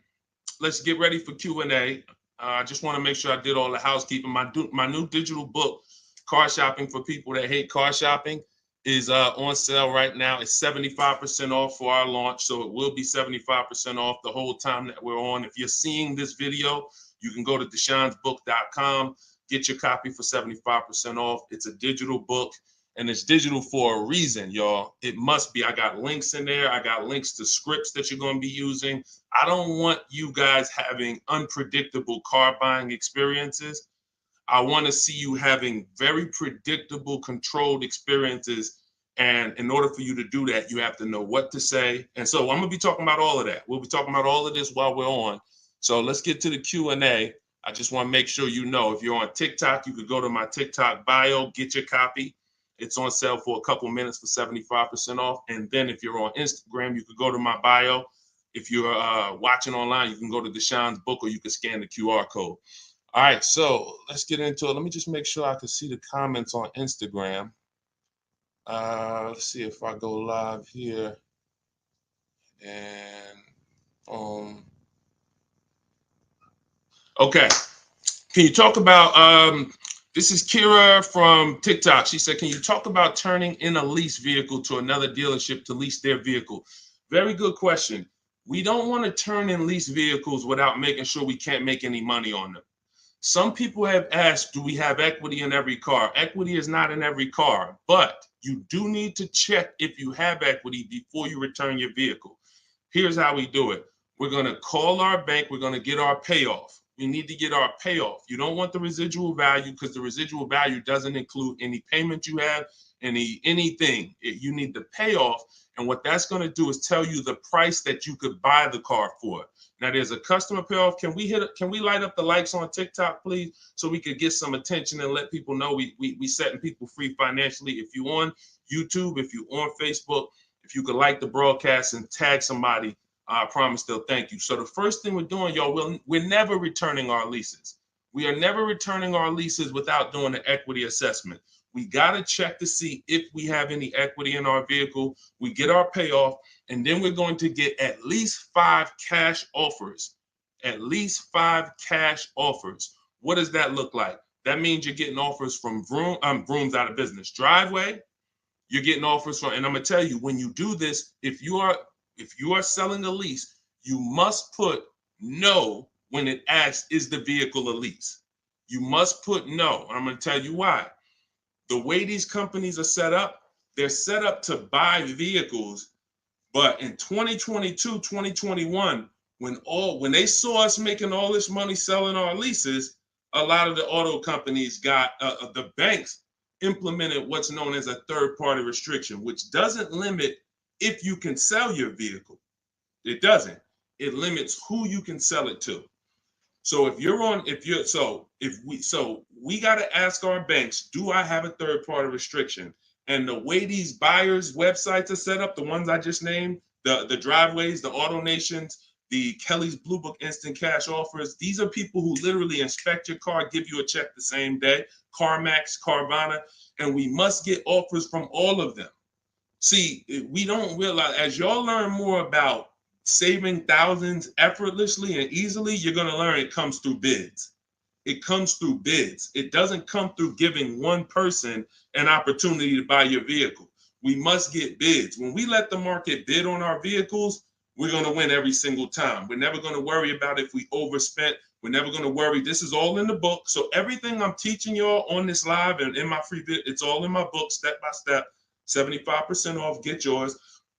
Speaker 1: let's get ready for Q&A. I just want to make sure I did all the housekeeping. My new digital book, Car Shopping for People That Hate Car Shopping, is on sale right now. It's 75% off for our launch, so it will be 75% off the whole time that we're on. If you're seeing this video, you can go to deshonsbook.com, get your copy for 75% off. It's a digital book, and it's digital for a reason, y'all. It must be. I got links in there. I got links to scripts that you're going to be using. I don't want you guys having unpredictable car buying experiences. I want to see you having very predictable, controlled experiences. And in order for you to do that, you have to know what to say. And so I'm going to be talking about all of that. We'll be talking about all of this while we're on. So let's get to the Q&A. I just want to make sure you know, if you're on TikTok, you could go to my TikTok bio, get your copy. It's on sale for a couple minutes for 75% off. And then if you're on Instagram, you could go to my bio. If you're watching online, you can go to Deshone's book, or you can scan the QR code. All right, so let's get into it. Let me just make sure I can see the comments on Instagram. Let's see if I go live here. And okay. Can you talk about, this is Kira from TikTok. She said, can you talk about turning in a lease vehicle to another dealership to lease their vehicle? Very good question. We don't want to turn in lease vehicles without making sure we can't make any money on them. Some people have asked, do we have equity in every car? Equity is not in every car, but you do need to check if you have equity before you return your vehicle. Here's how we do it. We're going to call our bank. We're going to get our payoff. We need to get our payoff. You don't want the residual value, because the residual value doesn't include any payment you have, anything. You need the payoff. And what that's going to do is tell you the price that you could buy the car for. Now, there's a customer payoff. Can we light up the likes on TikTok, please, so we could get some attention and let people know we setting people free financially. If you're on YouTube, if you're on Facebook, if you could like the broadcast and tag somebody, I promise they'll thank you. So the first thing we're doing, y'all, we're never returning our leases. We are never returning our leases without doing an equity assessment. We got to check to see if we have any equity in our vehicle. We get our payoff. And then we're going to get at least 5 cash offers. At least 5 cash offers. What does that look like? That means you're getting offers from Vroom's out of business. Driveway, you're getting offers from, and I'm gonna tell you, when you do this, if you are selling a lease, you must put no when it asks, is the vehicle a lease? You must put no. And I'm gonna tell you why. The way these companies are set up, they're set up to buy vehicles. But in 2022, 2021, when they saw us making all this money selling our leases, a lot of the auto companies got the banks implemented what's known as a third-party restriction, which doesn't limit if you can sell your vehicle. It doesn't. It limits who you can sell it to. So we got to ask our banks, do I have a third-party restriction? And the way these buyers' websites are set up, the ones I just named, the Driveways, the Auto Nations, the Kelly's Blue Book Instant Cash Offers, these are people who literally inspect your car, give you a check the same day, CarMax, Carvana, and we must get offers from all of them. See, we don't realize, as y'all learn more about saving thousands effortlessly and easily, you're going to learn it comes through bids. It comes through bids. It doesn't come through giving one person an opportunity to buy your vehicle. We must get bids. When we let the market bid on our vehicles, we're going to win every single time. We're never going to worry about if we overspent. We're never going to worry. This is all in the book. So everything I'm teaching y'all on this live and in my free bid, it's all in my book, step by step, 75% off, get yours.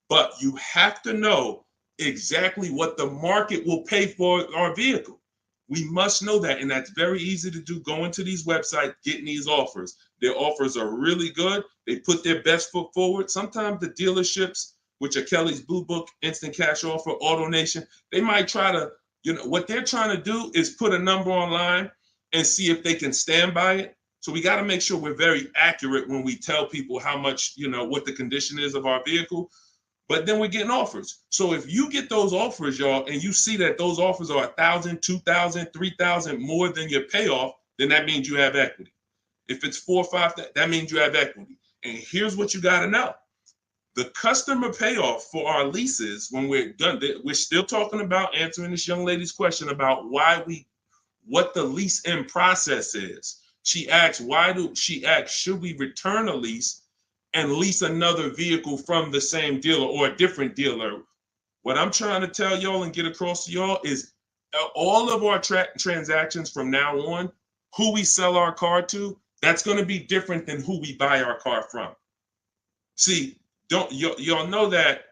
Speaker 1: But you have to know exactly what the market will pay for our vehicle. We must know that, and that's very easy to do. Going to these websites, getting these offers. Their offers are really good. They put their best foot forward. Sometimes the dealerships, which are Kelly's Blue Book, Instant Cash Offer, Auto Nation, they might try to, what they're trying to do is put a number online and see if they can stand by it. So we got to make sure we're very accurate when we tell people how much, what the condition is of our vehicle. But then we're getting offers. So if you get those offers, y'all, and you see that those offers are 1,000, 2,000, 3,000 more than your payoff, then that means you have equity. If it's 4 or 5, that means you have equity. And here's what you got to know. The customer payoff for our leases, when we're done, we're still talking about answering this young lady's question about what the lease in process is. She asks, should we return a lease and lease another vehicle from the same dealer or a different dealer? What I'm trying to tell y'all and get across to y'all is all of our transactions from now on, who we sell our car to, that's going to be different than who we buy our car from. See, y'all know that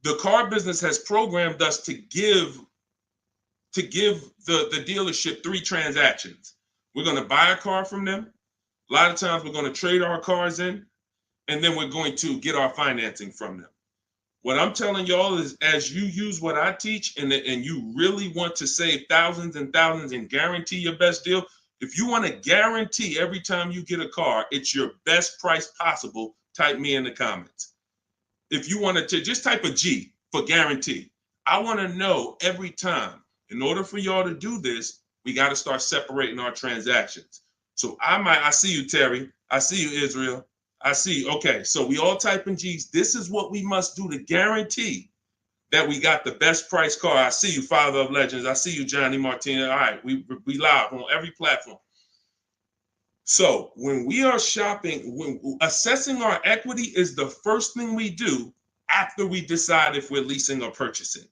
Speaker 1: the car business has programmed us to give the dealership 3 transactions. We're going to buy a car from them. A lot of times we're going to trade our cars in, and then we're going to get our financing from them. What I'm telling y'all is, as you use what I teach and you really want to save thousands and thousands and guarantee your best deal, if you want to guarantee every time you get a car, it's your best price possible, type me in the comments. If you want to just type a G for guarantee. I want to know every time. In order for y'all to do this, we got to start separating our transactions. So I see you, Terry. I see you, Israel. I see you. Okay, so we all type in G's. This is what we must do to guarantee that we got the best price car. I see you, Father of Legends. I see you, Johnny Martinez. All right, we live on every platform. So when we are shopping, when assessing our equity is the first thing we do after we decide if we're leasing or purchasing.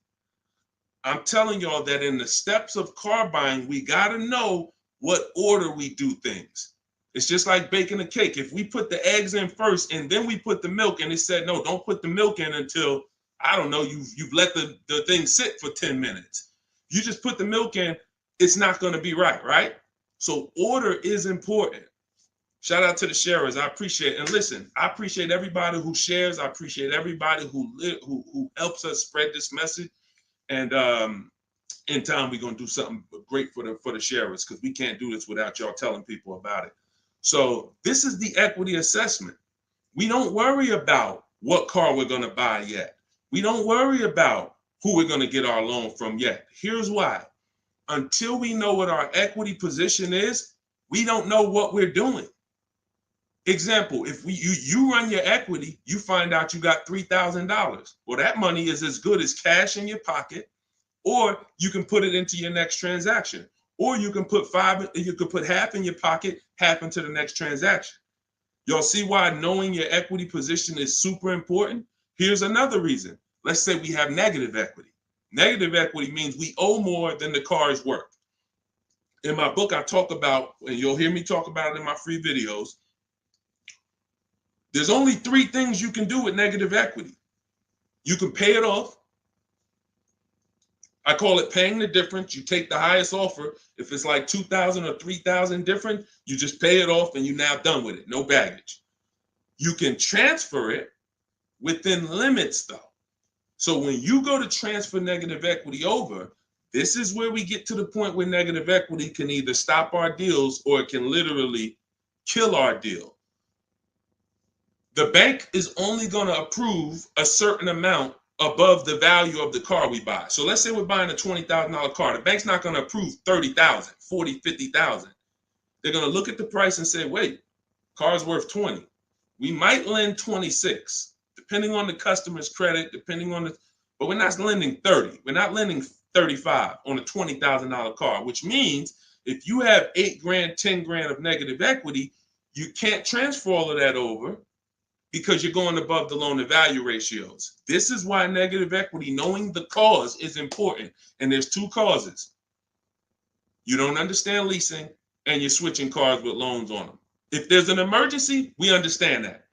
Speaker 1: I'm telling y'all that in the steps of car buying, we got to know what order we do things. It's just like baking a cake. If we put the eggs in first and then we put the milk, and it said, no, don't put the milk in until, I don't know, you've let the thing sit for 10 minutes. You just put the milk in, it's not going to be right? So order is important. Shout out to the sharers. I appreciate it. And listen, I appreciate everybody who shares. I appreciate everybody who helps us spread this message. And in time, we're going to do something great for the sharers, because we can't do this without y'all telling people about it. So this is the equity assessment. We don't worry about what car we're going to buy yet. We don't worry about who we're going to get our loan from yet. Here's why. Until we know what our equity position is, we don't know what we're doing. Example, if you run your equity, you find out you got $3,000. Well, that money is as good as cash in your pocket, or you can put it into your next transaction, or you can put half in your pocket, half into the next transaction. Y'all see why knowing your equity position is super important? Here's another reason. Let's say we have negative equity. Negative equity means we owe more than the car is worth. In my book, I talk about, and you'll hear me talk about it in my free videos, there's only 3 things you can do with negative equity. You can pay it off. I call it paying the difference. You take the highest offer. If it's like 2,000 or 3,000 different, you just pay it off and you're now done with it. No baggage. You can transfer it within limits though. So when you go to transfer negative equity over, this is where we get to the point where negative equity can either stop our deals or it can literally kill our deal. The bank is only going to approve a certain amount above the value of the car we buy. So let's say we're buying a $20,000 car. The bank's not going to approve 30,000, 40, 50,000. They're going to look at the price and say, wait, car's worth 20. We might lend 26, depending on the customer's credit, but we're not lending 30. We're not lending 35 on a $20,000 car, which means if you have 8 grand, 10 grand of negative equity, you can't transfer all of that over because you're going above the loan to value ratios. This is why negative equity, knowing the cause, is important. And there's 2 causes. You don't understand leasing and you're switching cars with loans on them. If there's an emergency, we understand that.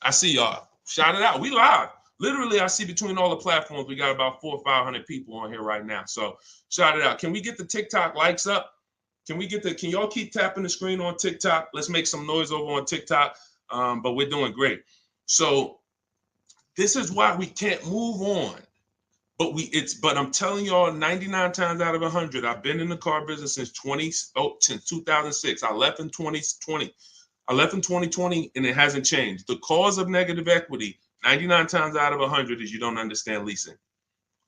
Speaker 1: I see y'all. Shout it out. We live. Literally, I see between all the platforms, we got about 400 or 500 people on here right now. So shout it out. Can we get the TikTok likes up? Can y'all keep tapping the screen on TikTok? Let's make some noise over on TikTok. But we're doing great. So this is why we can't move on. But I'm telling y'all, 99 times out of 100, I've been in the car business since 2006. I left in 2020. I left in 2020 and it hasn't changed. The cause of negative equity, 99 times out of 100, is you don't understand leasing.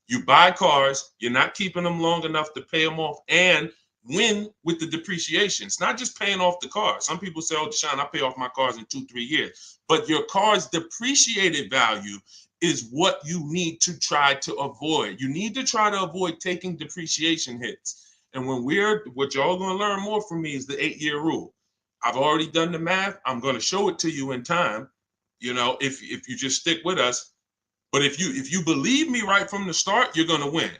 Speaker 1: You buy cars, you're not keeping them long enough to pay them off and win with the depreciation. It's not just paying off the car. Some people say, oh, Deshone, I pay off my cars in 2-3 years. But your car's depreciated value is what you need to try to avoid. You need to try to avoid taking depreciation hits. And what y'all going to learn more from me is the 8-year rule. I've already done the math. I'm going to show it to you in time, if you just stick with us. But if you believe me right from the start, you're going to win.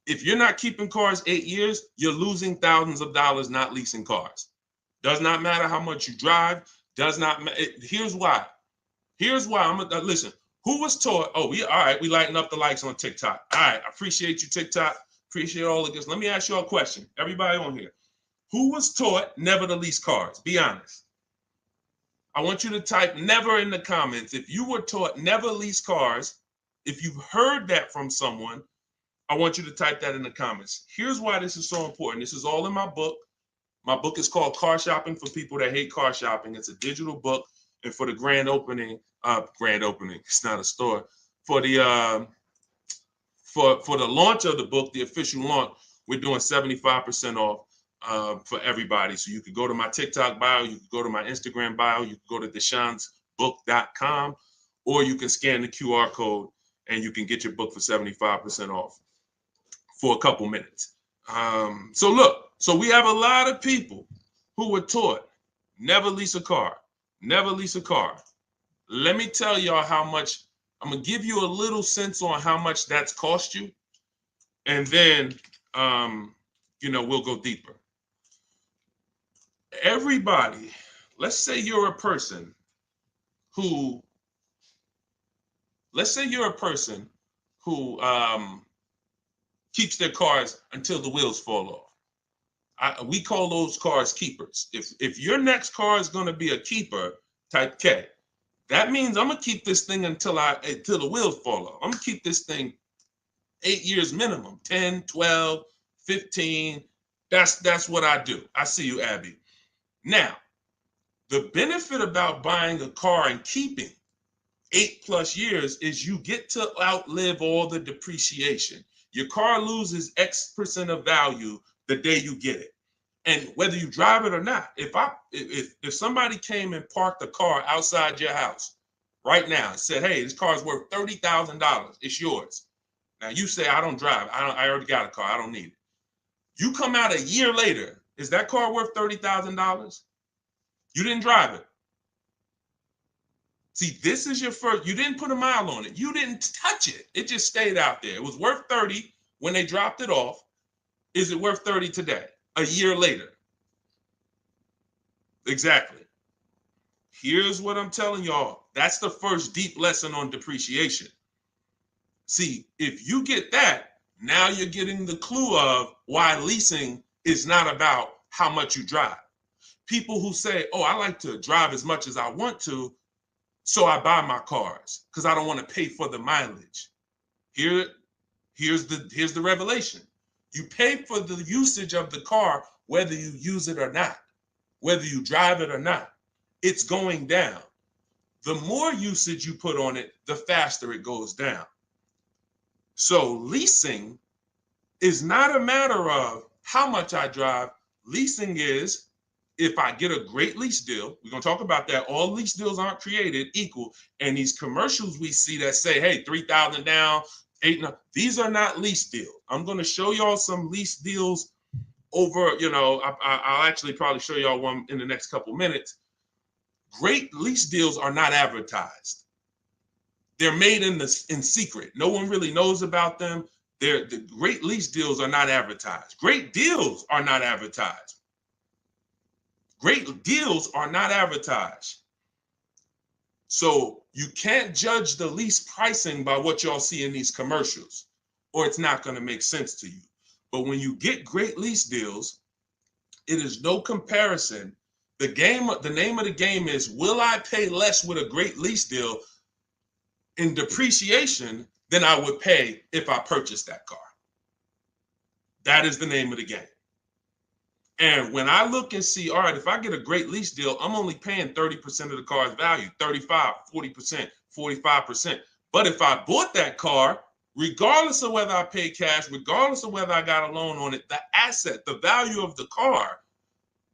Speaker 1: If you're not keeping cars 8 years, you're losing thousands of dollars not leasing cars. Does not matter how much you drive. Does not matter. Here's why. Listen. Who was taught? Oh, all right. We lighten up the likes on TikTok. All right. I appreciate you, TikTok. Appreciate all of this. Let me ask you a question. Everybody on here. Who was taught never to lease cars? Be honest. I want you to type never in the comments. If you were taught never lease cars, if you've heard that from someone, I want you to type that in the comments. Here's why this is so important. This is all in my book. My book is called Car Shopping for People That Hate Car Shopping. It's a digital book. And for the grand opening, it's not a store. For the for the launch of the book, the official launch, we're doing 75% off for everybody. So you could go to my TikTok bio, you could go to my Instagram bio, you could go to deshonsbook.com, or you can scan the QR code and you can get your book for 75% off for a couple minutes. So we have a lot of people who were taught never lease a car. Never lease a car. Let me tell y'all how much. I'm going to give you a little sense on how much that's cost you. And then, we'll go deeper. Everybody, let's say you're a person who keeps their cars until the wheels fall off. We call those cars keepers. If your next car is going to be a keeper, type K. That means I'm going to keep this thing until the wheels fall off. I'm going to keep this thing 8 years minimum, 10, 12, 15. That's what I do. I see you, Abby. Now, the benefit about buying a car and keeping 8+ years is you get to outlive all the depreciation. Your car loses X% of value the day you get it. And whether you drive it or not, if somebody came and parked a car outside your house right now and said, "Hey, this car is worth $30,000. It's yours." Now you say, "I don't drive. I already got a car. I don't need it." You come out a year later, is that car worth $30,000? You didn't drive it. See, this is your first. You didn't put a mile on it. You didn't touch it. It just stayed out there. It was worth 30 when they dropped it off. Is it worth 30 today? A year later? Exactly. Here's what I'm telling y'all. That's the first deep lesson on depreciation. See, if you get that, now you're getting the clue of why leasing is not about how much you drive. People who say, "Oh, I like to drive as much as I want to, so I buy my cars because I don't want to pay for the mileage." Here's the revelation. You pay for the usage of the car whether you use it or not, whether you drive it or not. It's going down. The more usage you put on it, the faster it goes down. So leasing is not a matter of how much I drive. Leasing is, if I get a great lease deal, we're going to talk about that. All lease deals aren't created equal. And these commercials we see that say, "Hey, 3,000 down, 8," these are not lease deals. I'm going to show y'all some lease deals over, I'll actually probably show y'all one in the next couple minutes. Great lease deals are not advertised. They're made in secret. No one really knows about them. The great lease deals are not advertised. Great deals are not advertised. Great deals are not advertised. So you can't judge the lease pricing by what y'all see in these commercials, or it's not going to make sense to you. But when you get great lease deals, it is no comparison. The name of the game is, will I pay less with a great lease deal in depreciation than I would pay if I purchased that car? That is the name of the game. And when I look and see, all right, if I get a great lease deal, I'm only paying 30% of the car's value, 35, 40%, 45%. But if I bought that car, regardless of whether I pay cash, regardless of whether I got a loan on it, the asset, the value of the car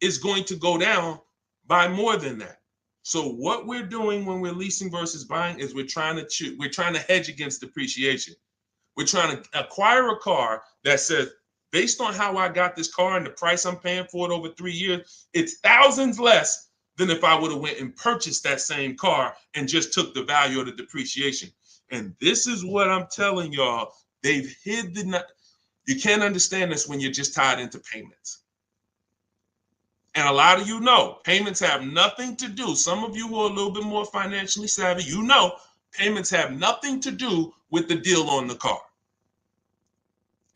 Speaker 1: is going to go down by more than that. So what we're doing when we're leasing versus buying is we're trying to hedge against depreciation. We're trying to acquire a car that says, based on how I got this car and the price I'm paying for it over 3 years, it's thousands less than if I would have went and purchased that same car and just took the value of the depreciation. And this is what I'm telling y'all. They've hid you can't understand this when you're just tied into payments. And a lot of you know, payments have nothing to do. Some of you who are a little bit more financially savvy, payments have nothing to do with the deal on the car.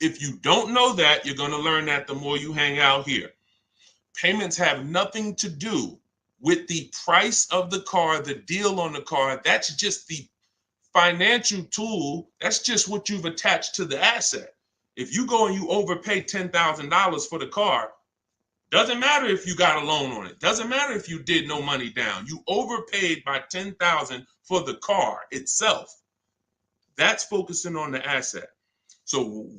Speaker 1: If you don't know that, you're going to learn that the more you hang out here. Payments have nothing to do with the price of the car, the deal on the car. That's just the financial tool. That's just what you've attached to the asset. If you go and you overpay $10,000 for the car, doesn't matter if you got a loan on it. Doesn't matter if you did no money down. You overpaid by $10,000 for the car itself. That's focusing on the asset. So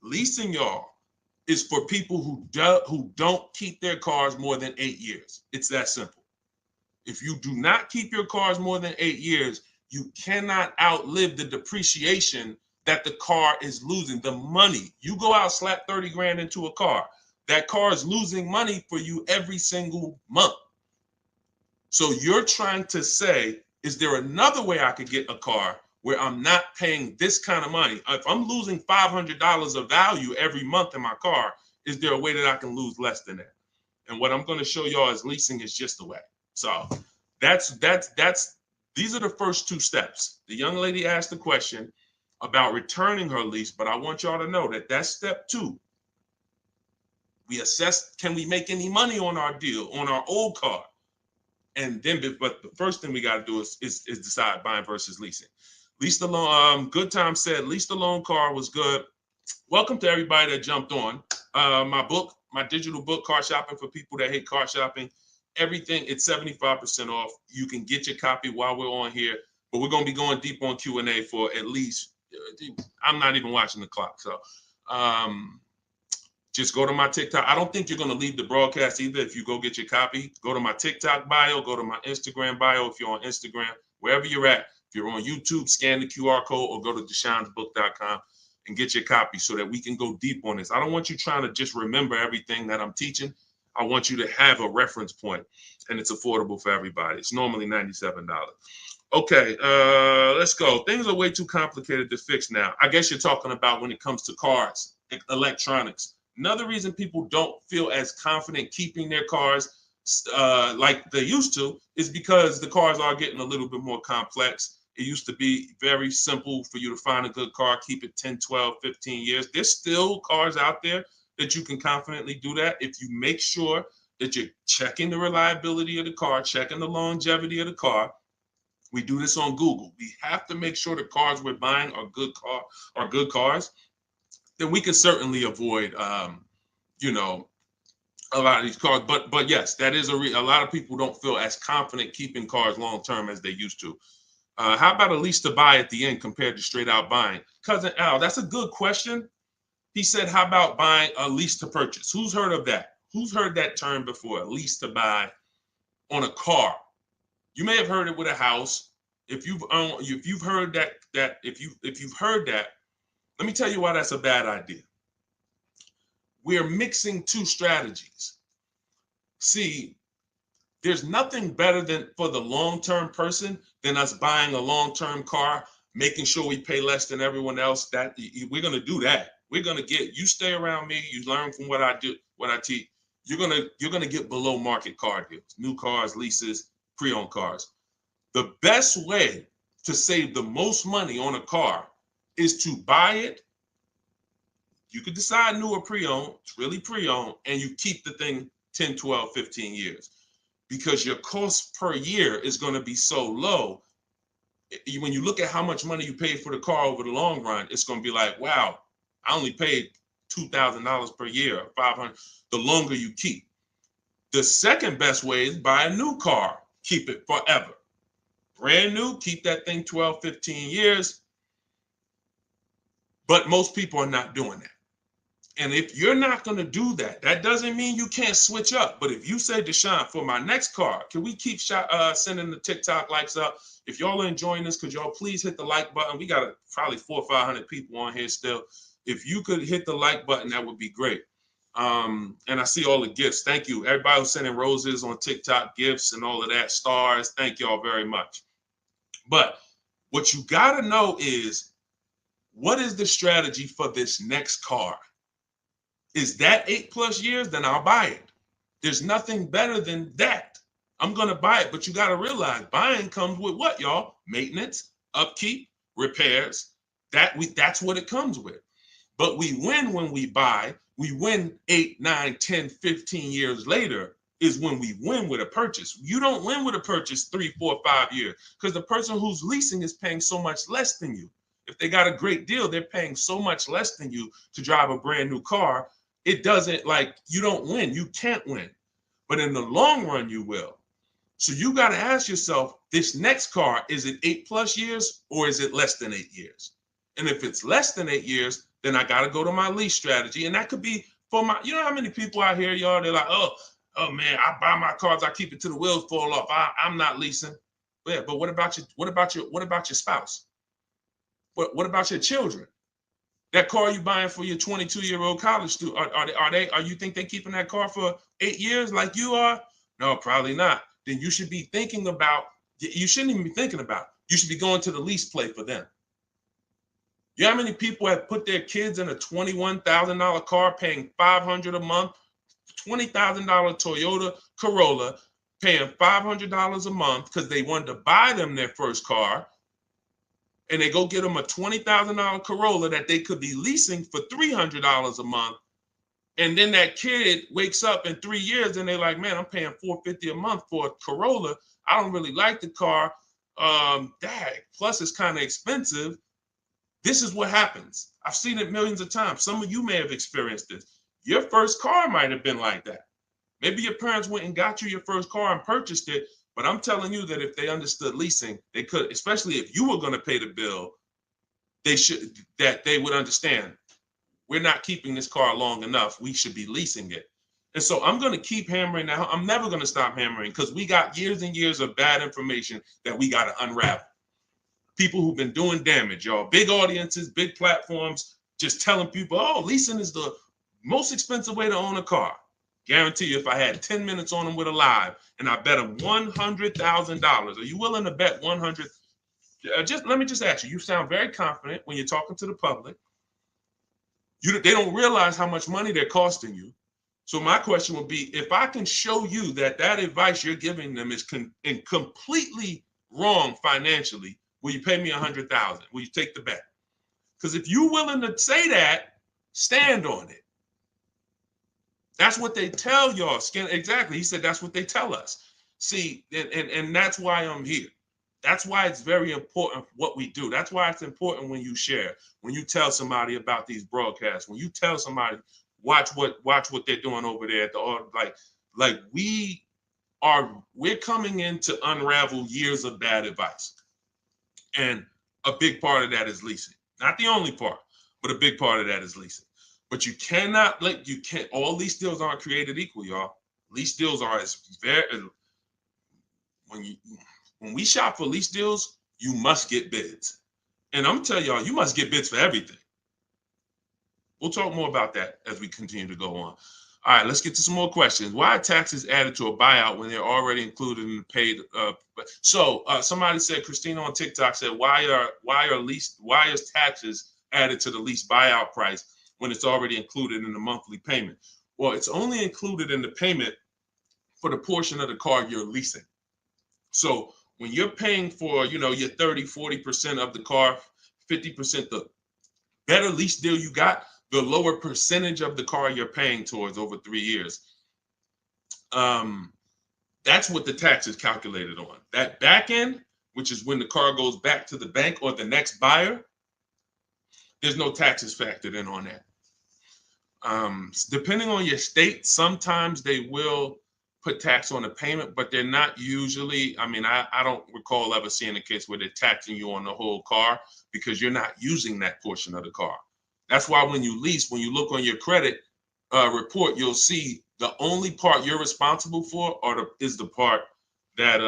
Speaker 1: leasing, y'all, is for people who don't keep their cars more than 8 years. It's that simple. If you do not keep your cars more than 8 years, you cannot outlive the depreciation that the car is losing. The money. You go out, slap 30 grand into a car. That car is losing money for you every single month. So you're trying to say, is there another way I could get a car where I'm not paying this kind of money? If I'm losing $500 of value every month in my car, is there a way that I can lose less than that? And what I'm going to show y'all is leasing is just the way. So these are the first two steps. The young lady asked the question about returning her lease, but I want y'all to know that that's step 2. We assess, can we make any money on our deal, on our old car? And then, but the first thing we got to do is decide buying versus leasing. Lease the loan. Good Time said, lease the loan car was good. Welcome to everybody that jumped on. My digital book, Car Shopping for People That Hate Car Shopping. Everything, it's 75% off. You can get your copy while we're on here, but we're going to be going deep on Q&A for at least, I'm not even watching the clock. So Just go to my TikTok. I don't think you're going to leave the broadcast either. If you go get your copy, go to my TikTok bio, go to my Instagram bio. If you're on Instagram, wherever you're at, if you're on YouTube, scan the QR code or go to Deshone'sBook.com and get your copy so that we can go deep on this. I don't want you trying to just remember everything that I'm teaching. I want you to have a reference point, and it's affordable for everybody. It's normally $97. Okay, let's go. Things are way too complicated to fix now. I guess you're talking about when it comes to cars, electronics. Another reason people don't feel as confident keeping their cars like they used to is because the cars are getting a little bit more complex. It used to be very simple for you to find a good car, keep it 10, 12, 15 years. There's still cars out there that you can confidently do that if you make sure that you're checking the reliability of the car, checking the longevity of the car. We do this on Google. We have to make sure the cars we're buying are good cars. Then we can certainly avoid, you know, a lot of these cars. But yes, that is a lot of people don't feel as confident keeping cars long term as they used to. How about a lease to buy at the end compared to straight out buying? Cousin Al, that's a good question. He said, how about buying a lease to purchase? Who's heard of that? Who's heard that term before? A lease to buy on a car. You may have heard it with a house. If you've heard that, if you've heard that, let me tell you why that's a bad idea. We're mixing two strategies. See, there's nothing better than for the long-term person than us buying a long-term car, making sure we pay less than everyone else. That we're gonna do that. We're gonna get you stay around me. You learn from what I do, what I teach. You're gonna get below market car deals, new cars, leases, pre-owned cars. The best way to save the most money on a car is to buy it. You could decide new or pre-owned. It's really pre-owned, and you keep the thing 10, 12, 15 years. Because your cost per year is going to be so low. When you look at how much money you paid for the car over the long run, it's going to be like, wow, I only paid $2,000 per year, or $500. The longer you keep. The second best way is buy a new car, keep it forever. Brand new, keep that thing 12, 15 years. But most people are not doing that. And if you're not going to do that, that doesn't mean you can't switch up. But if you say, Deshone, for my next car, can we keep sending the TikTok likes up? If y'all are enjoying this, could y'all please hit the like button? We got probably 400 or 500 people on here still. If you could hit the like button, that would be great. And I see all the gifts. Thank you. Everybody who's sending roses on TikTok, gifts and all of that, stars. Thank y'all very much. But what you got to know is, what is the strategy for this next car? Is that 8+ years? Then I'll buy it. There's nothing better than that. I'm going to buy it. But you got to realize buying comes with what, y'all? Maintenance, upkeep, repairs. That's what it comes with. But we win when we buy. We win 8, 9, 10, 15 years later is when we win with a purchase. You don't win with a purchase 3, 4, 5 years because the person who's leasing is paying so much less than you. If they got a great deal, they're paying so much less than you to drive a brand new car. It doesn't, like, you don't win. You can't win. But in the long run, you will. So you got to ask yourself, this next car, is it 8+ years or is it less than 8 years? And if it's less than 8 years, then I got to go to my lease strategy. And that could be for my, you know how many people out here, y'all, they're like, oh man, I buy my cars, I keep it till the wheels fall off. I'm not leasing. Yeah, but what about your spouse? What about your children? That car you buying for your 22-year-old college student, are you think they keeping that car for 8 years like you are? No, probably not. Then you should be thinking about, you shouldn't even be thinking about, you should be going to the lease play for them. You know how many people have put their kids in a $21,000 car paying $500 a month, $20,000 Toyota Corolla, paying $500 a month because they wanted to buy them their first car, and they go get them a $20,000 Corolla that they could be leasing for $300 a month. And then that kid wakes up in 3 years and they're like, man, I'm paying $450 a month for a Corolla. I don't really like the car. Plus it's kind of expensive. This is what happens. I've seen it millions of times. Some of you may have experienced this. Your first car might have been like that. Maybe your parents went and got you your first car and purchased it. But I'm telling you that if they understood leasing, they could, especially if you were going to pay the bill, they would understand. we're not keeping this car long enough. We should be leasing it. And so I'm going to keep hammering now. I'm never going to stop hammering because we got years and years of bad information that we got to unravel. People who've been doing damage, y'all. Big audiences, big platforms, just telling people, oh, leasing is the most expensive way to own a car. Guarantee you, if I had 10 minutes on them with a live and I bet them $100,000, are you willing to bet 100? Just let me just ask you. You sound very confident when you're talking to the public. They don't realize how much money they're costing you. So my question would be, if I can show you that advice you're giving them is completely wrong financially, will you pay me $100,000? Will you take the bet? Because if you're willing to say that, stand on it. That's what they tell y'all. Exactly. He said that's what they tell us. See, and that's why I'm here. That's why it's very important what we do. That's why it's important when you share, when you tell somebody about these broadcasts, when you tell somebody, watch what they're doing over there at the like we're coming in to unravel years of bad advice. And a big part of that is leasing. Not the only part, but a big part of that is leasing. But you cannot all lease deals aren't created equal, y'all. Lease deals are when we shop for lease deals, you must get bids. And I'm telling y'all, you must get bids for everything. We'll talk more about that as we continue to go on. All right, let's get to some more questions. Why are taxes added to a buyout when they're already included in the paid? Somebody said, Christina on TikTok said, why is taxes added to the lease buyout price when it's already included in the monthly payment? Well, it's only included in the payment for the portion of the car you're leasing. So when you're paying for, your 30-40% of the car, 50%, the better lease deal you got, the lower percentage of the car you're paying towards over 3 years. That's what the tax is calculated on. That back end, which is when the car goes back to the bank or the next buyer, there's no taxes factored in on that. Depending on your state, sometimes they will put tax on the payment, but they're not usually. I don't recall ever seeing a case where they're taxing you on the whole car because you're not using that portion of the car. That's why when you lease, when you look on your credit report, you'll see the only part you're responsible for is the part that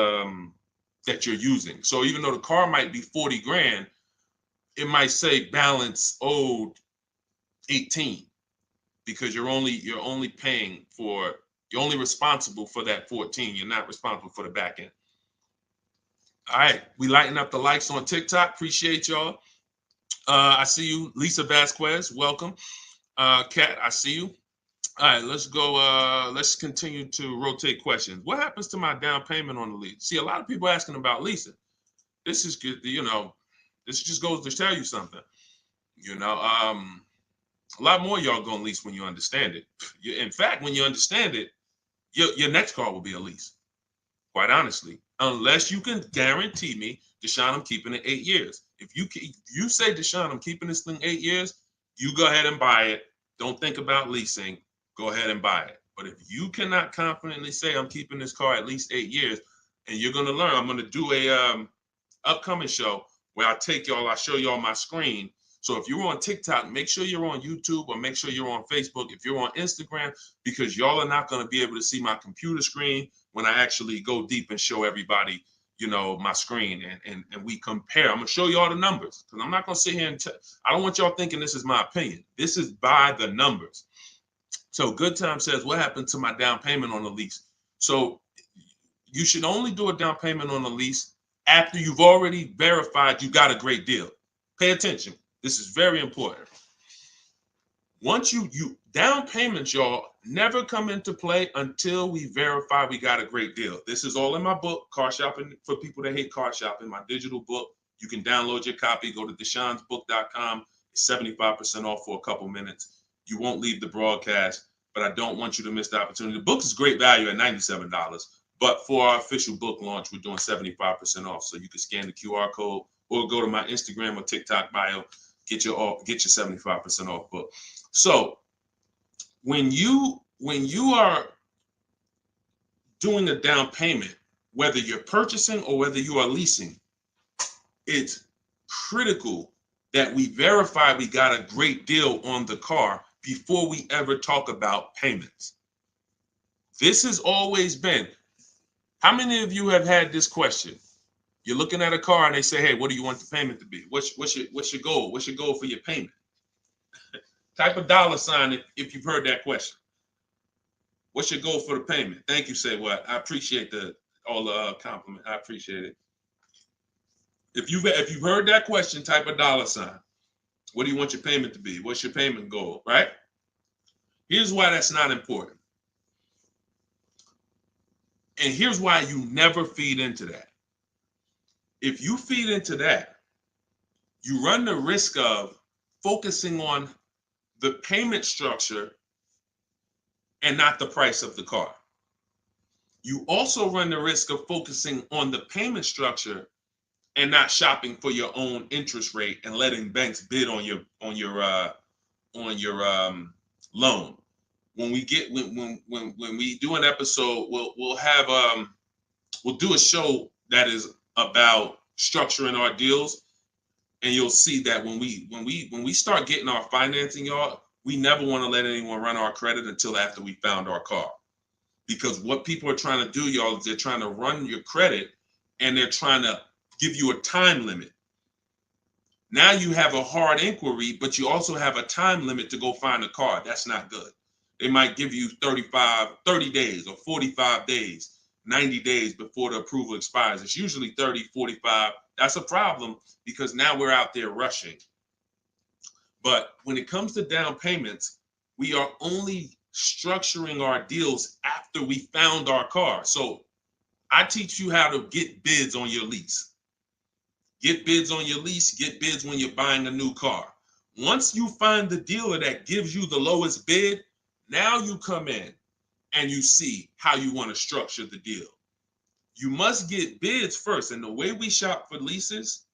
Speaker 1: you're using. So even though the car might be 40 grand, it might say balance owed 18 because you're only responsible for that 14. You're not responsible for the back end. All right, we lighten up the likes on TikTok. Appreciate y'all. I see you, Lisa Vasquez. Welcome. Kat, I see you. All right, let's go. Let's continue to rotate questions. What happens to my down payment on the lease? See, a lot of people asking about leasing. This is good. This just goes to tell you something. A lot more y'all gonna lease when you understand it. In fact, when you understand it, your next car will be a lease. Quite honestly, unless you can guarantee me, Deshone, I'm keeping it 8 years. If you say, Deshone, I'm keeping this thing 8 years, you go ahead and buy it. Don't think about leasing. Go ahead and buy it. But if you cannot confidently say I'm keeping this car at least 8 years, and you're gonna learn, I'm gonna do a upcoming show where I show y'all my screen. So if you're on TikTok, make sure you're on YouTube or make sure you're on Facebook. If you're on Instagram, because y'all are not going to be able to see my computer screen when I actually go deep and show everybody, my screen and we compare. I'm going to show you all the numbers because I'm not going to sit here and I don't want y'all thinking this is my opinion. This is by the numbers. So Good Time says, what happened to my down payment on the lease? So you should only do a down payment on the lease after you've already verified you got a great deal. Pay attention. This is very important. Once you down payments, y'all, never come into play until we verify we got a great deal. This is all in my book, Car Shopping for People That Hate Car Shopping, my digital book. You can download your copy. Go to deshonsbook.com. It's 75% off for a couple minutes. You won't leave the broadcast, but I don't want you to miss the opportunity. The book is great value at $97, but for our official book launch, we're doing 75% off. So you can scan the QR code or go to my Instagram or TikTok bio. Get your 75% off book. So when you are doing a down payment, whether you're purchasing or whether you are leasing, it's critical that we verify we got a great deal on the car before we ever talk about payments. This has always been. How many of you have had this question? You're looking at a car and they say, hey, what do you want the payment to be? What's your goal? What's your goal for your payment? Type a dollar sign if you've heard that question. What's your goal for the payment? Thank you, Say What. I appreciate all the compliment. I appreciate it. If you've heard that question, type a dollar sign. What do you want your payment to be? What's your payment goal, right? Here's why that's not important. And here's why you never feed into that. If you feed into that, you run the risk of focusing on the payment structure and not the price of the car. You also run the risk of focusing on the payment structure and not shopping for your own interest rate and letting banks bid on your loan. When we do an episode, we'll do a show that is about structuring our deals, and you'll see that when we start getting our financing, y'all, we never want to let anyone run our credit until after we found our car. Because what people are trying to do, y'all, is they're trying to run your credit and they're trying to give you a time limit. Now you have a hard inquiry, but you also have a time limit to go find a car. That's not good. They might give you 30 days or 45 days, 90 days before the approval expires. It's usually 30, 45. That's a problem because now we're out there rushing. But when it comes to down payments, we are only structuring our deals after we found our car. So I teach you how to get bids on your lease. Get bids on your lease, get bids when you're buying a new car. Once you find the dealer that gives you the lowest bid, now you come in and you see how you want to structure the deal. You must get bids first. And the way we shop for leases,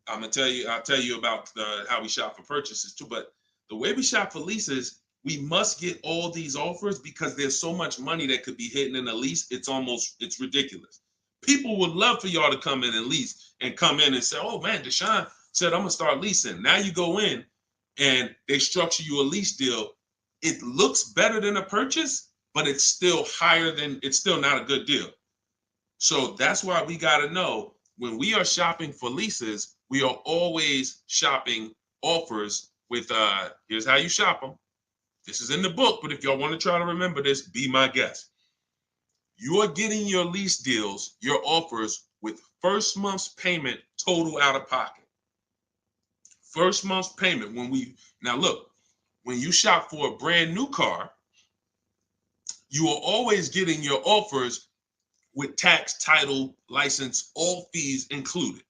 Speaker 1: I'll tell you about how we shop for purchases too, but the way we shop for leases, we must get all these offers because there's so much money that could be hidden in a lease. It's ridiculous. People would love for y'all to come in and lease and come in and say, oh man, Deshone said, I'm gonna start leasing. Now you go in and they structure you a lease deal. It looks better than a purchase, but it's still not a good deal. So that's why we gotta know when we are shopping for leases, we are always shopping offers with, here's how you shop them. This is in the book, but if y'all want to try to remember this, be my guest. You are getting your lease deals, your offers with first month's payment total out of pocket. First month's payment. Now look, when you shop for a brand new car, you are always getting your offers with tax, title, license, all fees included.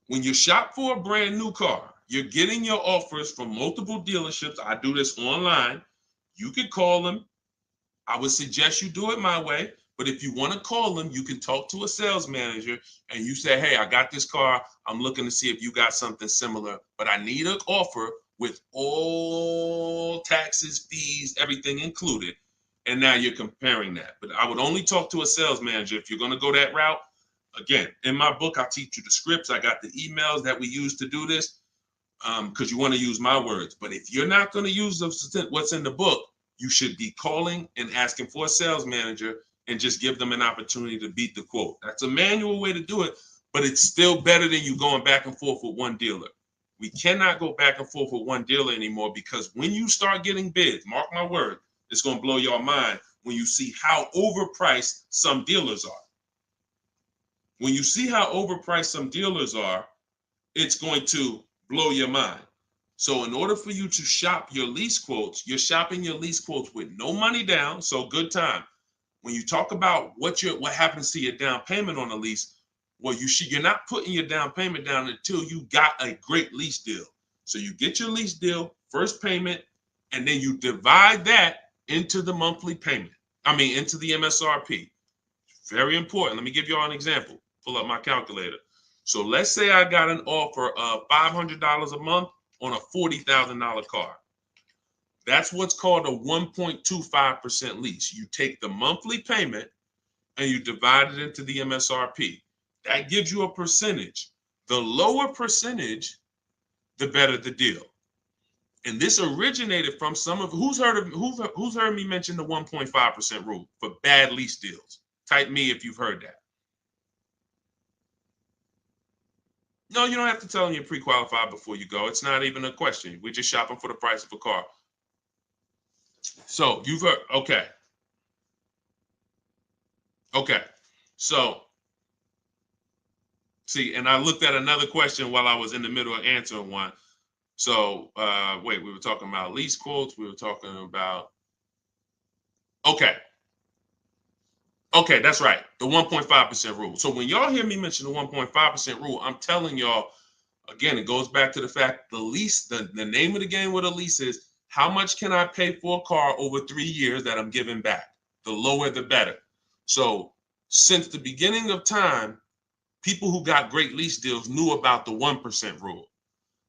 Speaker 1: When you shop for a brand new car, you're getting your offers from multiple dealerships. I do this online. You can call them. I would suggest you do it my way. But if you want to call them, you can talk to a sales manager and you say, hey, I got this car. I'm looking to see if you got something similar, but I need an offer with all taxes, fees, everything included. And now you're comparing that. But I would only talk to a sales manager if you're going to go that route. Again, in my book, I teach you the scripts. I got the emails that we use to do this because you want to use my words. But if you're not going to use what's in the book, you should be calling and asking for a sales manager and just give them an opportunity to beat the quote. That's a manual way to do it, but it's still better than you going back and forth with one dealer. We cannot go back and forth with one dealer anymore because when you start getting bids, mark my word, it's going to blow your mind when you see how overpriced some dealers are. When you see how overpriced some dealers are, it's going to blow your mind. So in order for you to shop your lease quotes, you're shopping your lease quotes with no money down, so good time. When you talk about what happens to your down payment on a lease, well, you're not putting your down payment down until you got a great lease deal. So you get your lease deal, first payment, and then you divide that into the monthly payment. Into the MSRP. Very important. Let me give you all an example. Pull up my calculator. So let's say I got an offer of $500 a month on a $40,000 car. That's what's called a 1.25% lease. You take the monthly payment and you divide it into the MSRP. That gives you a percentage. The lower percentage, the better the deal. And this originated from some of who's heard me mention the 1.5% rule for bad lease deals. Type me if you've heard that. No, you don't have to tell them you're pre-qualified before you go. It's not even a question. We're just shopping for the price of a car. So you've heard, okay. Okay. So, see, and I looked at another question while I was in the middle of answering one. So, wait, we were talking about lease quotes. We were talking about, okay. Okay, that's right. The 1.5% rule. So when y'all hear me mention the 1.5% rule, I'm telling y'all, again, it goes back to the fact the lease, the name of the game with a lease is how much can I pay for a car over 3 years that I'm giving back? The lower, the better. So since the beginning of time, people who got great lease deals knew about the 1% rule.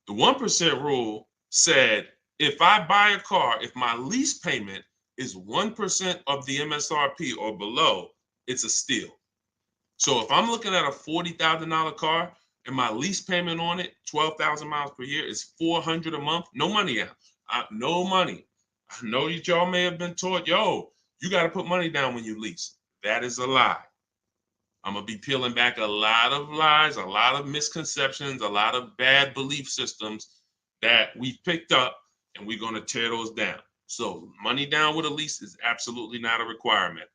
Speaker 1: The 1% rule said, if I buy a car, if my lease payment is 1% of the MSRP or below, it's a steal. So if I'm looking at a $40,000 car and my lease payment on it, 12,000 miles per year, is $400 a month, no money out. No money. I know that y'all may have been taught, yo, you got to put money down when you lease. That is a lie. I'm going to be peeling back a lot of lies, a lot of misconceptions, a lot of bad belief systems that we've picked up, and we're going to tear those down. So money down with a lease is absolutely not a requirement.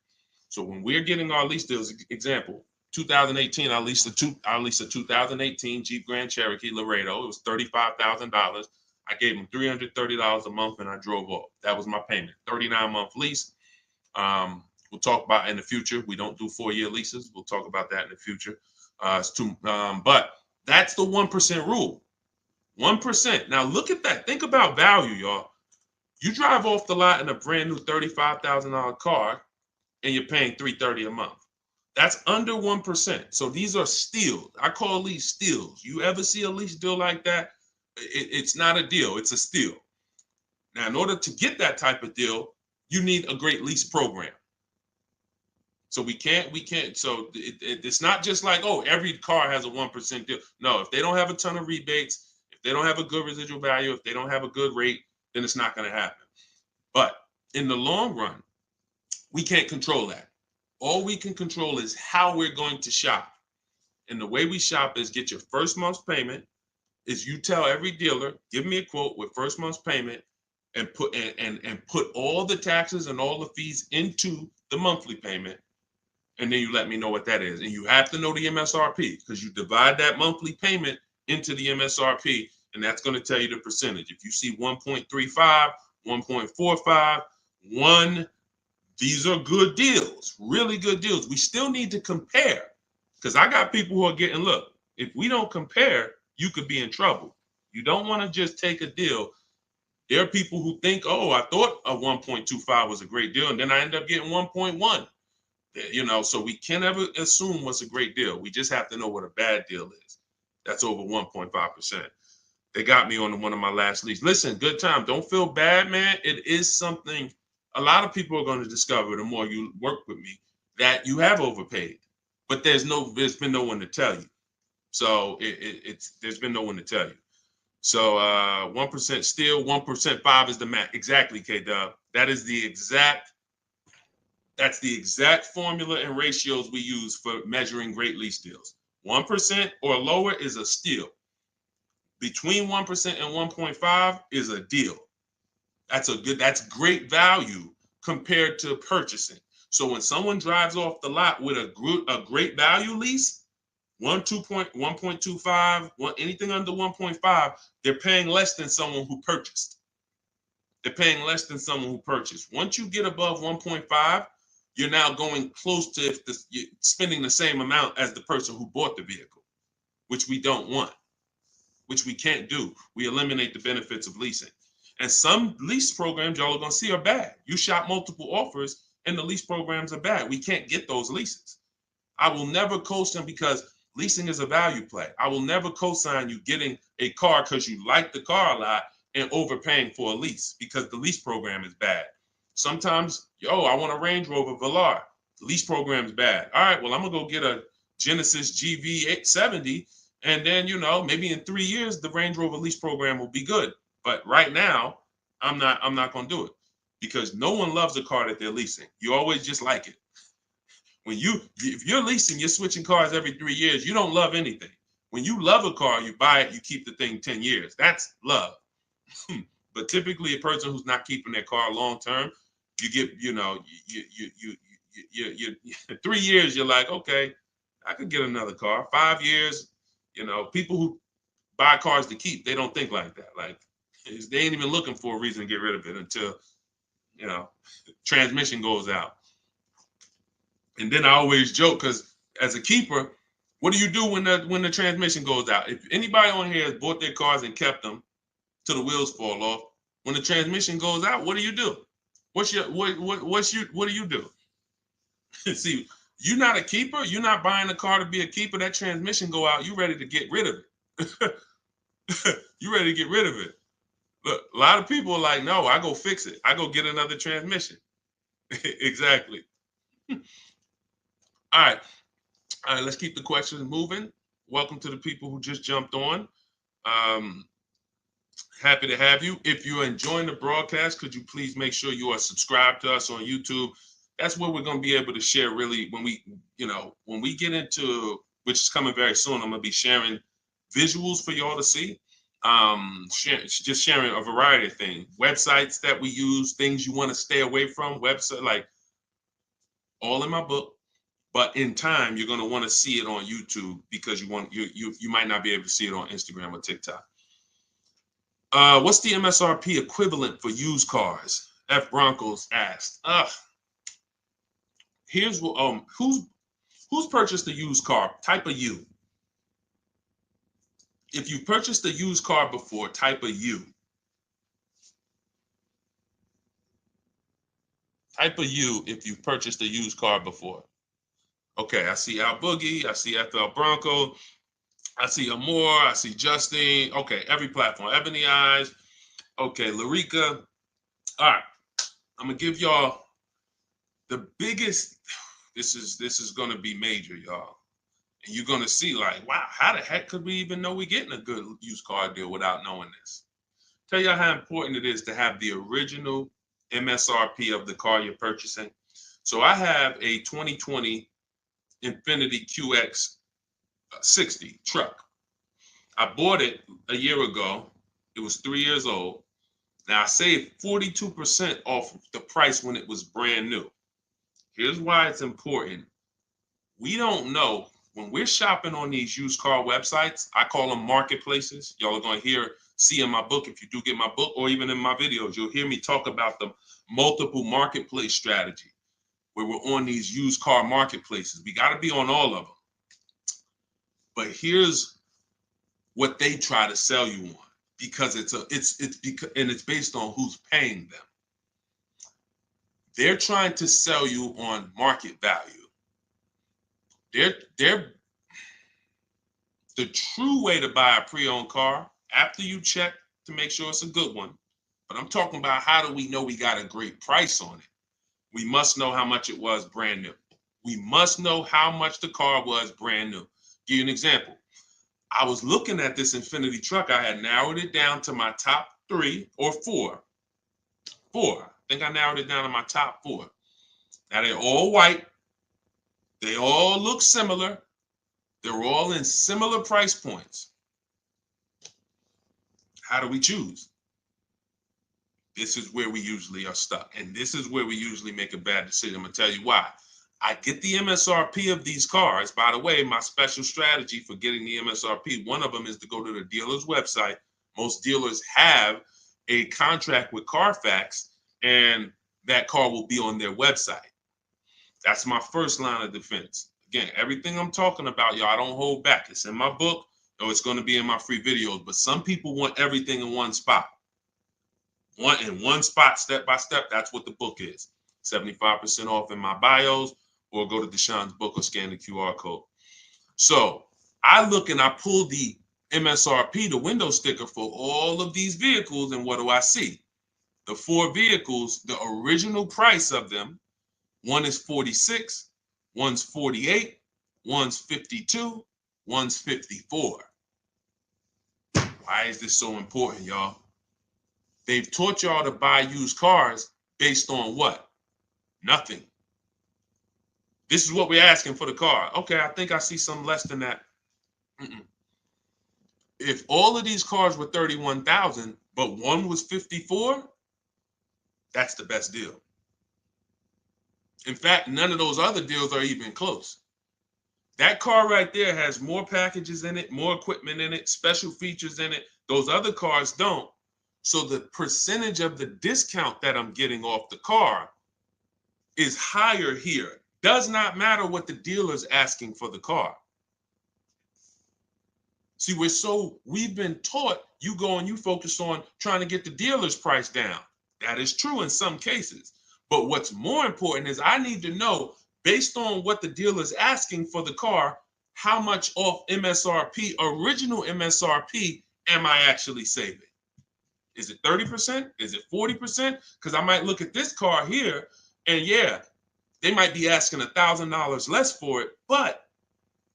Speaker 1: So when we're getting our lease deals, example, 2018, I leased a 2018 Jeep Grand Cherokee Laredo. It was $35,000. I gave them $330 a month, and I drove off. That was my payment. 39-month lease. We'll talk about in the future. We don't do 4-year leases. We'll talk about that in the future. But that's the 1% rule. 1%. Now look at that. Think about value, y'all. You drive off the lot in a brand new $35,000 car, and you're paying $330 a month. That's under 1%. So these are steals. I call these steals. You ever see a lease deal like that? It's not a deal. It's a steal. Now, in order to get that type of deal, you need a great lease program. So we can't. So it's not just like, oh, every car has a 1% deal. No, if they don't have a ton of rebates, if they don't have a good residual value, if they don't have a good rate, then it's not going to happen. But in the long run, we can't control that. All we can control is how we're going to shop. And the way we shop is get your first month's payment. Is you tell every dealer, give me a quote with first month's payment, and put all the taxes and all the fees into the monthly payment. And then you let me know what that is. And you have to know the MSRP, because you divide that monthly payment into the MSRP, and that's going to tell you the percentage. If you see 1.35, 1.45, 1, these are good deals, really good deals. We still need to compare, because I got people who are getting, look, if we don't compare, you could be in trouble. You don't want to just take a deal. There are people who think, oh, I thought a 1.25 was a great deal, and then I end up getting 1.1. You know, so we can't ever assume what's a great deal. We just have to know what a bad deal is. That's over 1.5%. They got me on one of my last leases. Listen, good time. Don't feel bad, man. It is something a lot of people are going to discover the more you work with me, that you have overpaid. But there's been no one to tell you. So there's been no one to tell you. So 1% still, 1% 5 is the max. Exactly, K-Dub. That's the exact formula and ratios we use for measuring great lease deals. 1% or lower is a steal. Between 1% and 1.5 is a deal. That's great value compared to purchasing. So when someone drives off the lot with a great value lease, 1.25, anything under 1.5, they're paying less than someone who purchased. They're paying less than someone who purchased. Once you get above 1.5, you're now going close to spending the same amount as the person who bought the vehicle, which we don't want, which we can't do. We eliminate the benefits of leasing. And some lease programs y'all are going to see are bad. You shop multiple offers and the lease programs are bad. We can't get those leases. I will never co-sign, because leasing is a value play. I will never co-sign you getting a car because you like the car a lot and overpaying for a lease, because the lease program is bad. Sometimes, I want a Range Rover Velar. The lease program is bad. All right, well, I'm going to go get a Genesis GV870, And then, you know, maybe in 3 years, the Range Rover lease program will be good. But right now, I'm not going to do it because no one loves a car that they're leasing. You always just like it. If you're leasing, you're switching cars every 3 years. You don't love anything. When you love a car, you buy it, you keep the thing 10 years. That's love. But typically, a person who's not keeping their car long term, you get, you know, you 3 years, you're like, okay, I could get another car. 5 years, you know, people who buy cars to keep, they don't think like that. Like, they ain't even looking for a reason to get rid of it until, you know, transmission goes out. And then I always joke because as a keeper, what do you do when the transmission goes out? If anybody on here has bought their cars and kept them till the wheels fall off, when the transmission goes out, what do you do? What do you do? See, you're not a keeper. You're not buying a car to be a keeper. That transmission go out, you ready to get rid of it. You ready to get rid of it. Look, a lot of people are like, no, I go fix it. I go get another transmission. Exactly. All right. All right, let's keep the questions moving. Welcome to the people who just jumped on. Happy to have you. If you're enjoying the broadcast, could you please make sure you are subscribed to us on YouTube? That's where we're going to be able to share really when we get into, which is coming very soon, I'm going to be sharing visuals for y'all to see. Just sharing a variety of things, websites that we use, things you want to stay away from, website, like all in my book. But in time, you're going to want to see it on YouTube because you might not be able to see it on Instagram or TikTok. What's the MSRP equivalent for used cars? F Broncos asked. Here's what who's purchased a used car? Type a U. If you've purchased a used car before, type a U. Type a U if you've purchased a used car before. Okay, I see Al Boogie, I see FL Bronco, I see Amore, I see Justine. Okay, every platform. Ebony Eyes. Okay, Larica. All right, I'm gonna give y'all the biggest. This is gonna be major, y'all. And you're gonna see like, wow, how the heck could we even know we're getting a good used car deal without knowing this? Tell y'all how important it is to have the original MSRP of the car you're purchasing. So I have a 2020 Infiniti QX 60 truck. I bought it a year ago. It was 3 years old. Now I saved 42% off the price when it was brand new. Here's why it's important. We don't know when we're shopping on these used car websites. I call them marketplaces. Y'all are going to see in my book, if you do get my book, or even in my videos, you'll hear me talk about the multiple marketplace strategy where we're on these used car marketplaces. We got to be on all of them. But here's what they try to sell you on, because it's based on who's paying them. They're trying to sell you on market value. The true way to buy a pre-owned car, after you check to make sure it's a good one, but I'm talking about how do we know we got a great price on it? We must know how much it was brand new. We must know how much the car was brand new. Give you an example. I was looking at this Infiniti truck. I had narrowed it down to my top 3 or 4. I think I narrowed it down to my top 4. Now they're all white. They all look similar. They're all in similar price points. How do we choose? This is where we usually are stuck. And this is where we usually make a bad decision. I'm going to tell you why. I get the MSRP of these cars. By the way, my special strategy for getting the MSRP, one of them is to go to the dealer's website. Most dealers have a contract with Carfax, and that car will be on their website. That's my first line of defense. Again, everything I'm talking about, y'all, I don't hold back. It's in my book, or it's going to be in my free videos. But some people want everything in one spot. One spot, step by step. That's what the book is. 75% off in my bios, or go to Deshone's book or scan the QR code. So I look and I pull the MSRP, the window sticker for all of these vehicles, and what do I see? The 4 vehicles, the original price of them, one is 46, one's 48, one's 52, one's 54. Why is this so important, y'all? They've taught y'all to buy used cars based on what? Nothing. This is what we're asking for the car. Okay, I think I see some less than that. If all of these cars were 31,000, but one was 54, that's the best deal. In fact, none of those other deals are even close. That car right there has more packages in it, more equipment in it, special features in it. Those other cars don't. So the percentage of the discount that I'm getting off the car is higher here. Does not matter what the dealer's asking for the car. See, we've been taught you go and you focus on trying to get the dealer's price down. That is true in some cases. But what's more important is I need to know, based on what the dealer's asking for the car, how much off MSRP, original MSRP, am I actually saving? Is it 30%? Is it 40%? Because I might look at this car here and yeah, they might be asking $1,000 less for it, but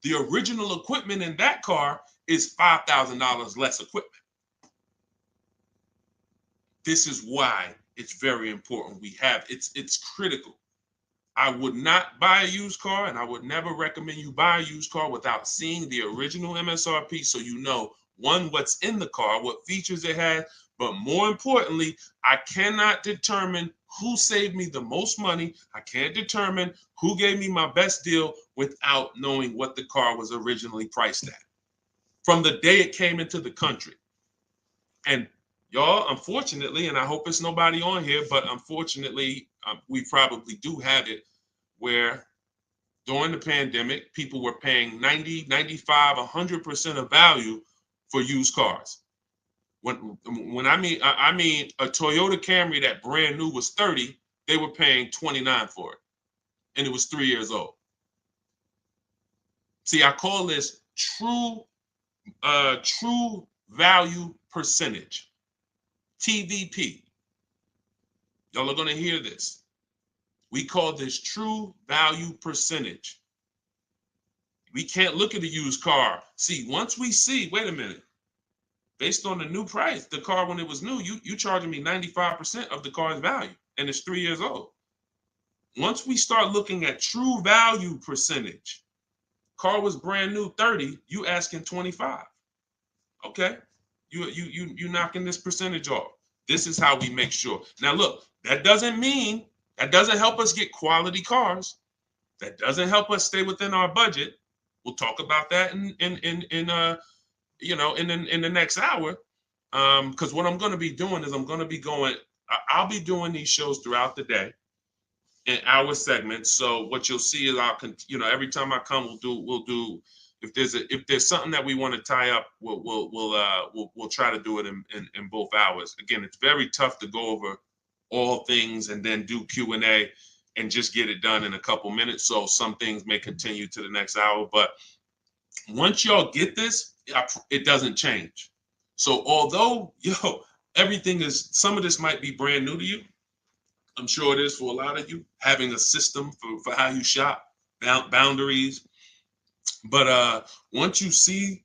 Speaker 1: the original equipment in that car is $5,000 less equipment. This is why it's very important. It's critical. I would not buy a used car, and I would never recommend you buy a used car without seeing the original MSRP, so you know, one, what's in the car, what features it has, but more importantly, I cannot determine who saved me the most money. I can't determine who gave me my best deal without knowing what the car was originally priced at from the day it came into the country. And y'all, unfortunately, and I hope it's nobody on here, but unfortunately, we probably do have it where during the pandemic, people were paying 90, 95, 100% of value for used cars. When I mean a Toyota Camry that brand new was 30, they were paying 29 for it. And it was 3 years old. See, I call this true value percentage, TVP. Y'all are going to hear this. We call this true value percentage. We can't look at a used car. See, once we see, wait a minute, based on the new price, the car when it was new, you charging me 95% of the car's value, and it's 3 years old. Once we start looking at true value percentage, car was brand new 30, you asking 25. Okay, you knocking this percentage off. This is how we make sure. Now look, that doesn't help us get quality cars. That doesn't help us stay within our budget. We'll talk about that in the next hour. Because what I'm going to be doing is I'll be doing these shows throughout the day in our segments. So what you'll see is every time I come, we'll do if there's something that we want to tie up, we'll try to do it in both hours. Again, it's very tough to go over all things and then do Q&A and just get it done in a couple minutes. So some things may continue to the next hour, but once y'all get this, it doesn't change. So although some of this might be brand new to you, I'm sure it is for a lot of you, having a system for how you shop, boundaries. But once you see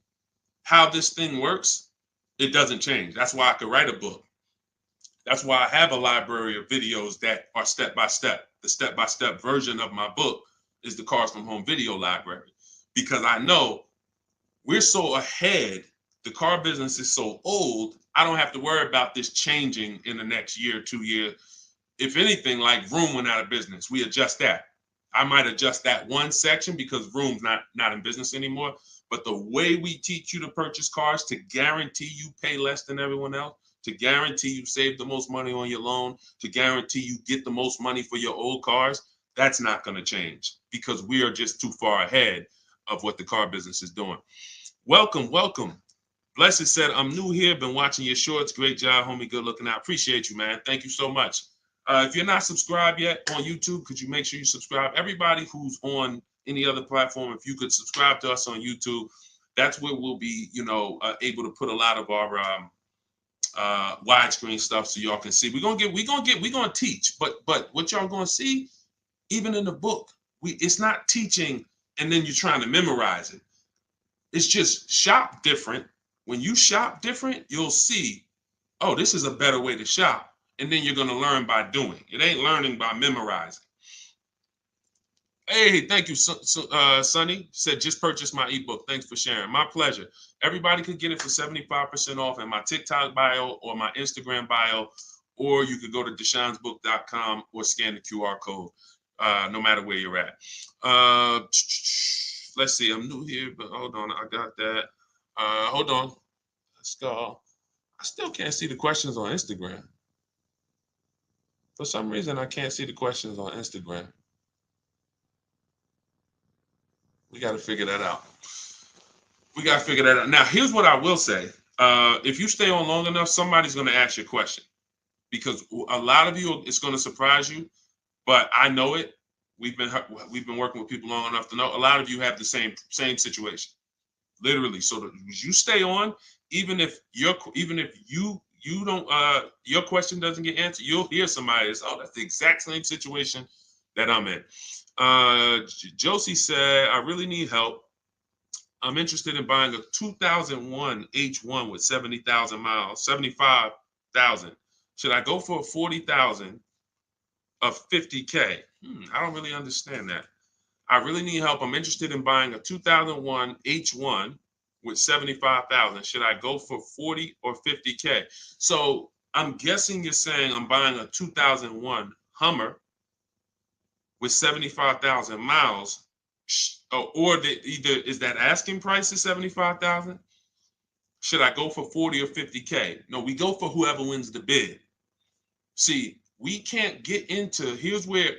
Speaker 1: how this thing works, it doesn't change. That's why I could write a book. That's why I have a library of videos that are step-by-step. The step-by-step version of my book is the Cars from Home video library, because I know we're so ahead. The car business is so old. I don't have to worry about this changing in the next year, 2 years. If anything, like Vroom went out of business, we adjust that. I might adjust that one section because Vroom's not in business anymore. But the way we teach you to purchase cars to guarantee you pay less than everyone else, to guarantee you save the most money on your loan, to guarantee you get the most money for your old cars, that's not going to change because we are just too far ahead of what the car business is doing. Welcome. Blessed said, I'm new here, been watching your shorts. Great job, homie. Good looking out. Appreciate you, man. Thank you so much. If you're not subscribed yet on YouTube, could you make sure you subscribe? Everybody who's on any other platform, if you could subscribe to us on YouTube, that's where we'll be, able to put a lot of our widescreen stuff so y'all can see. We're gonna teach, but what y'all gonna see, even in the book, it's not teaching and then you're trying to memorize it. It's just shop different, When you shop different, you'll see, oh, this is a better way to shop. And then you're going to learn by doing. It ain't learning by memorizing. Hey, thank you, Sonny. Said, just purchased my ebook. Thanks for sharing. My pleasure. Everybody could get it for 75% off in my TikTok bio or my Instagram bio, or you could go to deshonesbook.com or scan the QR code, no matter where you're at. Let's see. I'm new here, but hold on. I got that. Hold on. Let's go. I still can't see the questions on Instagram. For some reason, I can't see the questions on Instagram. We got to figure that out. Now, here's what I will say. If you stay on long enough, somebody's going to ask you a question, because a lot of you, it's going to surprise you, but I know it. We've been working with people long enough to know a lot of you have the same situation, literally. So you stay on, even if you don't, your question doesn't get answered, you'll hear somebody that's, oh, that's the exact same situation that I'm in. Josie said, I really need help. I'm interested in buying a 2001 H1 with 70,000 miles, 75,000. Should I go for a 40,000 of 50K? I don't really understand that. I really need help. I'm interested in buying a 2001 H1 with 75,000. Should I go for 40 or 50K? So I'm guessing you're saying I'm buying a 2001 Hummer with 75,000 miles, or either is that asking price is 75,000? Should I go for 40 or 50K? No, we go for whoever wins the bid. See, we can't get into, here's where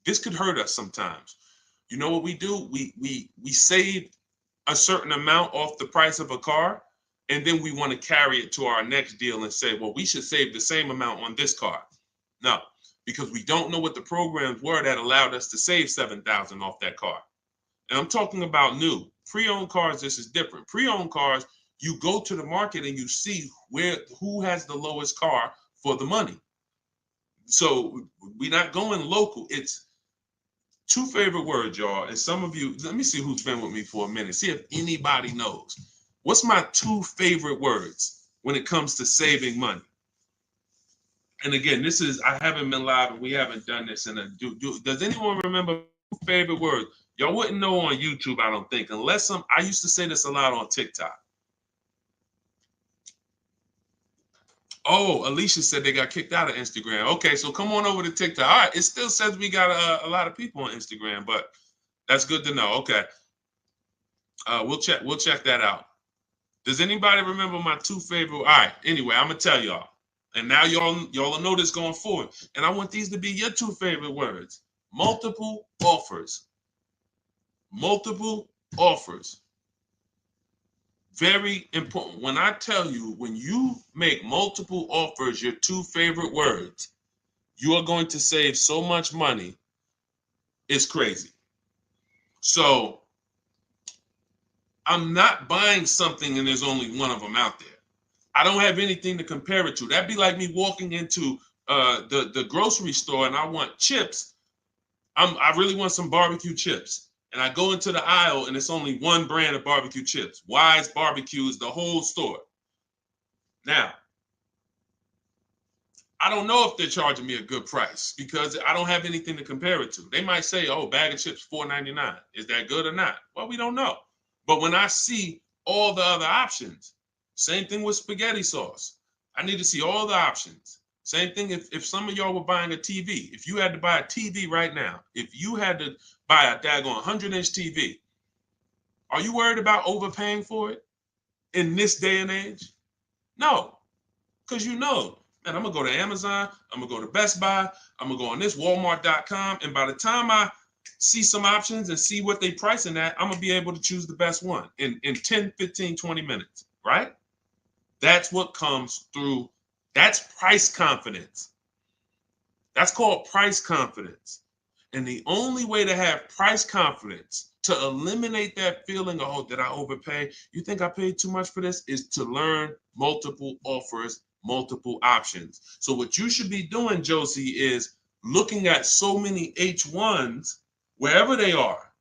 Speaker 1: this could hurt us sometimes. You know what we do? We save a certain amount off the price of a car, and then we want to carry it to our next deal and say, well, we should save the same amount on this car. No, because we don't know what the programs were that allowed us to save 7,000 off that car. And I'm talking about new. Pre-owned cars, this is different. Pre-owned cars, you go to the market and you see who has the lowest car for the money. So we're not going local. It's two favorite words, y'all. And some of you, let me see who's been with me for a minute. See if anybody knows. What's my two favorite words when it comes to saving money? And again, this is, I haven't been live and we haven't done this in a, does anyone remember favorite words? Y'all wouldn't know on YouTube, I don't think, unless I used to say this a lot on TikTok. Oh, Alicia said they got kicked out of Instagram. Okay, so come on over to TikTok. All right, it still says we got a lot of people on Instagram, but that's good to know. Okay, we'll check that out. Does anybody remember my two favorite? All right, anyway, I'm gonna tell y'all, and now y'all will know this going forward. And I want these to be your two favorite words: multiple offers. Multiple offers. Very important. When I tell you, when you make multiple offers your two favorite words, you are going to save so much money. It's crazy. So I'm not buying something and there's only one of them out there. I don't have anything to compare it to. That'd be like me walking into the grocery store and I want chips. I really want some barbecue chips. And I go into the aisle and it's only one brand of barbecue chips. Wise Barbecue is the whole store. Now, I don't know if they're charging me a good price because I don't have anything to compare it to. They might say, oh, bag of chips, $4.99. Is that good or not? Well, we don't know. But when I see all the other options, same thing with spaghetti sauce. I need to see all the options. Same thing if some of y'all were buying a TV. If you had to buy a TV right now, if you had to buy a daggone 100-inch TV, are you worried about overpaying for it in this day and age? No, because you know, man, I'm going to go to Amazon, I'm going to go to Best Buy, I'm going to go on this Walmart.com, and by the time I see some options and see what they pricing at, I'm going to be able to choose the best one in 10, 15, 20 minutes, right? That's what comes through. That's price confidence. That's called price confidence. And the only way to have price confidence, to eliminate that feeling of, oh, did I overpay? You think I paid too much for this? Is to learn multiple offers, multiple options. So what you should be doing, Josie, is looking at so many H1s, wherever they are,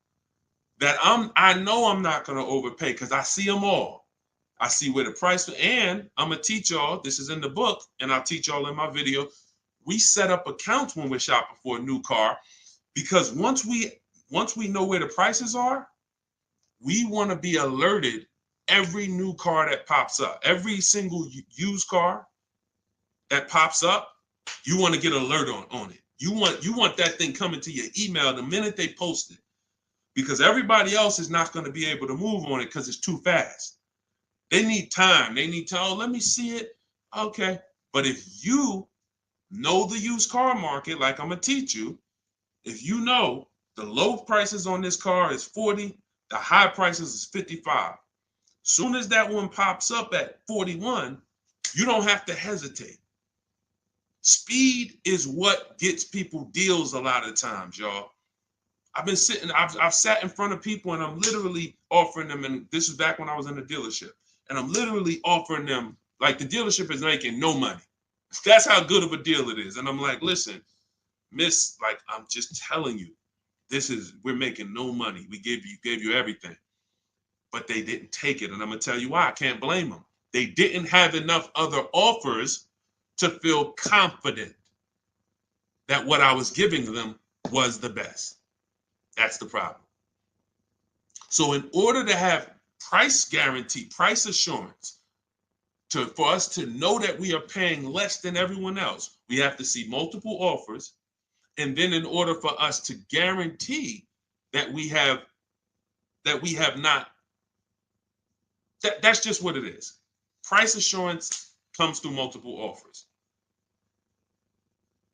Speaker 1: that I know I'm not going to overpay because I see them all. I see where the price, and I'm gonna teach y'all, this is in the book, and I'll teach y'all in my video. We set up accounts when we're shopping for a new car, because once we know where the prices are, we want to be alerted every new car that pops up, every single used car that pops up, you want to get alert on it. You want that thing coming to your email the minute they post it, because everybody else is not going to be able to move on it because it's too fast. They need time. They need to, oh, let me see it. Okay. But if you know the used car market, like I'm going to teach you, if you know the low prices on this car is 40, the high prices is 55. Soon as that one pops up at 41, you don't have to hesitate. Speed is what gets people deals a lot of times, y'all. I've sat in front of people and I'm literally offering them, and this is back when I was in the dealership, and I'm literally offering them, like the dealership is making no money. That's how good of a deal it is. And I'm like, listen, miss, like, I'm just telling you, we're making no money. We gave you everything. But they didn't take it. And I'm gonna tell you why. I can't blame them. They didn't have enough other offers to feel confident that what I was giving them was the best. That's the problem. So in order to have price guarantee, price assurance, for us to know that we are paying less than everyone else, we have to see multiple offers. And then in order for us to guarantee that we have not, that's just what it is. Price assurance comes through multiple offers.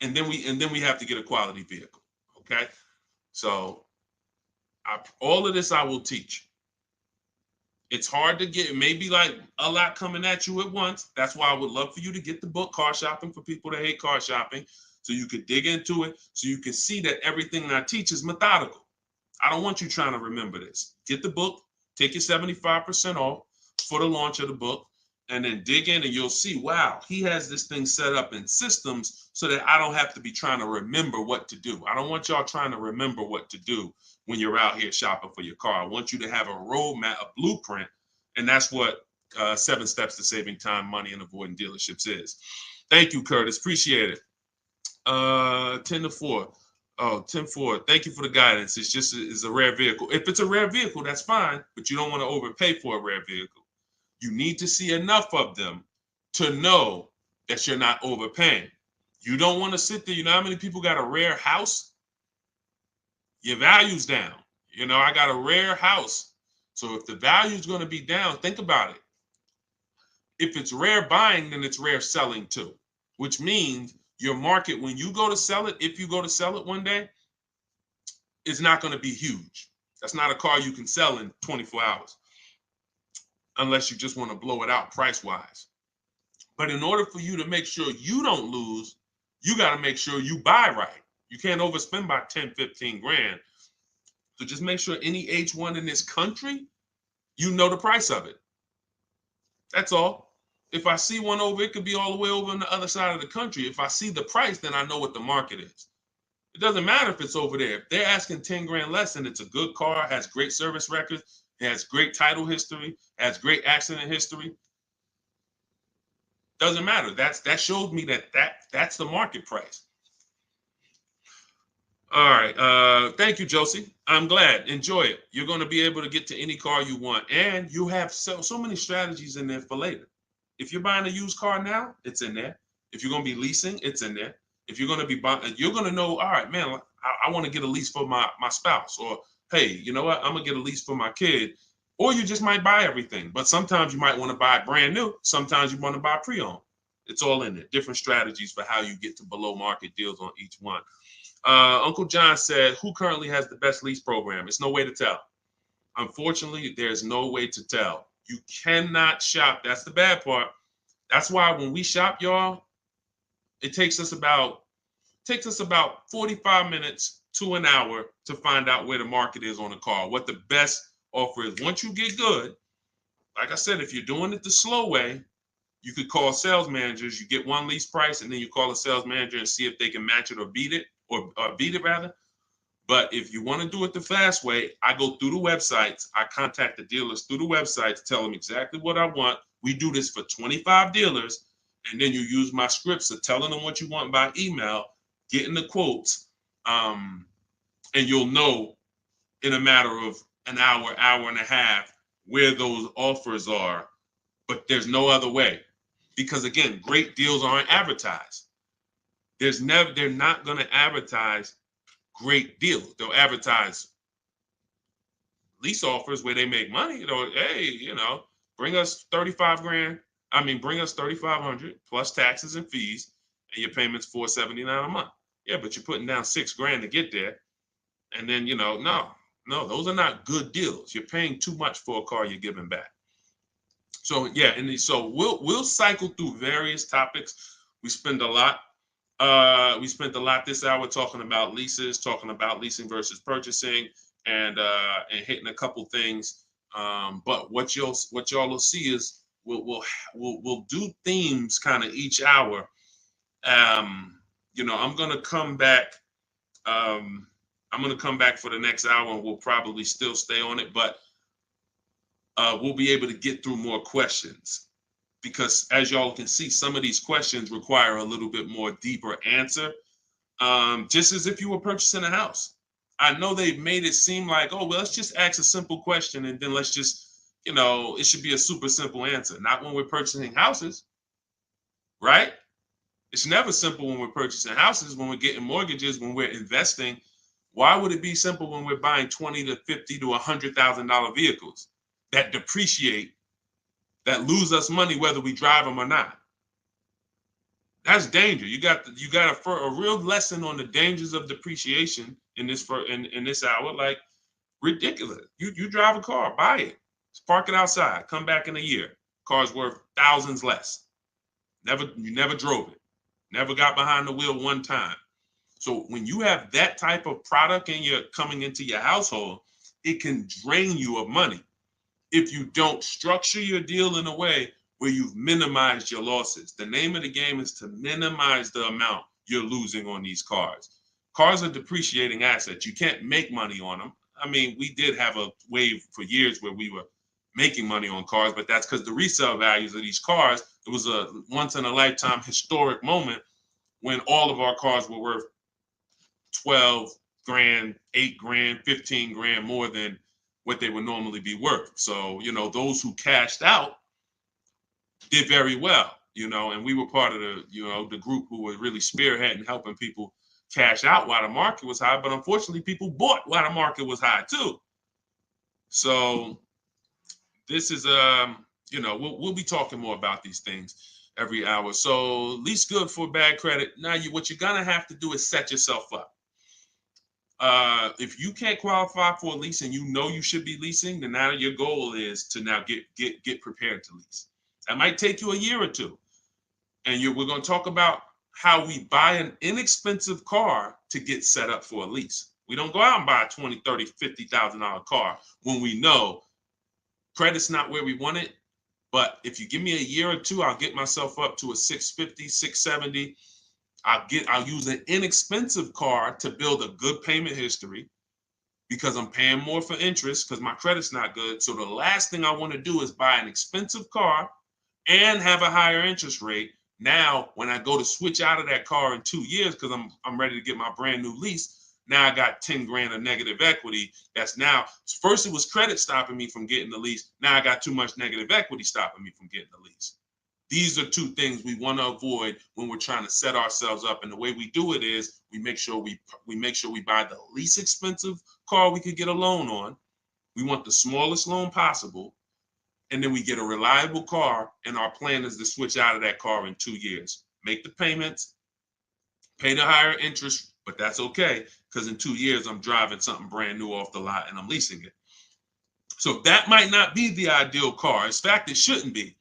Speaker 1: And then we have to get a quality vehicle. Okay. So all of this I will teach. It's hard to get, maybe like a lot coming at you at once. That's why I would love for you to get the book, Car Shopping for People That Hate Car Shopping, so you could dig into it, so you can see that everything that I teach is methodical. I don't want you trying to remember this. Get the book, take your 75% off for the launch of the book, and then dig in and you'll see, wow, he has this thing set up in systems so that I don't have to be trying to remember what to do. I don't want y'all trying to remember what to do when you're out here shopping for your car. I want you to have a roadmap, a blueprint, and that's what 7 Steps to Saving Time, Money, and Avoiding Dealerships is. Thank you, Curtis. Appreciate it. 10-4. Oh, 10-4. Thank you for the guidance. It's a rare vehicle. If it's a rare vehicle, that's fine, but you don't want to overpay for a rare vehicle. You need to see enough of them to know that you're not overpaying. You don't want to sit there. You know how many people got a rare house? Your value's down. You know, I got a rare house. So if the value is going to be down, think about it. If it's rare buying, then it's rare selling too, which means your market, when you go to sell it, if you go to sell it one day, it's not going to be huge. That's not a car you can sell in 24 hours unless you just want to blow it out price-wise. But in order for you to make sure you don't lose, you got to make sure you buy right. You can't overspend by 10, 15 grand. So just make sure any H1 in this country, you know the price of it. That's all. If I see one over, it could be all the way over on the other side of the country. If I see the price, then I know what the market is. It doesn't matter if it's over there. If they're asking 10 grand less and it's a good car, has great service records, has great title history, has great accident history, doesn't matter. That showed me that's the market price. All right. Thank you, Josie. I'm glad. Enjoy it. You're going to be able to get to any car you want. And you have so many strategies in there for later. If you're buying a used car now, it's in there. If you're going to be leasing, it's in there. If you're going to be buying, you're going to know, all right, man, I want to get a lease for my spouse. Or, hey, you know what? I'm going to get a lease for my kid. Or you just might buy everything. But sometimes you might want to buy brand new. Sometimes you want to buy pre-owned. It's all in there. Different strategies for how you get to below market deals on each one. Uncle John said, who currently has the best lease program? It's no way to tell. Unfortunately, there's no way to tell. You cannot shop. That's the bad part. That's why when we shop, y'all, it takes us about 45 minutes to an hour to find out where the market is on a car, what the best offer is. Once you get good, like I said, if you're doing it the slow way, you could call sales managers. You get one lease price, and then you call a sales manager and see if they can match it or beat it, or beat it rather. But if you want to do it the fast way, I go through the websites. I contact the dealers through the websites, tell them exactly what I want. We do this for 25 dealers. And then you use my scripts of telling them what you want by email, getting the quotes, and you'll know in a matter of an hour, hour and a half where those offers are. But there's no other way. Because again, great deals aren't advertised. They're not going to advertise great deals. They'll advertise lease offers where they make money. Hey, bring us 35 grand. Bring us 3,500 plus taxes and fees, and your payment's $479 a month. Yeah, but you're putting down $6,000 to get there, and then no, those are not good deals. You're paying too much for a car you're giving back. So yeah, and so we'll cycle through various topics. We spent a lot this hour talking about leases, talking about leasing versus purchasing, and hitting a couple things. But what y'all will see is we'll do themes kind of each hour. I'm gonna come back. I'm gonna come back for the next hour, and we'll probably still stay on it, but we'll be able to get through more questions, because as y'all can see, some of these questions require a little bit more deeper answer. Just as if you were purchasing a house. I know they've made it seem like, oh, well, let's just ask a simple question and then let's just, it should be a super simple answer. Not when we're purchasing houses, right? It's never simple when we're purchasing houses, when we're getting mortgages, when we're investing. Why would it be simple when we're buying $20,000 to $50,000 to $100,000 vehicles that depreciate, that lose us money whether we drive them or not? That's danger. You got a real lesson on the dangers of depreciation in this hour. Like, ridiculous. You drive a car, buy it, park it outside, come back in a year, car's worth thousands less. You never drove it, never got behind the wheel one time. So when you have that type of product and you're coming into your household, it can drain you of money if you don't structure your deal in a way where you've minimized your losses. The name of the game is to minimize the amount you're losing on these cars. Cars are depreciating assets. You can't make money on them. We did have a wave for years where we were making money on cars, but that's because the resale values of these cars, it was a once in a lifetime historic moment when all of our cars were worth 12 grand, 8 grand, 15 grand more than what they would normally be worth. So, those who cashed out did very well, and we were part of the group who were really spearheading, helping people cash out while the market was high. But unfortunately, people bought while the market was high too. So this is, we'll be talking more about these things every hour. So lease good for bad credit. Now, what you're gonna have to do is set yourself up. If you can't qualify for a lease and you should be leasing, then now your goal is to now get prepared to lease. That might take you a year or two. And we're going to talk about how we buy an inexpensive car to get set up for a lease. We don't go out and buy a $20,000, $30,000, $50,000 car when we know credit's not where we want it. But if you give me a year or two, I'll get myself up to a 650, 670. I'll use an inexpensive car to build a good payment history, because I'm paying more for interest because my credit's not good. So the last thing I want to do is buy an expensive car and have a higher interest rate. Now, when I go to switch out of that car in 2 years, because I'm ready to get my brand new lease, now I got 10 grand of negative equity. That's now, first it was credit stopping me from getting the lease. Now I got too much negative equity stopping me from getting the lease. These are two things we want to avoid when we're trying to set ourselves up. And the way we do it is we make sure we buy the least expensive car we could get a loan on. We want the smallest loan possible. And then we get a reliable car, and our plan is to switch out of that car in 2 years. Make the payments, pay the higher interest, but that's okay, because in 2 years, I'm driving something brand new off the lot and I'm leasing it. So that might not be the ideal car. In fact, it shouldn't be.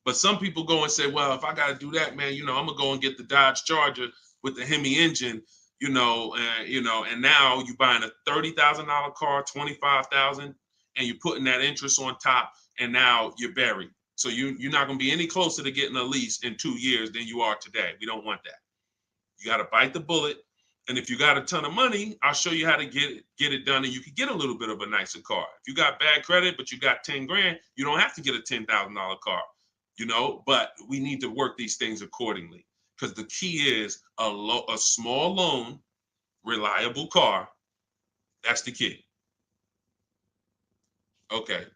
Speaker 1: But some people go and say, well, if I got to do that, man, I'm going to go and get the Dodge Charger with the Hemi engine, and now you're buying a $30,000 car, $25,000, and you're putting that interest on top, and now you're buried. So you're not going to be any closer to getting a lease in 2 years than you are today. We don't want that. You got to bite the bullet And if you got a ton of money, I'll show you how to get it done, and you can get a little bit of a nicer car. If you got bad credit, but you got 10 grand, you don't have to get a $10,000 car, but we need to work these things accordingly, because the key is a small loan, reliable car. That's the key. Okay.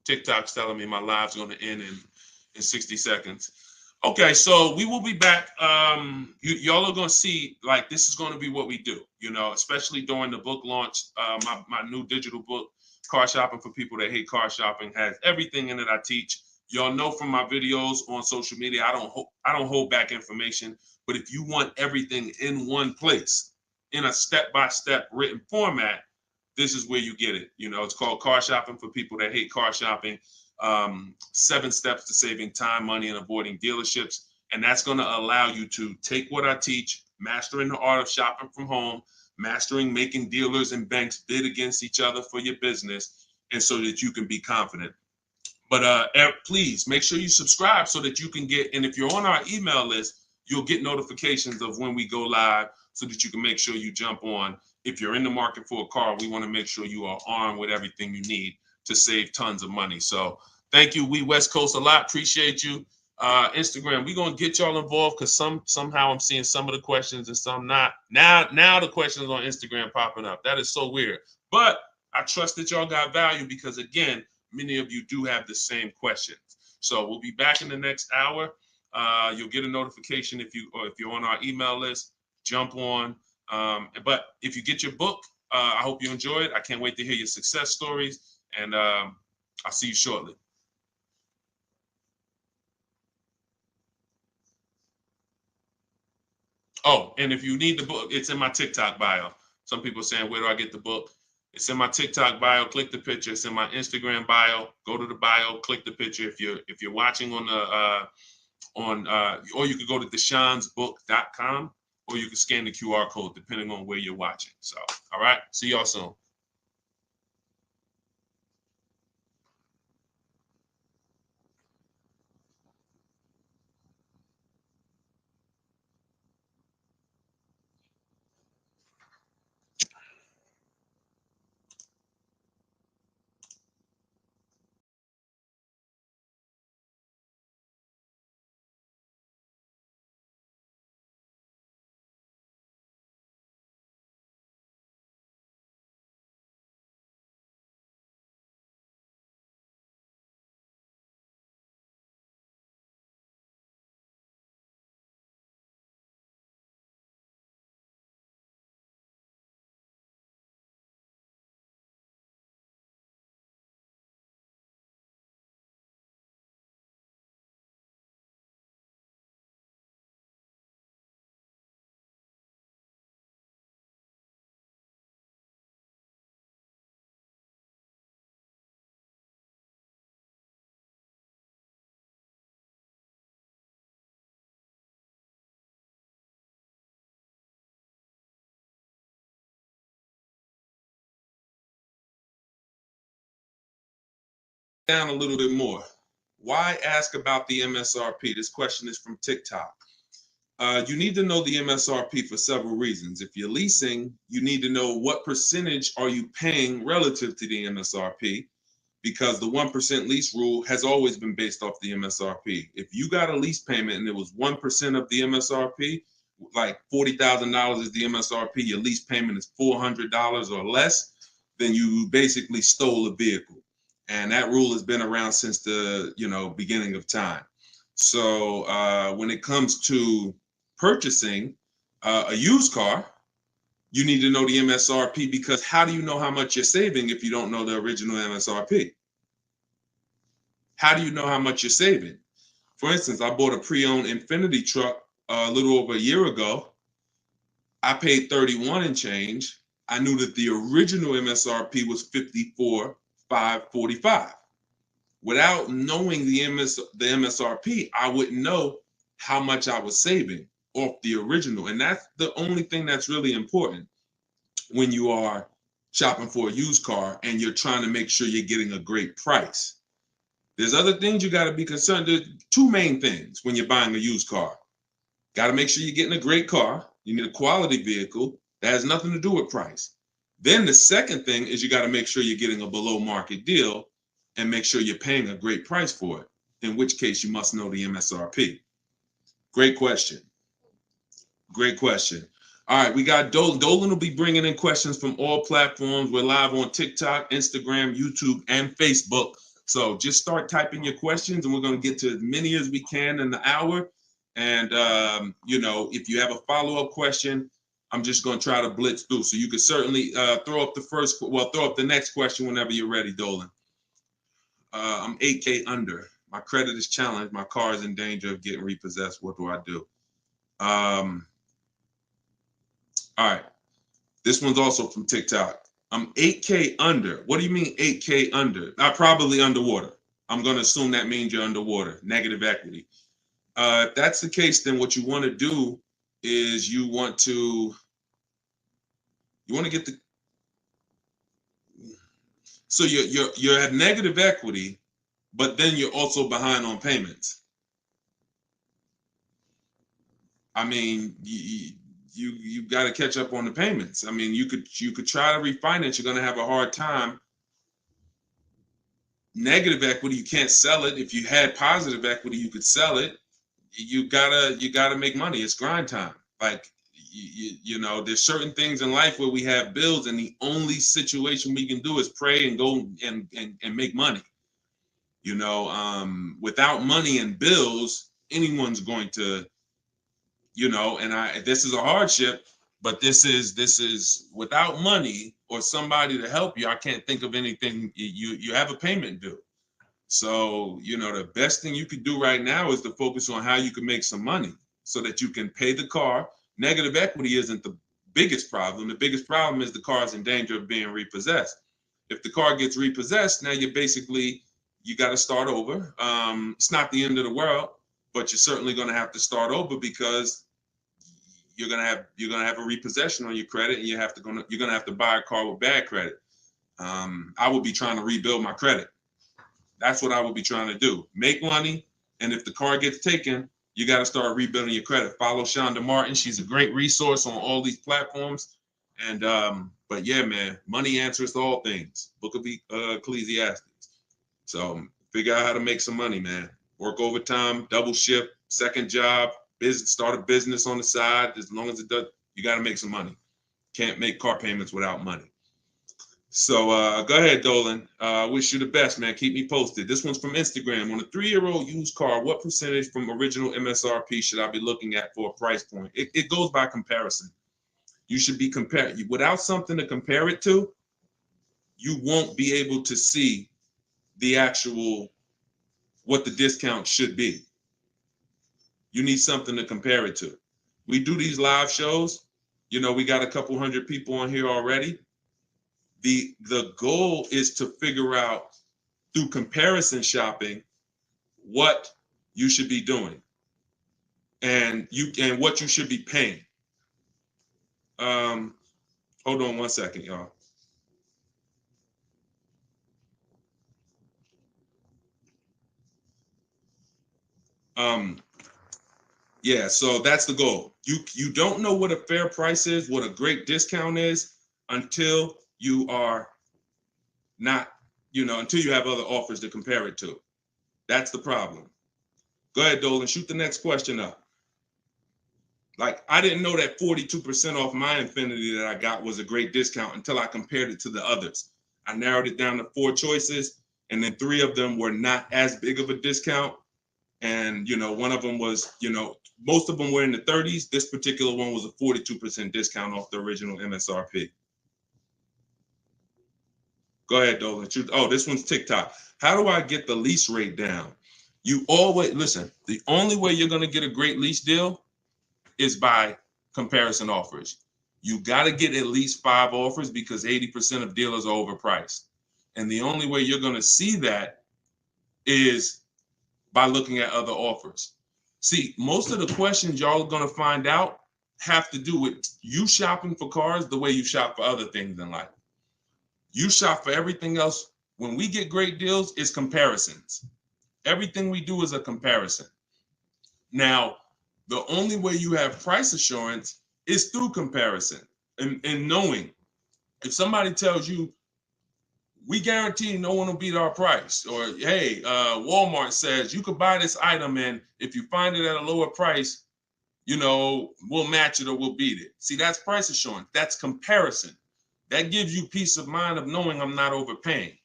Speaker 1: TikTok's telling me my live's going to end in 60 seconds. Okay, so we will be back. Y'all are going to see, like, this is going to be what we do, especially during the book launch. My new digital book, Car Shopping for People That Hate Car Shopping, has everything in it I teach. Y'all know from my videos on social media, I don't hold back information. But if you want everything in one place, in a step-by-step written format, this is where you get it. It's called Car Shopping for People That Hate Car Shopping. 7 steps to saving time, money, and avoiding dealerships. And that's going to allow you to take what I teach, mastering the art of shopping from home, mastering making dealers and banks bid against each other for your business, and so that you can be confident. But please make sure you subscribe so that you can get, and if you're on our email list, you'll get notifications of when we go live, so that you can make sure you jump on. If you're in the market for a car, we want to make sure you are armed with everything you need to save tons of money. So thank you, We West Coast, a lot. Appreciate you. Instagram, we're going to get y'all involved, because somehow I'm seeing some of the questions and some not. Now the questions on Instagram popping up. That is so weird. But I trust that y'all got value, because, again, many of you do have the same questions. So we'll be back in the next hour. You'll get a notification if you're on our email list. Jump on. But if you get your book, I hope you enjoy it. I can't wait to hear your success stories. And I'll see you shortly. Oh, and if you need the book, it's in my TikTok bio. Some people are saying, where do I get the book? It's in my TikTok bio. Click the picture. It's in my Instagram bio. Go to the bio. Click the picture. If you're watching on or you could go to deshonesbook.com, or you can scan the QR code depending on where you're watching. So, all right. See y'all soon. Down a little bit more. Why ask about the MSRP? This question is from TikTok. You need to know the MSRP for several reasons. If you're leasing, you need to know what percentage are you paying relative to the MSRP, because the 1% lease rule has always been based off the MSRP. If you got a lease payment and it was 1% of the MSRP, like $40,000 is the MSRP, your lease payment is $400 or less, then you basically stole a vehicle. And that rule has been around since the beginning of time. So when it comes to purchasing a used car, you need to know the MSRP, because how do you know how much you're saving if you don't know the original MSRP? How do you know how much you're saving? For instance, I bought a pre-owned Infiniti truck a little over a year ago. I paid 31 and change. I knew that the original MSRP was 54,545. Without knowing the MSRP, I wouldn't know how much I was saving off the original. And that's the only thing that's really important when you are shopping for a used car and you're trying to make sure you're getting a great price. There's other things you got to be concerned. There's 2 main things when you're buying a used car. Got to make sure you're getting a great car. You need a quality vehicle, That has nothing to do with price. Then the second thing is you got to make sure you're getting a below market deal and make sure you're paying a great price for it, in which case you must know the MSRP. Great question. Great question. All right, we got Dolan. Dolan will be bringing in questions from all platforms. We're live on TikTok, Instagram, YouTube, and Facebook. So just start typing your questions, and we're going to get to as many as we can in the hour. And, you know, if you have a follow-up question, I'm just going to try to blitz through. So you could certainly throw up the next question whenever you're ready, Dolan. I'm 8K under. My credit is challenged. My car is in danger of getting repossessed. What do I do? All right. This one's also from TikTok. I'm 8K under. What do you mean 8K under? I'm probably underwater. I'm going to assume that means you're underwater, negative equity. If that's the case, then what you want to do is you want to get the, so you're at negative equity, but then you're also behind on payments. I mean, you got to catch up on the payments. I mean, you could try to refinance. You're going to have a hard time. Negative equity, you can't sell it. If you had positive equity, you could sell it. You gotta make money. It's grind time. Like you know, there's certain things in life where we have bills, and the only situation we can do is pray and go and make money. You know, without money and bills, anyone's going to, you know, and this is a hardship, but this is without money or somebody to help you. I can't think of anything. You have a payment due. So, you know, the best thing you could do right now is to focus on how you can make some money so that you can pay the car. Negative equity isn't the biggest problem. The biggest problem is the car is in danger of being repossessed. If the car gets repossessed, now you got to start over. It's not the end of the world, but you're certainly going to have to start over because you're going to have a repossession on your credit, and you're going to have to buy a car with bad credit. I would be trying to rebuild my credit. That's what I would be trying to do. Make money, and if the car gets taken, you got to start rebuilding your credit. Follow Shonda Martin. She's a great resource on all these platforms. And but yeah, man, money answers all things. Book of Ecclesiastes. So figure out how to make some money, man. Work overtime, double shift, second job, start a business on the side. As long as it does, you got to make some money. Can't make car payments without money. So go ahead, Dolan. Wish you the best, man. Keep me posted. This one's from Instagram. On a 3-year-old used car, what percentage from original MSRP should I be looking at for a price point? It goes by comparison. You should be compared. Without something to compare it to, you won't be able to see the actual, what the discount should be. You need something to compare it to. We do these live shows. You know, we got a couple hundred people on here already. The goal is to figure out through comparison shopping what you should be doing and what you should be paying. Hold on one second, y'all. Yeah, so that's the goal. You don't know what a fair price is, what a great discount is, until you are not, until you have other offers to compare it to. That's the problem. Go ahead, Dolan, shoot the next question up. Like, I didn't know that 42% off my Infinity that I got was a great discount until I compared it to the others. I narrowed it down to 4 choices, and then 3 of them were not as big of a discount. And, one of them was, most of them were in the 30s. This particular one was a 42% discount off the original MSRP. Go ahead, Dolan. Oh, this one's TikTok. How do I get the lease rate down? You always, listen, the only way you're going to get a great lease deal is by comparison offers. You got to get at least 5 offers because 80% of dealers are overpriced. And the only way you're going to see that is by looking at other offers. See, most of the questions y'all are going to find out have to do with you shopping for cars the way you shop for other things in life. You shop for everything else. When we get great deals, it's comparisons. Everything we do is a comparison. Now, the only way you have price assurance is through comparison. and knowing if somebody tells you, we guarantee no one will beat our price, or hey, Walmart says you could buy this item and if you find it at a lower price, you know, we'll match it or we'll beat it. See, that's price assurance. That's comparison. That gives you peace of mind of knowing I'm not overpaying.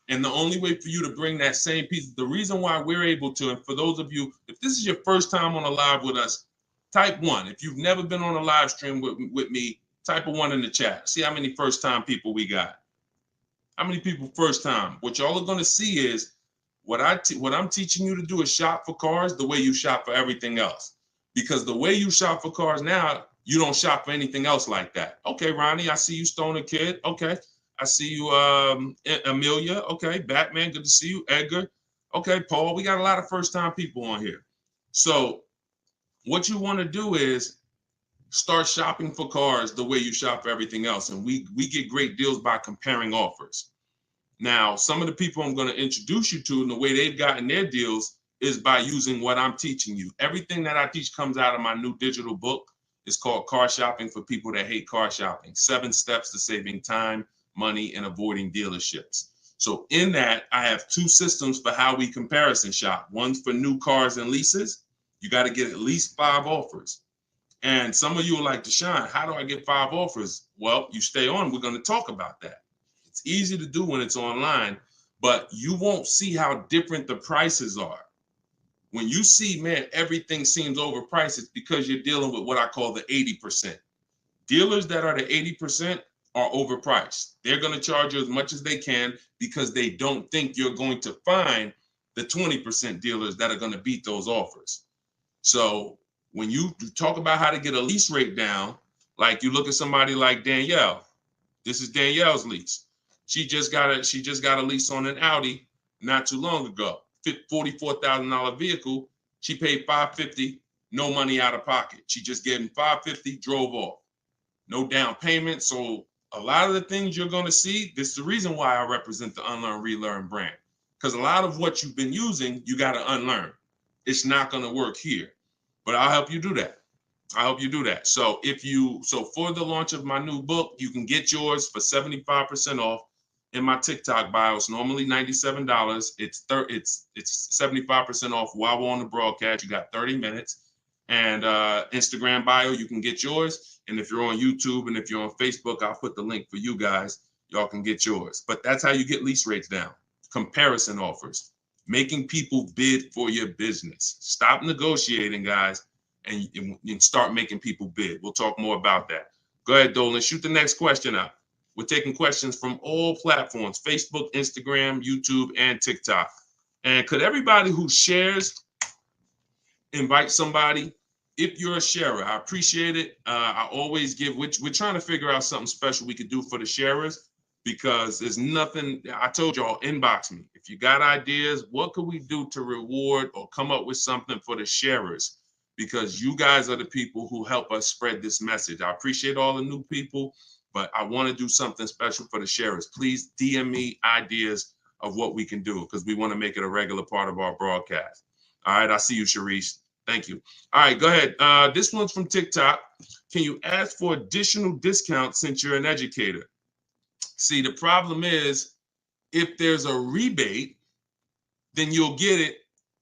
Speaker 1: And the only way for you to bring that same piece, the reason why we're able to, and for those of you, if this is your first time on a live with us, type 1. If you've never been on a live stream with me, type a 1 in the chat. See how many first time people we got. How many people first time? What y'all are going to see is what I'm teaching you to do is shop for cars the way you shop for everything else. Because the way you shop for cars now, you don't shop for anything else like that. Okay, Ronnie, I see you, Stoner Kid. Okay. I see you, Amelia. Okay, Batman, good to see you. Edgar. Okay, Paul, we got a lot of first-time people on here. So what you want to do is start shopping for cars the way you shop for everything else. And we get great deals by comparing offers. Now, some of the people I'm going to introduce you to and the way they've gotten their deals is by using what I'm teaching you. Everything that I teach comes out of my new digital book. It's called Car Shopping for People That Hate Car Shopping. 7 Steps to Saving Time, Money, and Avoiding Dealerships. So in that, I have 2 systems for how we comparison shop. One's for new cars and leases. You got to get at least 5 offers. And some of you are like, Deshone, how do I get 5 offers? Well, you stay on. We're going to talk about that. It's easy to do when it's online, but you won't see how different the prices are. When you see, man, everything seems overpriced, it's because you're dealing with what I call the 80%. Dealers that are the 80% are overpriced. They're going to charge you as much as they can because they don't think you're going to find the 20% dealers that are going to beat those offers. So when you talk about how to get a lease rate down, like you look at somebody like Danielle. This is Danielle's lease. She just got a lease on an Audi not too long ago. $44,000 vehicle. She paid $550, no money out of pocket. She just gave him $550, drove off. No down payment. So a lot of the things you're going to see, this is the reason why I represent the Unlearn, Relearn brand. Because a lot of what you've been using, you got to unlearn. It's not going to work here. But I'll help you do that. I hope you do that. So for the launch of my new book, you can get yours for 75% off in my TikTok bio. It's normally $97. It's 75% off while we're on the broadcast. You got 30 minutes. And Instagram bio, you can get yours. And if you're on YouTube and if you're on Facebook, I'll put the link for you guys. Y'all can get yours. But that's how you get lease rates down. Comparison offers. Making people bid for your business. Stop negotiating, guys. And start making people bid. We'll talk more about that. Go ahead, Dolan. Shoot the next question up. We're taking questions from all platforms, Facebook, Instagram, YouTube, and TikTok. And could everybody who shares invite somebody? If you're a sharer, I appreciate it. I always give, we're trying to figure out something special we could do for the sharers because there's nothing, I told y'all, inbox me. If you got ideas, what could we do to reward or come up with something for the sharers? Because you guys are the people who help us spread this message. I appreciate all the new people, but I want to do something special for the sharers. Please DM me ideas of what we can do because we want to make it a regular part of our broadcast. All right, I see you, Sharice. Thank you. All right, go ahead. This one's from TikTok. Can you ask for additional discounts since you're an educator? See, the problem is if there's a rebate, then you'll get it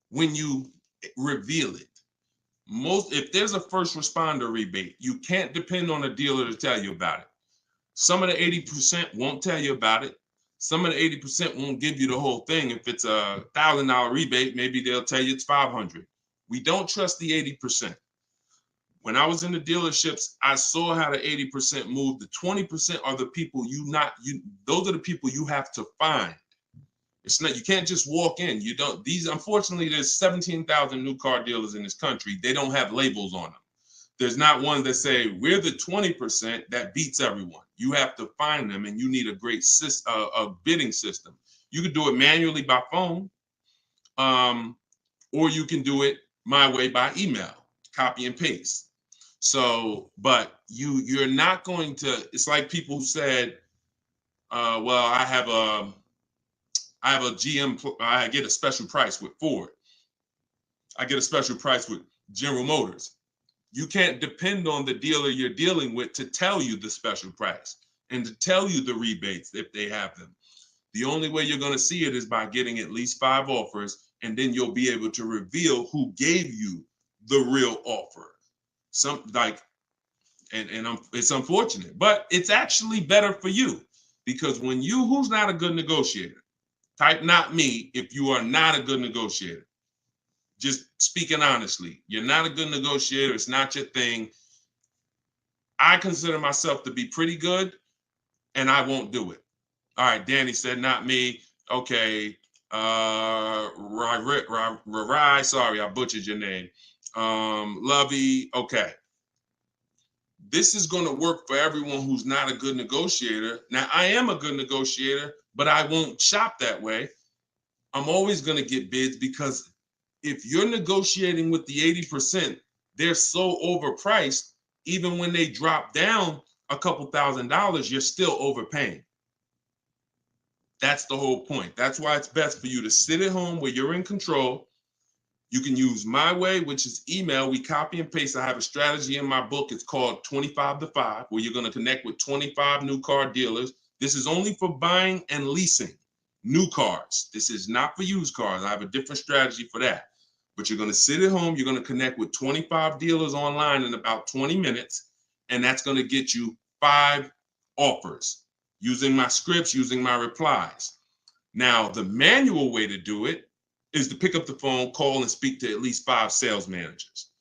Speaker 1: when you reveal it. If there's a first responder rebate, you can't depend on a dealer to tell you about it. Some of the 80% won't tell you about it. Some of the 80% won't give you the whole thing. If it's a $1,000 rebate, maybe they'll tell you it's $500. We don't trust the 80%. When I was in the dealerships, I saw how the 80% moved. The 20% are the people those are the people you have to find. It's not, you can't just walk in. Unfortunately, there's 17,000 new car dealers in this country. They don't have labels on them. There's not one that say, we're the 20% that beats everyone. You have to find them and you need a great bidding system. You can do it manually by phone, or you can do it my way by email, copy and paste. So, but you're not going to, it's like people who said, well, I have a GM, I get a special price with Ford. I get a special price with General Motors. You can't depend on the dealer you're dealing with to tell you the special price and to tell you the rebates if they have them. The only way you're going to see it is by getting at least 5 offers, and then you'll be able to reveal who gave you the real offer. It's unfortunate, but it's actually better for you, because when who's not a good negotiator? Type not me if you are not a good negotiator. Just speaking honestly, you're not a good negotiator. It's not your thing. I consider myself to be pretty good, and I won't do it. All right, Danny said not me. Okay. Rai, sorry, I butchered your name. Lovey, okay. This is going to work for everyone who's not a good negotiator. Now, I am a good negotiator, but I won't shop that way. I'm always going to get bids, because if you're negotiating with the 80%, they're so overpriced. Even when they drop down a couple $1,000s, you're still overpaying. That's the whole point. That's why it's best for you to sit at home where you're in control. You can use my way, which is email. We copy and paste. I have a strategy in my book. It's called 25 to 5, where you're going to connect with 25 new car dealers. This is only for buying and leasing new cars. This is not for used cars. I have a different strategy for that. But you're going to sit at home. You're going to connect with 25 dealers online in about 20 minutes. And that's going to get you 5 offers using my scripts, using my replies. Now, the manual way to do it is to pick up the phone, call, and speak to at least 5 sales managers.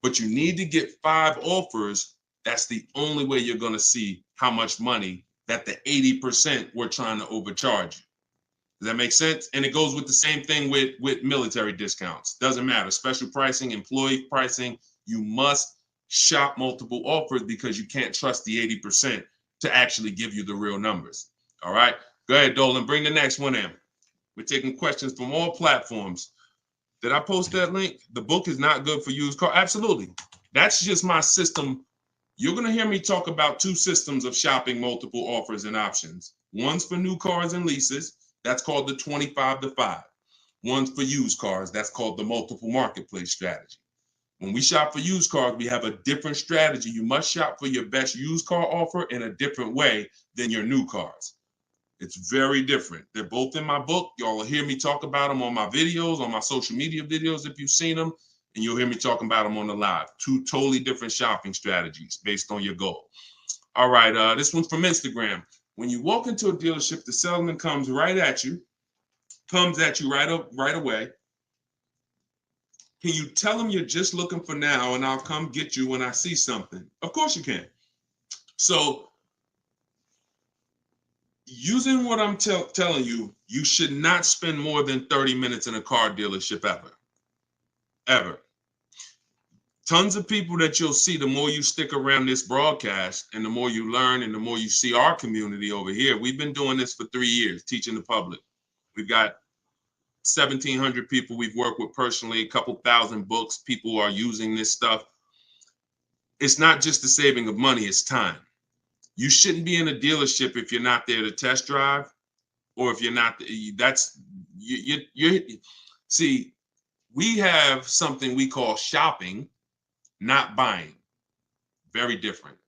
Speaker 1: But you need to get 5 offers. That's the only way you're going to see how much money that the 80% we're trying to overcharge you. Does that make sense? And it goes with the same thing with military discounts. Doesn't matter. Special pricing, employee pricing. You must shop multiple offers, because you can't trust the 80% to actually give you the real numbers. All right. Go ahead, Dolan. Bring the next one in. We're taking questions from all platforms. Did I post that link? The book is not good for used car. Absolutely. That's just my system. You're going to hear me talk about 2 systems of shopping multiple offers and options. One's for new cars and leases. That's called the 25 to 5. One's for used cars. That's called the multiple marketplace strategy. When we shop for used cars, we have a different strategy. You must shop for your best used car offer in a different way than your new cars. It's very different. They're both in my book. Y'all will hear me talk about them on my videos, on my social media videos if you've seen them, and you'll hear me talking about them on the live. 2 totally different shopping strategies based on your goal. All right, this one's from Instagram. When you walk into a dealership, the salesman comes right at you, right away. Can you tell him you're just looking for now, and I'll come get you when I see something? Of course you can. So using what I'm telling you, you should not spend more than 30 minutes in a car dealership ever. Tons of people that you'll see, the more you stick around this broadcast and the more you learn and the more you see our community over here. We've been doing this for 3 years, teaching the public. We've got 1,700 people we've worked with personally, a couple thousand books. People are using this stuff. It's not just the saving of money, it's time. You shouldn't be in a dealership if you're not there to test drive, or if you're not, see, we have something we call shopping, not buying. Very different.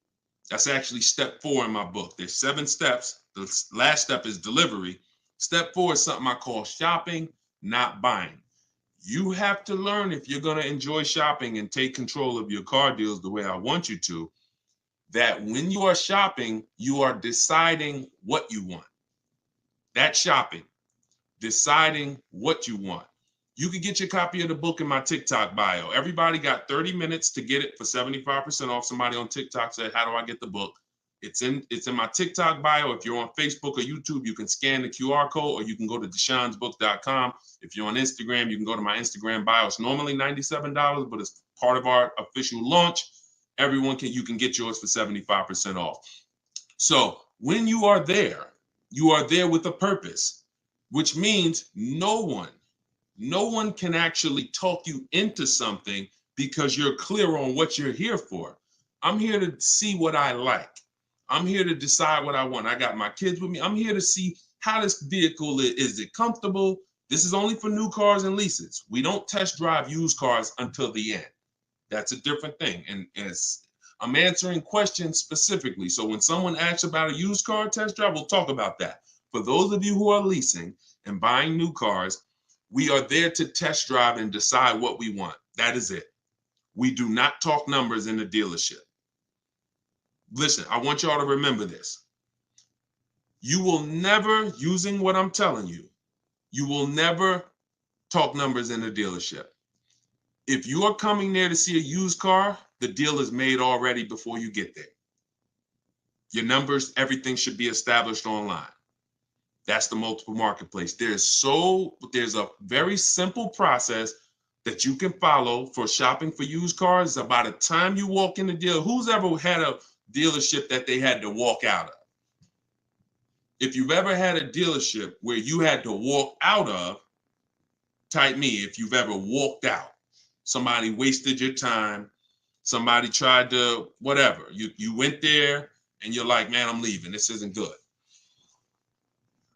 Speaker 1: That's actually step 4 in my book. There's 7 steps. The last step is delivery. Step 4 is something I call shopping, not buying. You have to learn, if you're going to enjoy shopping and take control of your car deals the way I want you to, that when you are shopping, you are deciding what you want. That's shopping, deciding what you want. You can get your copy of the book in my TikTok bio. Everybody got 30 minutes to get it for 75% off. Somebody on TikTok said, how do I get the book? It's in my TikTok bio. If you're on Facebook or YouTube, you can scan the QR code, or you can go to deshonsbook.com. If you're on Instagram, you can go to my Instagram bio. It's normally $97, but it's part of our official launch. You can get yours for 75% off. So when you are there with a purpose, which means no one can actually talk you into something, because you're clear on what you're here for. I'm here to see what I like. I'm here to decide what I want. I got my kids with me. I'm here to see how this vehicle is. It comfortable? This is only for new cars and leases. We don't test drive used cars until the end. That's a different thing. And as I'm answering questions specifically, so when someone asks about a used car test drive, we'll talk about that. For those of you who are leasing and buying new cars, we are there to test drive and decide what we want. That is it. We do not talk numbers in the dealership. Listen, I want y'all to remember this. You will never, using what I'm telling you, you will never talk numbers in the dealership. If you are coming there to see a used car, the deal is made already before you get there. Your numbers, everything should be established online. That's the multiple marketplace. There's a very simple process that you can follow for shopping for used cars. By the time you walk in the deal, who's ever had a dealership that they had to walk out of? If you've ever had a dealership where you had to walk out of, type me if you've ever walked out. Somebody wasted your time. Somebody tried to, whatever. You went there and you're like, man, I'm leaving. This isn't good.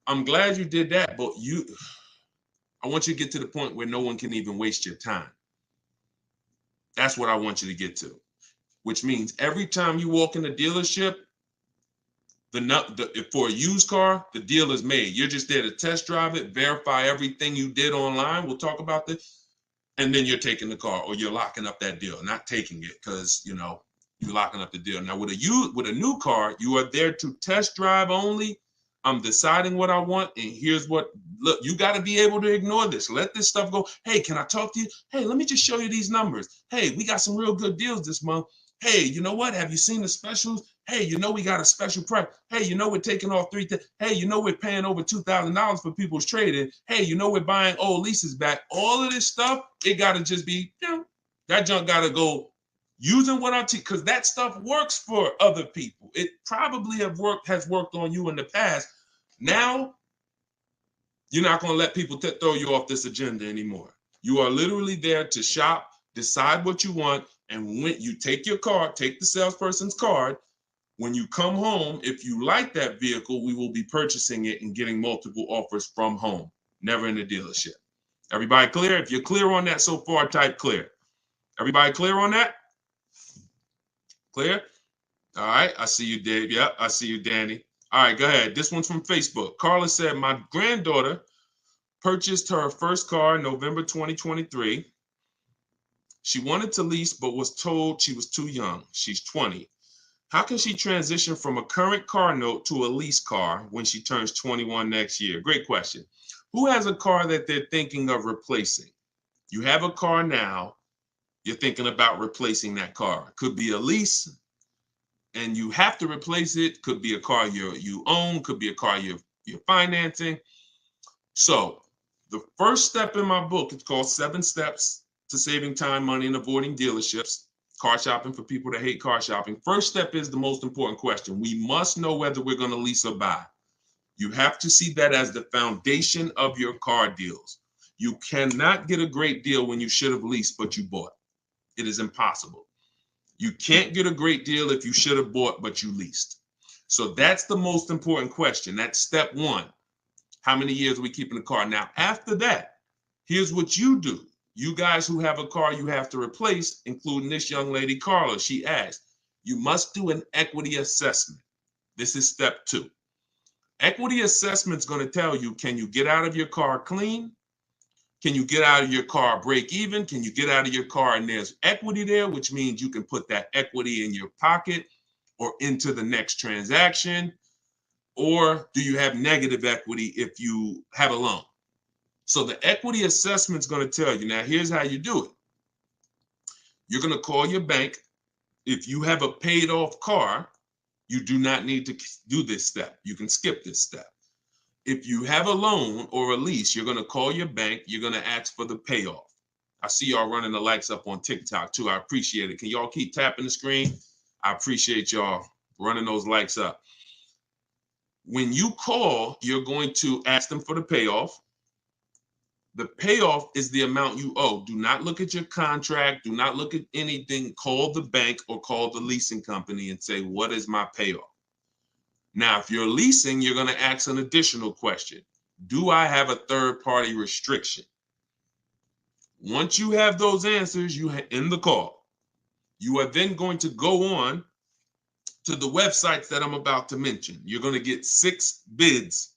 Speaker 1: I'm glad you did that, but I want you to get to the point where no one can even waste your time. That's what I want you to get to, which means every time you walk in a dealership, for a used car, the deal is made. You're just there to test drive it, verify everything you did online. We'll talk about this. And then you're taking the car, or you're locking up that deal, not taking it because, you're locking up the deal. Now, with a new car, you are there to test drive only. I'm deciding what I want, and here's what, look, you got to be able to ignore this. Let this stuff go. Hey, can I talk to you? Hey, let me just show you these numbers. Hey, we got some real good deals this month. Hey, you know what? Have you seen the specials? Hey, we got a special price. Hey, we're taking off Hey, we're paying over $2,000 for people's trading. Hey, we're buying old leases back. All of this stuff, it got to just be, that junk got to go using what I'm teaching, because that stuff works for other people. It probably has worked on you in the past. Now, you're not going to let people throw you off this agenda anymore. You are literally there to shop, decide what you want, and when you take your card, take the salesperson's card. When you come home, if you like that vehicle, we will be purchasing it and getting multiple offers from home, never in the dealership. Everybody clear? If you're clear on that so far, type clear. Everybody clear on that? Clear? All right, I see you, Dave. Yep, I see you, Danny. All right, go ahead. This one's from Facebook. Carla said, my granddaughter purchased her first car in November 2023. She wanted to lease, but was told she was too young. She's 20. How can she transition from a current car note to a lease car when she turns 21 next year? Great question. Who has a car that they're thinking of replacing? You have a car now. You're thinking about replacing that car. Could be a lease, and you have to replace it. Could be a car you own. Could be a car you're financing. So the first step in my book, it's called 7 Steps to Saving Time, Money, and Avoiding Dealerships. Car shopping for people that hate car shopping. First step is the most important question. We must know whether we're going to lease or buy. You have to see that as the foundation of your car deals. You cannot get a great deal when you should have leased, but you bought. It is impossible. You can't get a great deal if you should have bought, but you leased. So that's the most important question. That's step 1. How many years are we keeping the car? Now, after that, here's what you do. You guys who have a car you have to replace, including this young lady, Carla, she asked, you must do an equity assessment. This is step 2. Equity assessment is going to tell you, can you get out of your car clean? Can you get out of your car break even? Can you get out of your car and there's equity there, which means you can put that equity in your pocket or into the next transaction? Or do you have negative equity if you have a loan? So the equity assessment is going to tell you. Now, here's how you do it. You're going to call your bank. If you have a paid off car, you do not need to do this step. You can skip this step. If you have a loan or a lease, you're going to call your bank. You're going to ask for the payoff. I see y'all running the likes up on TikTok too. I appreciate it. Can y'all keep tapping the screen? I appreciate y'all running those likes up. When you call, you're going to ask them for the payoff. The payoff is the amount you owe. Do not look at your contract. Do not look at anything. Call the bank or call the leasing company and say, what is my payoff? Now, if you're leasing, you're going to ask an additional question. Do I have a third-party restriction? Once you have those answers, you end the call. You are then going to go on to the websites that I'm about to mention. You're going to get 6 bids,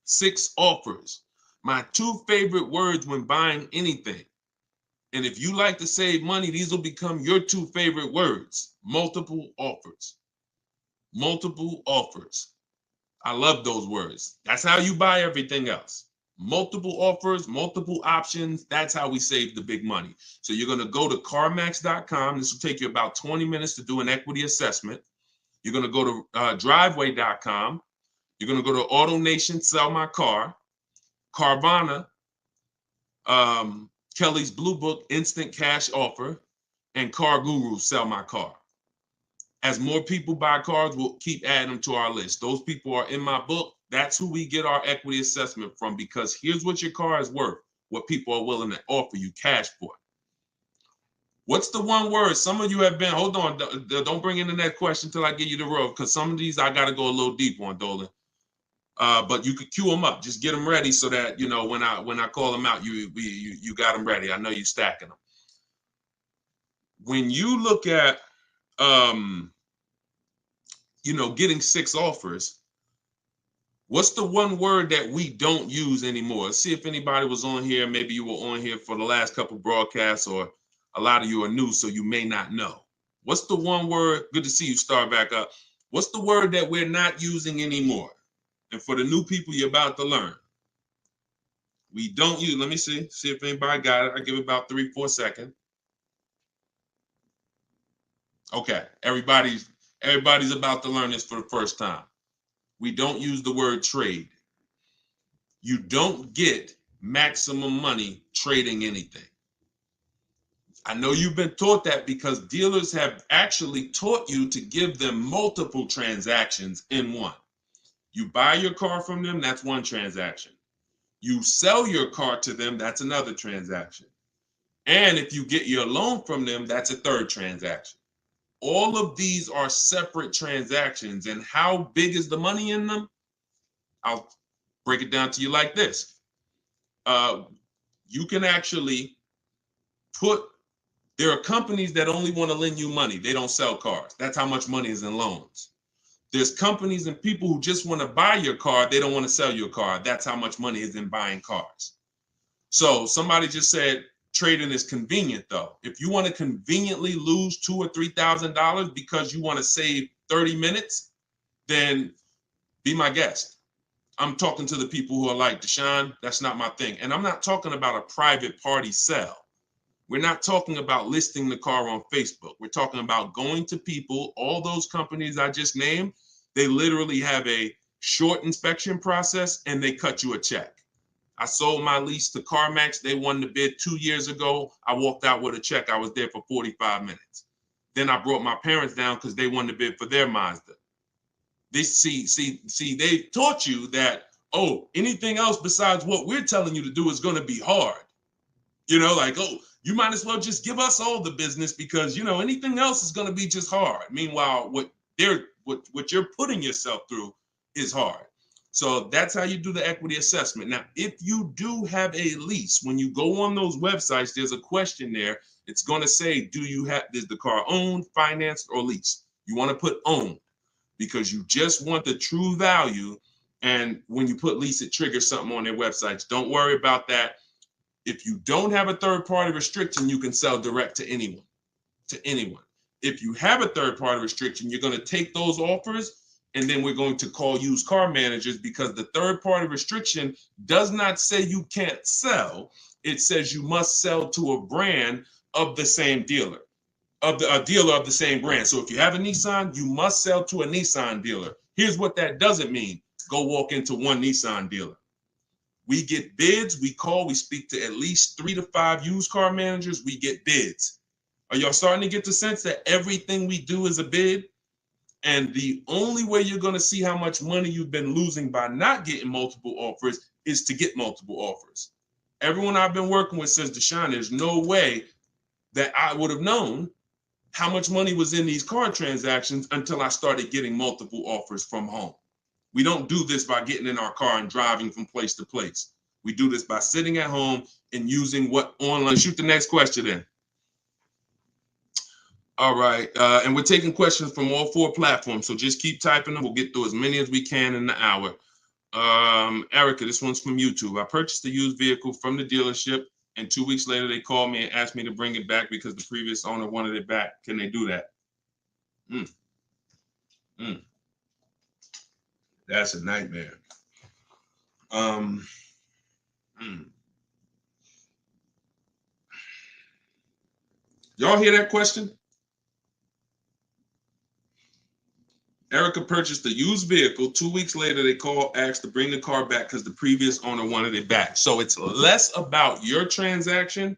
Speaker 1: 6 offers. My 2 favorite words when buying anything. And if you like to save money, these will become your 2 favorite words. Multiple offers. Multiple offers. I love those words. That's how you buy everything else. Multiple offers, multiple options. That's how we save the big money. So you're going to go to CarMax.com. This will take you about 20 minutes to do an equity assessment. You're going to go to Driveway.com. You're going to go to AutoNation, Sell My Car, Carvana, Kelly's Blue Book, Instant Cash Offer, and Car Guru, Sell My Car. As more people buy cars, we'll keep adding them to our list. Those people are in my book. That's who we get our equity assessment from, because here's what your car is worth, what people are willing to offer you cash for. What's the one word? Some of you have been, hold on, don't bring in the next question until I give you the road, because some of these I got to go a little deep on, Dolan. But you could queue them up. Just get them ready so that, you know, when I call them out, you got them ready. I know you're stacking them. When you look at, you know, getting 6 offers, what's the one word that we don't use anymore? Let's see if anybody was on here. Maybe you were on here for the last couple broadcasts, or a lot of you are new, so you may not know. What's the one word? Good to see you start back up. What's the word that we're not using anymore? And for the new people, you're about to learn. We don't use, let me see if anybody got it. I give it about 3-4 seconds. Okay, everybody's about to learn this for the first time. We don't use the word trade. You don't get maximum money trading anything. I know you've been taught that because dealers have actually taught you to give them multiple transactions in one. You buy your car from them, that's one transaction. You sell your car to them, that's another transaction. And if you get your loan from them, that's a third transaction. All of these are separate transactions. And how big is the money in them? I'll break it down to you like this. You can actually there are companies that only want to lend you money. They don't sell cars. That's how much money is in loans. There's companies and people who just want to buy your car. They don't want to sell your car. That's how much money is in buying cars. So somebody just said trading is convenient, though. If you want to conveniently lose $2,000 or $3,000 because you want to save 30 minutes, then be my guest. I'm talking to the people who are like, Deshone, that's not my thing. And I'm not talking about a private party sale. We're not talking about listing the car on Facebook. We're talking about going to people, all those companies I just named, they literally have a short inspection process and they cut you a check. I sold my lease to CarMax. They won the bid 2 years ago. I walked out with a check. I was there for 45 minutes. Then I brought my parents down because they won the bid for their Mazda. They they taught you that, oh, anything else besides what we're telling you to do is going to be hard. You know, like, oh, you might as well just give us all the business because, you know, anything else is going to be just hard. Meanwhile, what you're putting yourself through is hard. So that's how you do the equity assessment. Now, if you do have a lease, when you go on those websites, there's a question there. It's going to say, is the car owned, financed, or leased? You want to put owned because you just want the true value. And when you put lease, it triggers something on their websites. Don't worry about that. If you don't have a third-party restriction, you can sell direct to anyone, If you have a third-party restriction, you're going to take those offers, and then we're going to call used car managers because the third-party restriction does not say you can't sell. It says you must sell to a brand of the same dealer, a dealer of the same brand. So if you have a Nissan, you must sell to a Nissan dealer. Here's what that doesn't mean. Go walk into one Nissan dealer. We get bids, we speak to at least 3 to 5 used car managers, we get bids. Are y'all starting to get the sense that everything we do is a bid? And the only way you're going to see how much money you've been losing by not getting multiple offers is to get multiple offers. Everyone I've been working with says, Deshone, there's no way that I would have known how much money was in these car transactions until I started getting multiple offers from home. We don't do this by getting in our car and driving from place to place. We do this by sitting at home and using what online. Shoot the next question in. All right. And we're taking questions from all 4 platforms. So just keep typing them. We'll get through as many as we can in the hour. Erica, this one's from YouTube. I purchased a used vehicle from the dealership, and 2 weeks later they called me and asked me to bring it back because the previous owner wanted it back. Can they do that? Mm, mm, that's a nightmare. Mm. Y'all hear that question? Erica purchased a used vehicle. 2 weeks later, they called, asked to bring the car back because the previous owner wanted it back. So it's less about your transaction,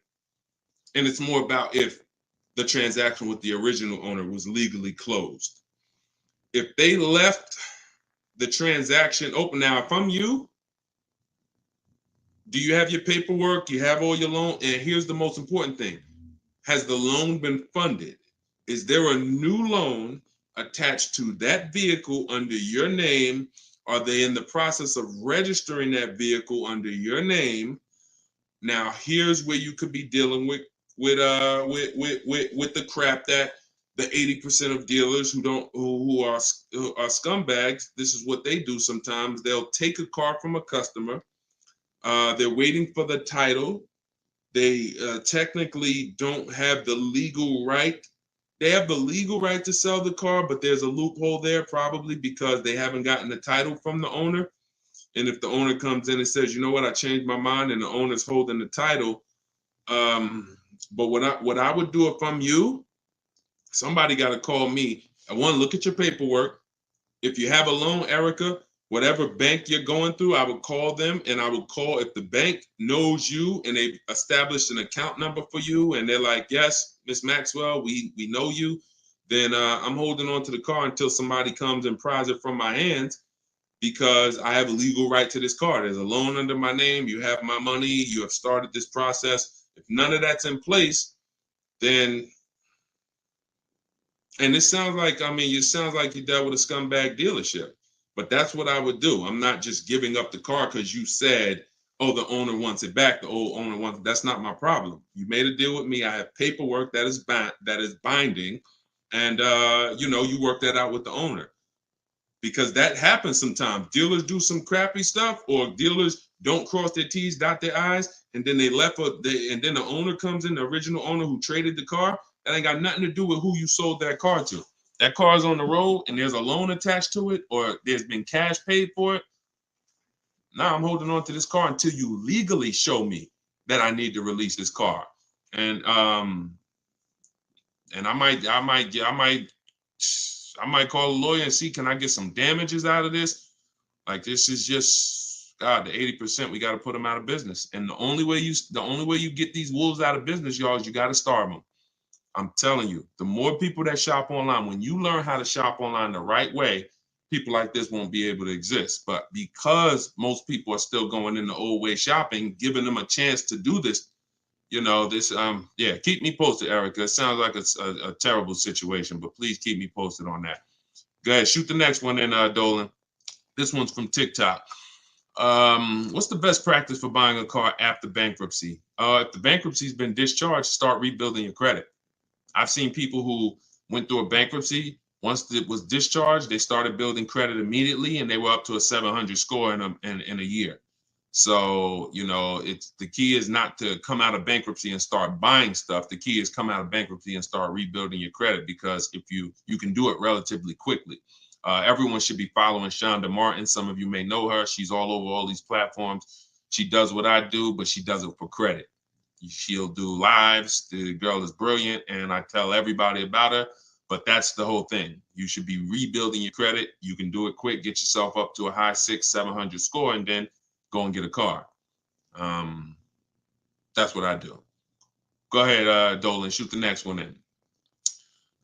Speaker 1: and it's more about if the transaction with the original owner was legally closed. If they left the transaction open, now if I'm you, do you have your paperwork? You have all your loan? And here's the most important thing. Has the loan been funded? Is there a new loan attached to that vehicle under your name? Are they in the process of registering that vehicle under your name? Now, here's where you could be dealing with the crap that the 80% of dealers who are scumbags. This is what they do sometimes. They'll take a car from a customer. They're waiting for the title. They technically don't have the legal right. They have the legal right to sell the car, but there's a loophole there probably because they haven't gotten the title from the owner. And if the owner comes in and says, you know what, I changed my mind, and the owner's holding the title. But what I would do if I'm you, somebody got to call me. I want to look at your paperwork. If you have a loan, Erica, whatever bank you're going through, I would call them, and I would call if the bank knows you and they've established an account number for you, and they're like, yes, Miss Maxwell, we know you, then I'm holding on to the car until somebody comes and pries it from my hands because I have a legal right to this car. There's a loan under my name. You have my money. You have started this process. If none of that's in place, then, and it sounds like, it sounds like you dealt with a scumbag dealership, but that's what I would do. I'm not just giving up the car because you said, oh, the owner wants it back. The old owner wants it. That's not my problem. You made a deal with me. I have paperwork that is binding, and you work that out with the owner. Because that happens sometimes. Dealers do some crappy stuff, or dealers don't cross their T's, dot their I's, and then and then the owner comes in, the original owner who traded the car. That ain't got nothing to do with who you sold that car to. That car is on the road, and there's a loan attached to it, or there's been cash paid for it. Now I'm holding on to this car until you legally show me that I need to release this car, and I might call a lawyer and see, can I get some damages out of this? Like, this is just, God, the 80%, we got to put them out of business. And the only way you get these wolves out of business, y'all, is you got to starve them. I'm telling you, the more people that shop online, when you learn how to shop online the right way, people like this won't be able to exist. But because most people are still going in the old way shopping, giving them a chance to do this, keep me posted, Erica. It sounds like it's a terrible situation, but please keep me posted on that. Go ahead, shoot the next one in, Dolan. This one's from TikTok. What's the best practice for buying a car after bankruptcy? If the bankruptcy's been discharged, start rebuilding your credit. I've seen people who went through a bankruptcy. Once it was discharged, they started building credit immediately, and they were up to a 700 score in a year. So, the key is not to come out of bankruptcy and start buying stuff. The key is come out of bankruptcy and start rebuilding your credit, because if you can do it relatively quickly. Everyone should be following Shonda Martin. Some of you may know her. She's all over all these platforms. She does what I do, but she does it for credit. She'll do lives. The girl is brilliant, and I tell everybody about her. But that's the whole thing. You should be rebuilding your credit. You can do it quick. Get yourself up to a high 600-700 score, and then go and get a car. That's what I do. Go ahead, Dolan. Shoot the next one in.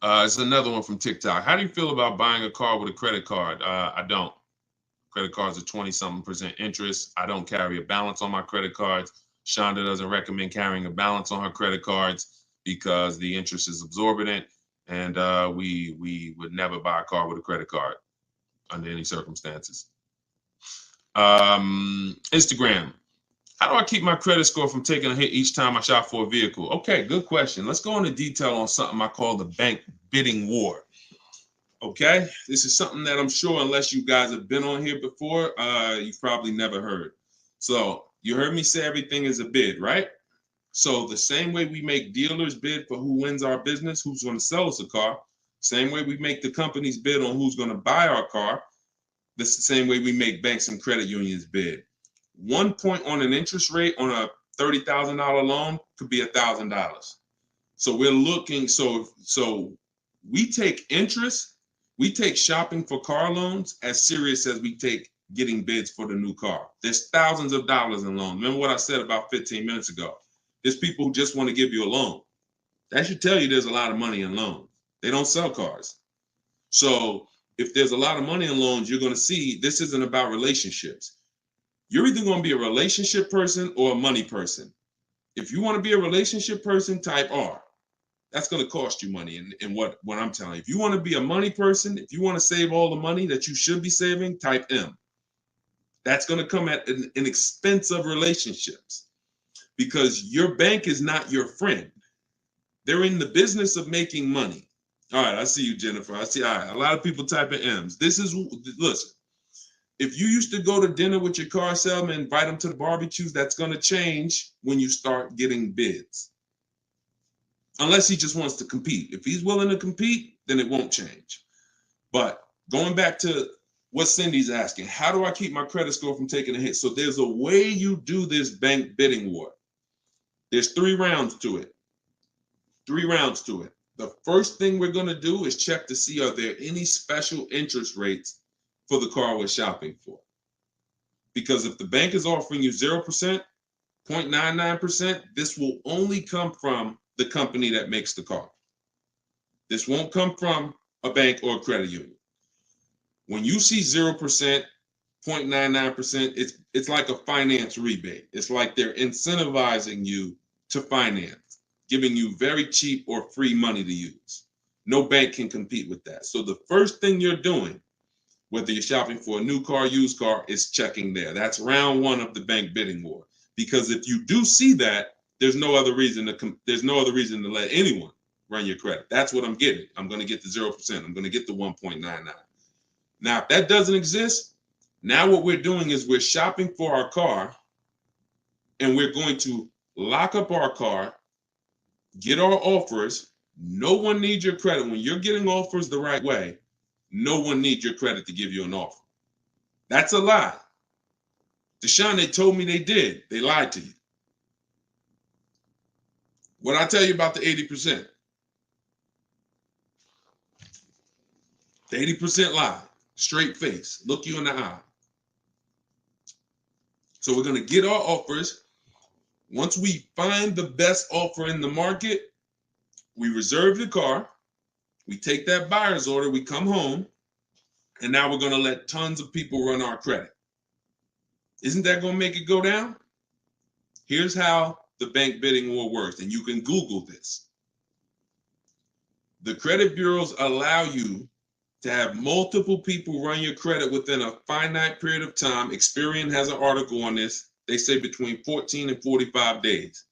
Speaker 1: It's another one from TikTok. How do you feel about buying a car with a credit card? I don't. Credit cards are 20-something% interest. I don't carry a balance on my credit cards. Shonda doesn't recommend carrying a balance on her credit cards because the interest is exorbitant, and we would never buy a car with a credit card under any circumstances. Instagram. How do I keep my credit score from taking a hit each time I shop for a vehicle? Okay, good question. Let's go into detail on something I call the bank bidding war. Okay, this is something that I'm sure, unless you guys have been on here before, you've probably never heard. So you heard me say everything is a bid, right? So the same way we make dealers bid for who wins our business, who's going to sell us a car, same way we make the companies bid on who's going to buy our car, this is the same way we make banks and credit unions bid. 1 point on an interest rate on a $30,000 loan could be $1,000. So we're looking, so we take interest, we take shopping for car loans as serious as we take getting bids for the new car. There's thousands of dollars in loans. Remember what I said about 15 minutes ago? There's people who just want to give you a loan. That should tell you there's a lot of money in loans. They don't sell cars. So if there's a lot of money in loans, you're going to see this isn't about relationships. You're either going to be a relationship person or a money person. If you want to be a relationship person, type R. That's going to cost you money in what I'm telling you. If you want to be a money person, if you want to save all the money that you should be saving, type M. That's going to come at an expense of relationships because your bank is not your friend. They're in the business of making money. All right, I see you, Jennifer. I see, all right, a lot of people typing M's. Listen, if you used to go to dinner with your car salesman, invite him to the barbecues, that's going to change when you start getting bids. Unless he just wants to compete. If he's willing to compete, then it won't change. But going back to what Cindy's asking, how do I keep my credit score from taking a hit? So there's a way you do this bank bidding war. There's 3 rounds to it. 3 rounds to it. The first thing we're going to do is check to see are there any special interest rates for the car we're shopping for. Because if the bank is offering you 0%, 0.99%, this will only come from the company that makes the car. This won't come from a bank or a credit union. When you see 0%, 0.99%, it's like a finance rebate. It's like they're incentivizing you to finance, giving you very cheap or free money to use. No bank can compete with that. So the first thing you're doing, whether you're shopping for a new car, used car, is checking there. That's round 1 of the bank bidding war. Because if you do see that, there's no other reason to let anyone run your credit. That's what I'm getting. I'm going to get the 0%. I'm going to get the 1.99. Now, if that doesn't exist, now what we're doing is we're shopping for our car and we're going to lock up our car, get our offers. No one needs your credit. When you're getting offers the right way, no one needs your credit to give you an offer. That's a lie. Deshone, they told me they did. They lied to you. What I tell you about the 80%? The 80% lie. Straight face. Look you in the eye. So we're going to get our offers. Once we find the best offer in the market, we reserve the car. We take that buyer's order. We come home. And now we're going to let tons of people run our credit. Isn't that going to make it go down? Here's how the bank bidding war works, and you can Google this. The credit bureaus allow you to have multiple people run your credit within a finite period of time. Experian has an article on this. They say between 14 and 45 days.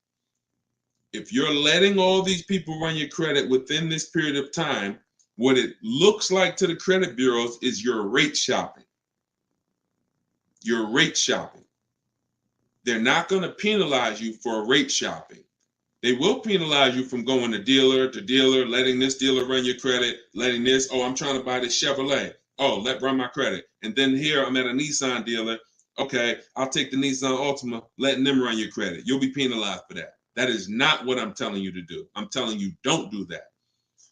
Speaker 1: If you're letting all these people run your credit within this period of time, what it looks like to the credit bureaus is you're rate shopping. You're rate shopping. They're not going to penalize you for rate shopping. They will penalize you from going to dealer, letting this dealer run your credit, letting this, oh, I'm trying to buy this Chevrolet. Oh, run my credit. And then here I'm at a Nissan dealer. Okay, I'll take the Nissan Altima, letting them run your credit. You'll be penalized for that. That is not what I'm telling you to do. I'm telling you don't do that.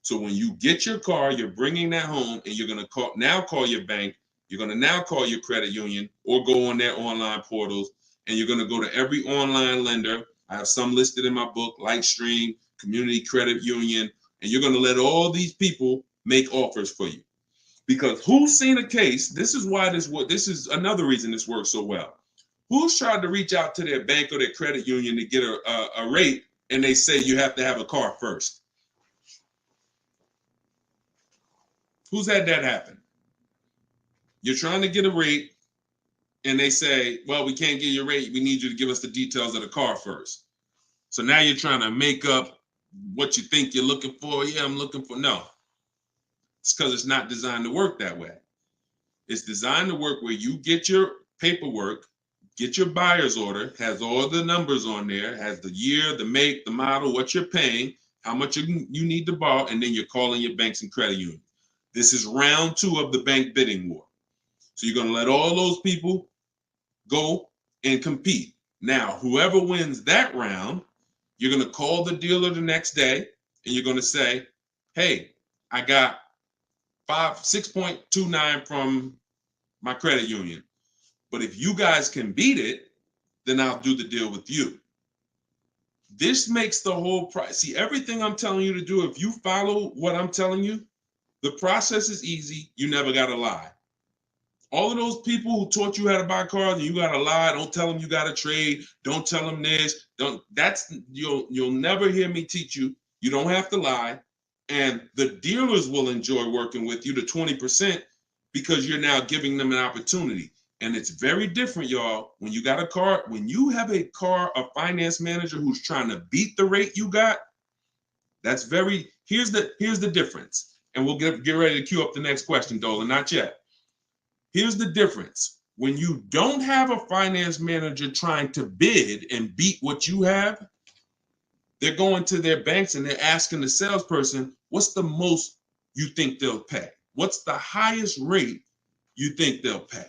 Speaker 1: So when you get your car, you're bringing that home and you're going to call your bank. You're going to now call your credit union or go on their online portals, and you're going to go to every online lender. I have some listed in my book, Lightstream, Community Credit Union, and you're going to let all these people make offers for you. Because who's seen a case? This is another reason this works so well. Who's tried to reach out to their bank or their credit union to get a rate, and they say you have to have a car first? Who's had that happen? You're trying to get a rate, and they say, well, we can't give you a rate. We need you to give us the details of the car first. So now you're trying to make up what you think you're looking for. Yeah, I'm looking for. No, it's because it's not designed to work that way. It's designed to work where you get your paperwork, get your buyer's order, has all the numbers on there, has the year, the make, the model, what you're paying, how much you need to borrow, and then you're calling your banks and credit unions. This is round 2 of the bank bidding war. So you're going to let all those people go and compete. Now, whoever wins that round, you're going to call the dealer the next day and you're going to say, hey, I got 6.29 from my credit union. But if you guys can beat it, then I'll do the deal with you. This makes the whole price. See, everything I'm telling you to do, if you follow what I'm telling you, the process is easy. You never got to lie. All of those people who taught you how to buy cars and you got to lie, don't tell them you got to trade, don't tell them this, you'll never hear me teach you. You don't have to lie. And the dealers will enjoy working with you to 20% because you're now giving them an opportunity. And it's very different, y'all. When you got a car, when you have a finance manager who's trying to beat the rate you got, here's the difference. And we'll get ready to queue up the next question, Dolan, not yet. Here's the difference. When you don't have a finance manager trying to bid and beat what you have, they're going to their banks and they're asking the salesperson, what's the most you think they'll pay? What's the highest rate you think they'll pay?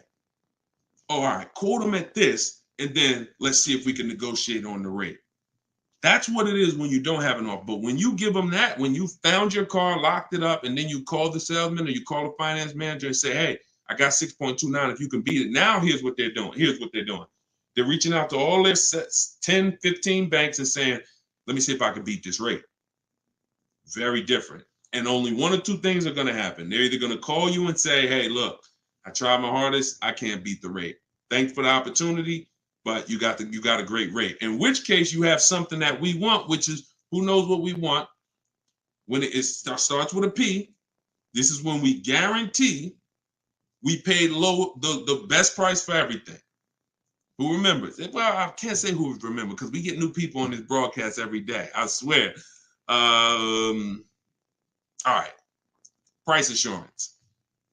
Speaker 1: All right, quote them at this, and then let's see if we can negotiate on the rate. That's what it is when you don't have an offer. But when you give them that, when you found your car, locked it up, and then you call the salesman or you call the finance manager and say, hey, I got 6.29. If you can beat it. Now, here's what they're doing. They're reaching out to all their 10, 15 banks and saying, let me see if I can beat this rate. Very different. And only one or two things are going to happen. They're either going to call you and say, hey, look, I tried my hardest. I can't beat the rate. Thanks for the opportunity, but you got a great rate. In which case you have something that we want, which is who knows what we want. When it starts with a P, this is when we guarantee we paid the best price for everything. Who remembers? Well, I can't say who remembers because we get new people on this broadcast every day. I swear. All right. Price assurance.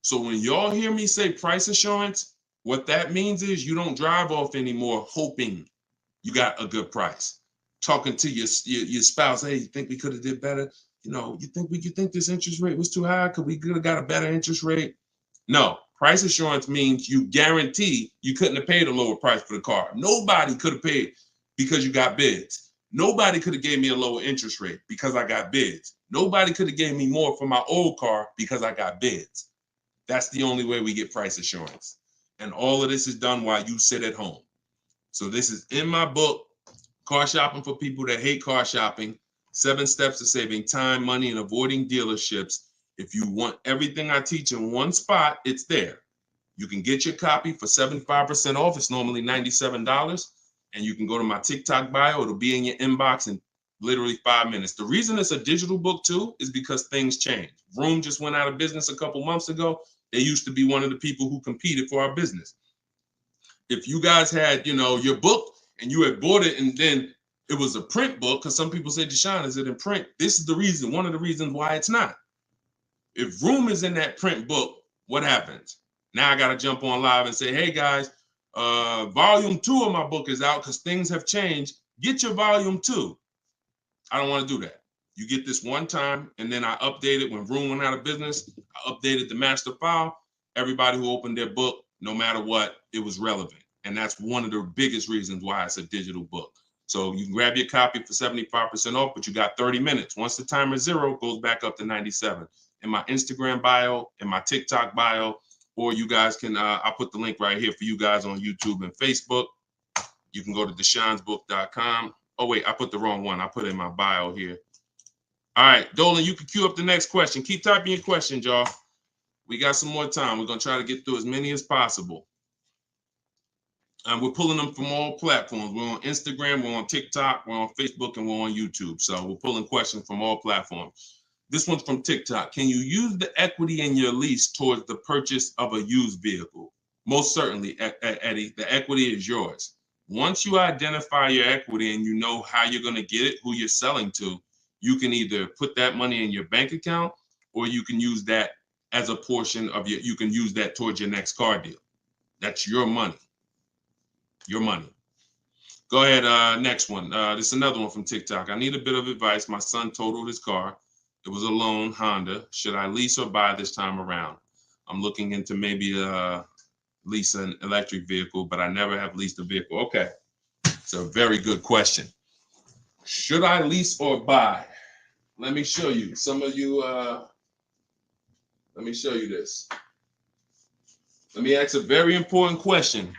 Speaker 1: So when y'all hear me say price assurance, what that means is you don't drive off anymore hoping you got a good price. Talking to your spouse, hey, you think we could have did better? You think this interest rate was too high? Could we have got a better interest rate? No. Price assurance means you guarantee you couldn't have paid a lower price for the car. Nobody could have paid because you got bids. Nobody could have gave me a lower interest rate because I got bids. Nobody could have gave me more for my old car because I got bids. That's the only way we get price assurance. And all of this is done while you sit at home. So this is in my book, Car Shopping for People That Hate Car Shopping, 7 Steps to Saving Time, Money, and Avoiding Dealerships. If you want everything I teach in one spot, it's there. You can get your copy for 75% off. It's normally $97. And you can go to my TikTok bio. It'll be in your inbox in literally 5 minutes. The reason it's a digital book too is because things change. Vroom just went out of business a couple months ago. They used to be one of the people who competed for our business. If you guys had, your book and you had bought it and then it was a print book, because some people say, Deshone, is it in print? This is the reason, one of the reasons why it's not. If Vroom is in that print book, what happens? Now I got to jump on live and say, hey guys, volume 2 of my book is out because things have changed. Get your volume 2. I don't want to do that. You get this one time, and then I update it when Vroom went out of business. I updated the master file. Everybody who opened their book, no matter what, it was relevant. And that's one of the biggest reasons why it's a digital book. So you can grab your copy for 75% off, but you got 30 minutes. Once the timer is 0, it goes back up to 97. In my Instagram bio, in my TikTok bio, or you guys can, I'll put the link right here for you guys on YouTube and Facebook. You can go to deshonesbook.com. Oh, wait, I put the wrong one. I put it in my bio here. All right, Dolan, you can queue up the next question. Keep typing your questions, y'all. We got some more time. We're going to try to get through as many as possible. And we're pulling them from all platforms. We're on Instagram, we're on TikTok, we're on Facebook, and we're on YouTube. So we're pulling questions from all platforms. This one's from TikTok. Can you use the equity in your lease towards the purchase of a used vehicle? Most certainly, Eddie, the equity is yours. Once you identify your equity and you know how you're going to get it, who you're selling to, you can either put that money in your bank account or you can use that as a portion of you can use that towards your next car deal. That's your money. Your money. Go ahead, next one. This is another one from TikTok. I need a bit of advice. My son totaled his car. It was a loan Honda. Should I lease or buy this time around? I'm looking into maybe lease an electric vehicle, but I never have leased a vehicle. Okay, it's a very good question. Should I lease or buy? Let me show you. Some of you, let me show you this. Let me ask a very important question.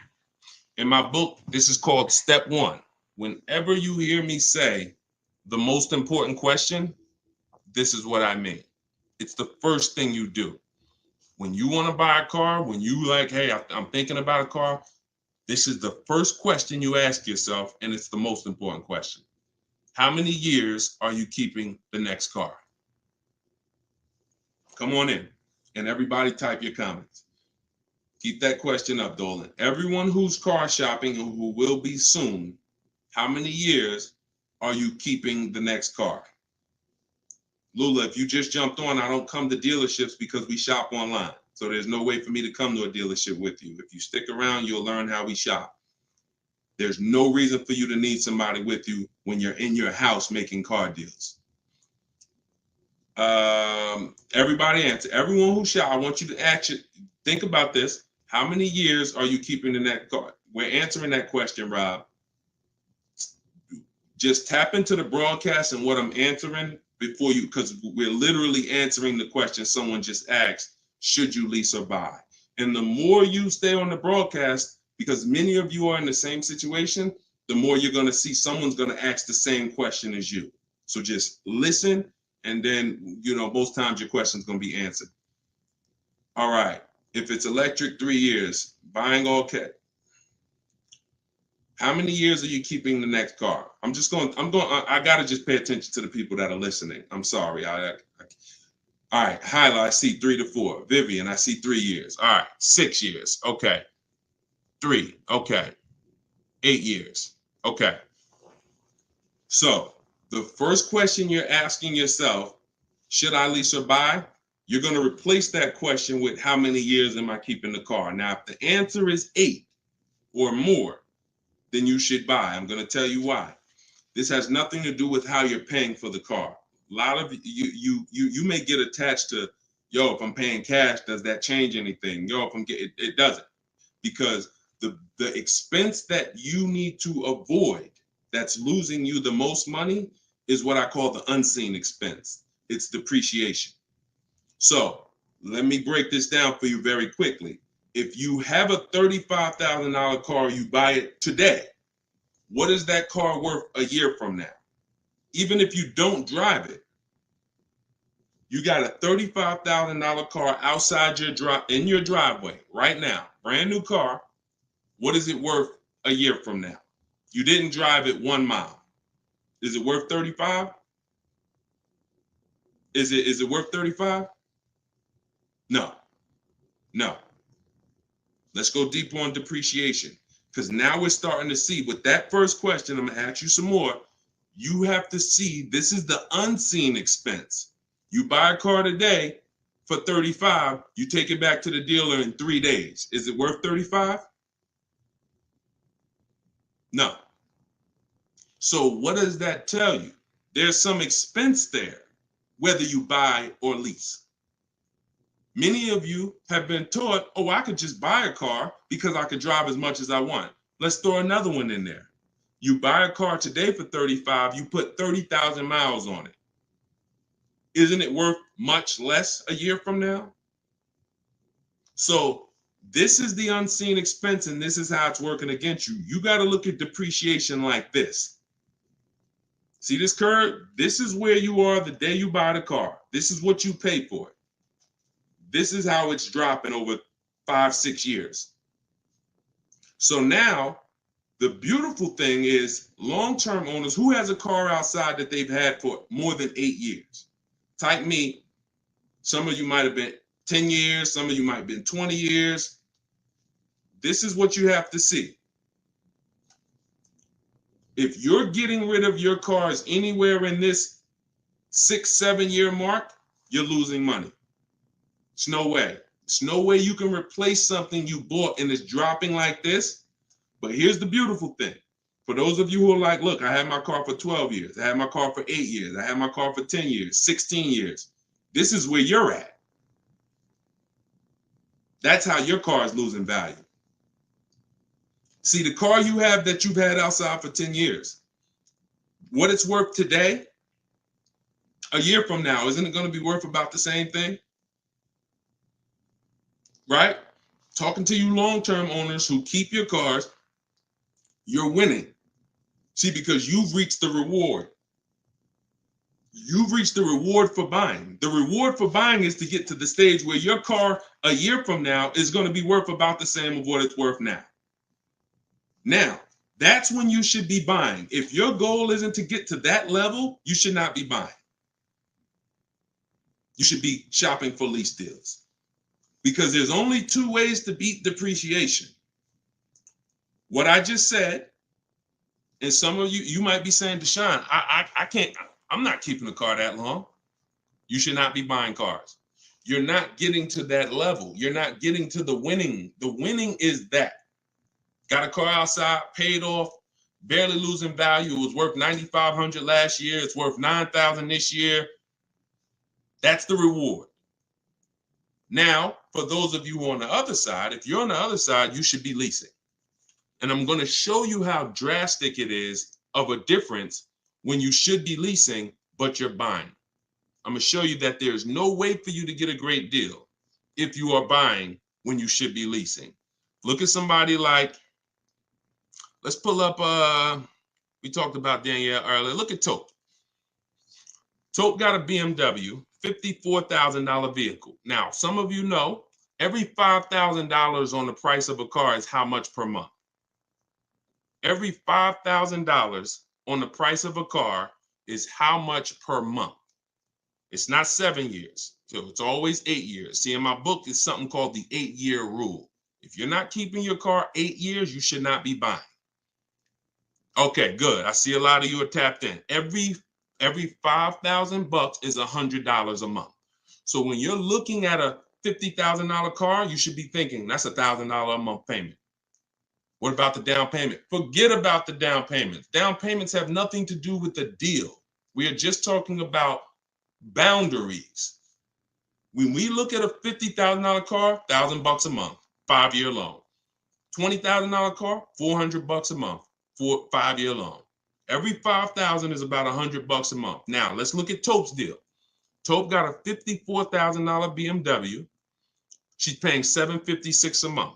Speaker 1: In my book, this is called Step One. Whenever you hear me say the most important question, this is what I mean. It's the first thing you do. When you want to buy a car, when you like, hey, I'm thinking about a car, this is the first question you ask yourself, and it's the most important question. How many years are you keeping the next car? Come on in, and everybody type your comments. Keep that question up, Dolan. Everyone who's car shopping and who will be soon, how many years are you keeping the next car? Lula, if you just jumped on, I don't come to dealerships because we shop online. So there's no way for me to come to a dealership with you. If you stick around, you'll learn how we shop. There's no reason for you to need somebody with you when you're in your house making car deals. Everybody answer. Everyone who shop, I want you to actually think about this. How many years are you keeping in that car? We're answering that question, Rob. Just tap into the broadcast and what I'm answering before you, because we're literally answering the question someone just asked, should you lease or buy? And the more you stay on the broadcast, because many of you are in the same situation, the more you're going to see someone's going to ask the same question as you. So just listen, and then, most times your question's going to be answered. All right. If it's electric, 3 years. Buying all cash. How many years are you keeping the next car? I got to just pay attention to the people that are listening. I'm sorry. All right. Hyla, I see 3 to 4. Vivian, I see 3 years. All right. 6 years. Okay. 3. Okay. 8 years. Okay. So the first question you're asking yourself, should I lease or buy? You're going to replace that question with how many years am I keeping the car? Now, if the answer is 8 or more, then you should buy. I'm going to tell you why. This has nothing to do with how you're paying for the car. A lot of you may get attached to, if I'm paying cash, does that change anything? If I'm getting, it doesn't, because the expense that you need to avoid that's losing you the most money is what I call the unseen expense. It's depreciation. So let me break this down for you very quickly. If you have a $35,000 car, you buy it today. What is that car worth a year from now? Even if you don't drive it, you got a $35,000 car outside in your driveway right now, brand new car. What is it worth a year from now? You didn't drive it 1 mile. Is it worth 35? Is it worth 35? No. Let's go deeper on depreciation, because now we're starting to see with that first question. I'm going to ask you some more. You have to see this is the unseen expense. You buy a car today for 35, you take it back to the dealer in 3 days. Is it worth 35? No. So what does that tell you? There's some expense there, whether you buy or lease. Many of you have been taught, I could just buy a car because I could drive as much as I want. Let's throw another one in there. You buy a car today for 35, you put 30,000 miles on it. Isn't it worth much less a year from now? So this is the unseen expense, and this is how it's working against you. You got to look at depreciation like this. See this curve? This is where you are the day you buy the car. This is what you pay for it. This is how it's dropping over 5-6 years. So now the beautiful thing is long-term owners who has a car outside that they've had for more than 8 years. Type me. Some of you might have been 10 years. Some of you might have been 20 years. this is what you have to see. If you're getting rid of your cars anywhere in this 6-7 year mark, you're losing money. It's no way. It's no way you can replace something you bought and it's dropping like this. But here's the beautiful thing. For those of you who are like, look, I had my car for 12 years. I had my car for 8 years. I had my car for 10 years, 16 years. This is where you're at. That's how your car is losing value. See, the car you have that you've had outside for 10 years, what it's worth today, a year from now, isn't it going to be worth about the same thing? Right? Talking to you long-term owners who keep your cars, you're winning. See, because you've reached the reward. You've reached the reward for buying. The reward for buying is to get to the stage where your car a year from now is going to be worth about the same of what it's worth now. Now, that's when you should be buying. If your goal isn't to get to that level, you should not be buying. You should be shopping for lease deals. Because there's only two ways to beat depreciation. What I just said, and some of you might be saying, Deshone, I can't, I'm not keeping a car that long. You should not be buying cars. You're not getting to that level. You're not getting to the winning. The winning is that. Got a car outside, paid off, barely losing value. It was worth $9,500 last year. It's worth $9,000 this year. That's the reward. Now, for those of you who are on the other side, if you're on the other side, you should be leasing. And I'm going to show you how drastic it is of a difference when you should be leasing, but you're buying. I'm going to show you that there's no way for you to get a great deal if you are buying when you should be leasing. Look at somebody like, let's pull up, we talked about Danielle earlier. Look at Tope. Tope got a BMW, $54,000 vehicle. Now, some of you know, every $5,000 on the price of a car is how much per month? Every $5,000 on the price of a car is how much per month? It's not 7 years, so it's always 8 years. See, in my book, it's something called the 8-year rule. If you're not keeping your car 8 years, you should not be buying. Okay, good. I see a lot of you are tapped in. Every $5,000 is $100 a month. So when you're looking at a $50,000 car, you should be thinking that's $1,000 a month payment. What about the down payment? Forget about the down payments. Down payments have nothing to do with the deal. We are just talking about boundaries. When we look at a $50,000 car, $1,000 a month, 5-year loan. $20,000 car, $400 a month, 5-year loan. Every $5,000 is about $100 a month. Now let's look at Tope's deal. Tope got a $54,000 BMW. She's paying $756 a month.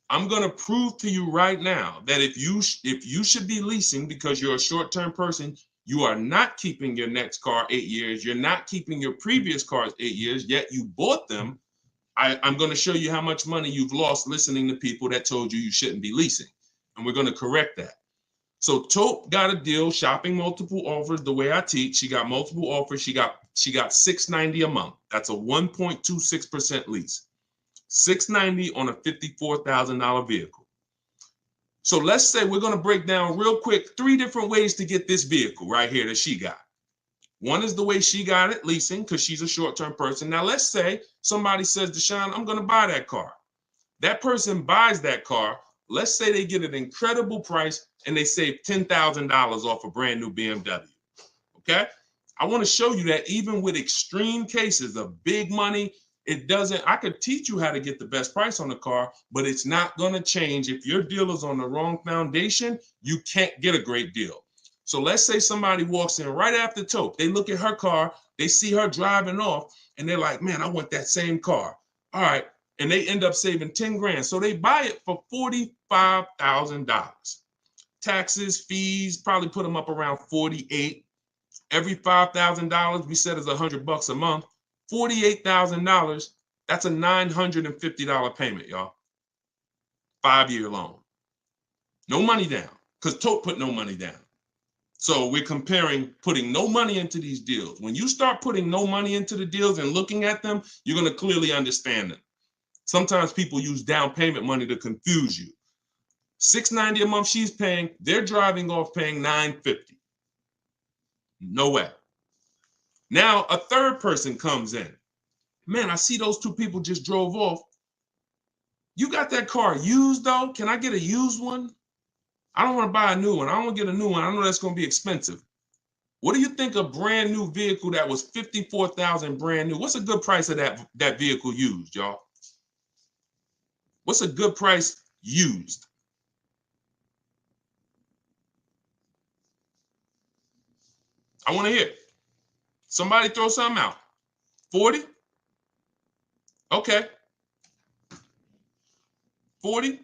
Speaker 1: I'm going to prove to you right now that if you should be leasing because you're a short-term person, you are not keeping your next car 8 years. You're not keeping your previous cars 8 years, yet you bought them. I'm going to show you how much money you've lost listening to people that told you shouldn't be leasing. And we're going to correct that. So Tope got a deal, shopping multiple offers. The way I teach, she got multiple offers. She got $690 a month. That's a 1.26% lease. $690 on a $54,000 vehicle. So let's say we're going to break down real quick 3 different ways to get this vehicle right here that she got. One is the way she got it, leasing, because she's a short-term person. Now let's say somebody says, Deshone, I'm going to buy that car. That person buys that car. Let's say they get an incredible price and they save $10,000 off a brand new BMW. Okay? I want to show you that even with extreme cases of big money, I could teach you how to get the best price on the car, but it's not going to change. If your deal is on the wrong foundation, you can't get a great deal. So let's say somebody walks in right after Tope. They look at her car, they see her driving off, and they're like, man, I want that same car. All right. And they end up saving 10 grand. So they buy it for $45,000. Taxes, fees, probably put them up around 48. Every $5,000 we said is $100 a month. $48,000, that's a $950 payment, y'all. 5-year loan. No money down, because Tope put no money down. So we're comparing putting no money into these deals. When you start putting no money into the deals and looking at them, you're going to clearly understand them. Sometimes people use down payment money to confuse you. $690 a month she's paying, they're driving off paying $950. No way. Now a third person comes in. Man, I see those two people just drove off. You got that car used though? Can I get a used one? I don't want to buy a new one. I don't want to get a new one. I know that's going to be expensive. What do you think a brand new vehicle that was $54,000 brand new? What's a good price of that vehicle used, y'all? What's a good price used? I want to hear. Somebody throw something out. 40? Okay. 40?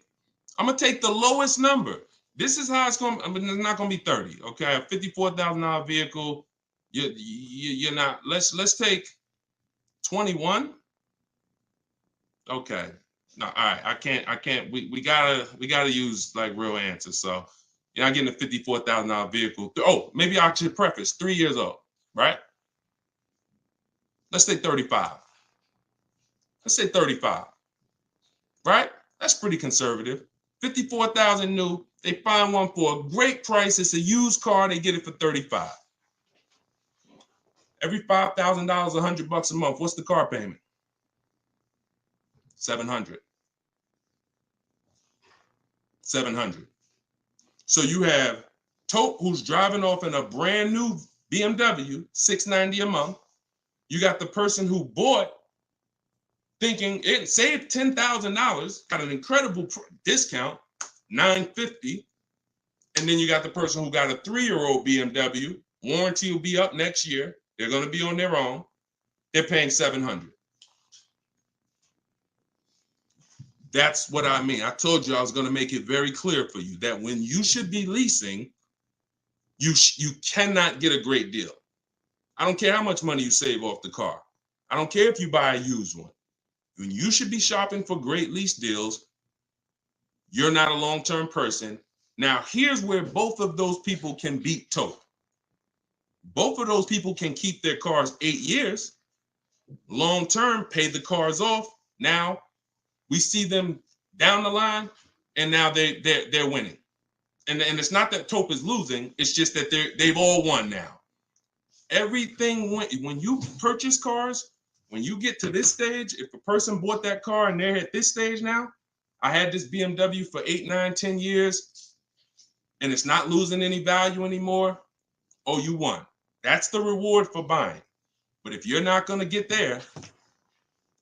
Speaker 1: I'm going to take the lowest number. This is how it's going to, I mean, it's not going to be 30. Okay. A $54,000 vehicle. You're not, let's take 21. Okay. No, all right. I can't, we gotta use like real answers. So you're not getting a $54,000 vehicle. Oh, maybe I should preface 3 years old, right? Let's say 35. Let's say 35, right? That's pretty conservative. 54,000 new. They find one for a great price. It's a used car. They get it for 35. Every $5,000, $100 a month. What's the car payment? 700. 700. So you have Tope, who's driving off in a brand new BMW, $690 a month. You got the person who bought thinking it saved $10,000, got an incredible discount, $950. And then you got the person who got a 3-year-old BMW. Warranty will be up next year. They're going to be on their own. They're paying $700. That's what I mean. I told you I was going to make it very clear for you that when you should be leasing, you cannot get a great deal. I don't care how much money you save off the car. I don't care if you buy a used one. When you should be shopping for great lease deals, you're not a long-term person. Now, here's where both of those people can beat Tope. Both of those people can keep their cars 8 years, long-term, pay the cars off. Now, we see them down the line, and now they're winning. And it's not that Tope is losing. It's just that they've all won now. Everything when you purchase cars, when you get to this stage, if a person bought that car and they're at this stage now, I had this BMW for 8, 9, 10 years, and it's not losing any value anymore. Oh, you won. That's the reward for buying. But if you're not going to get there,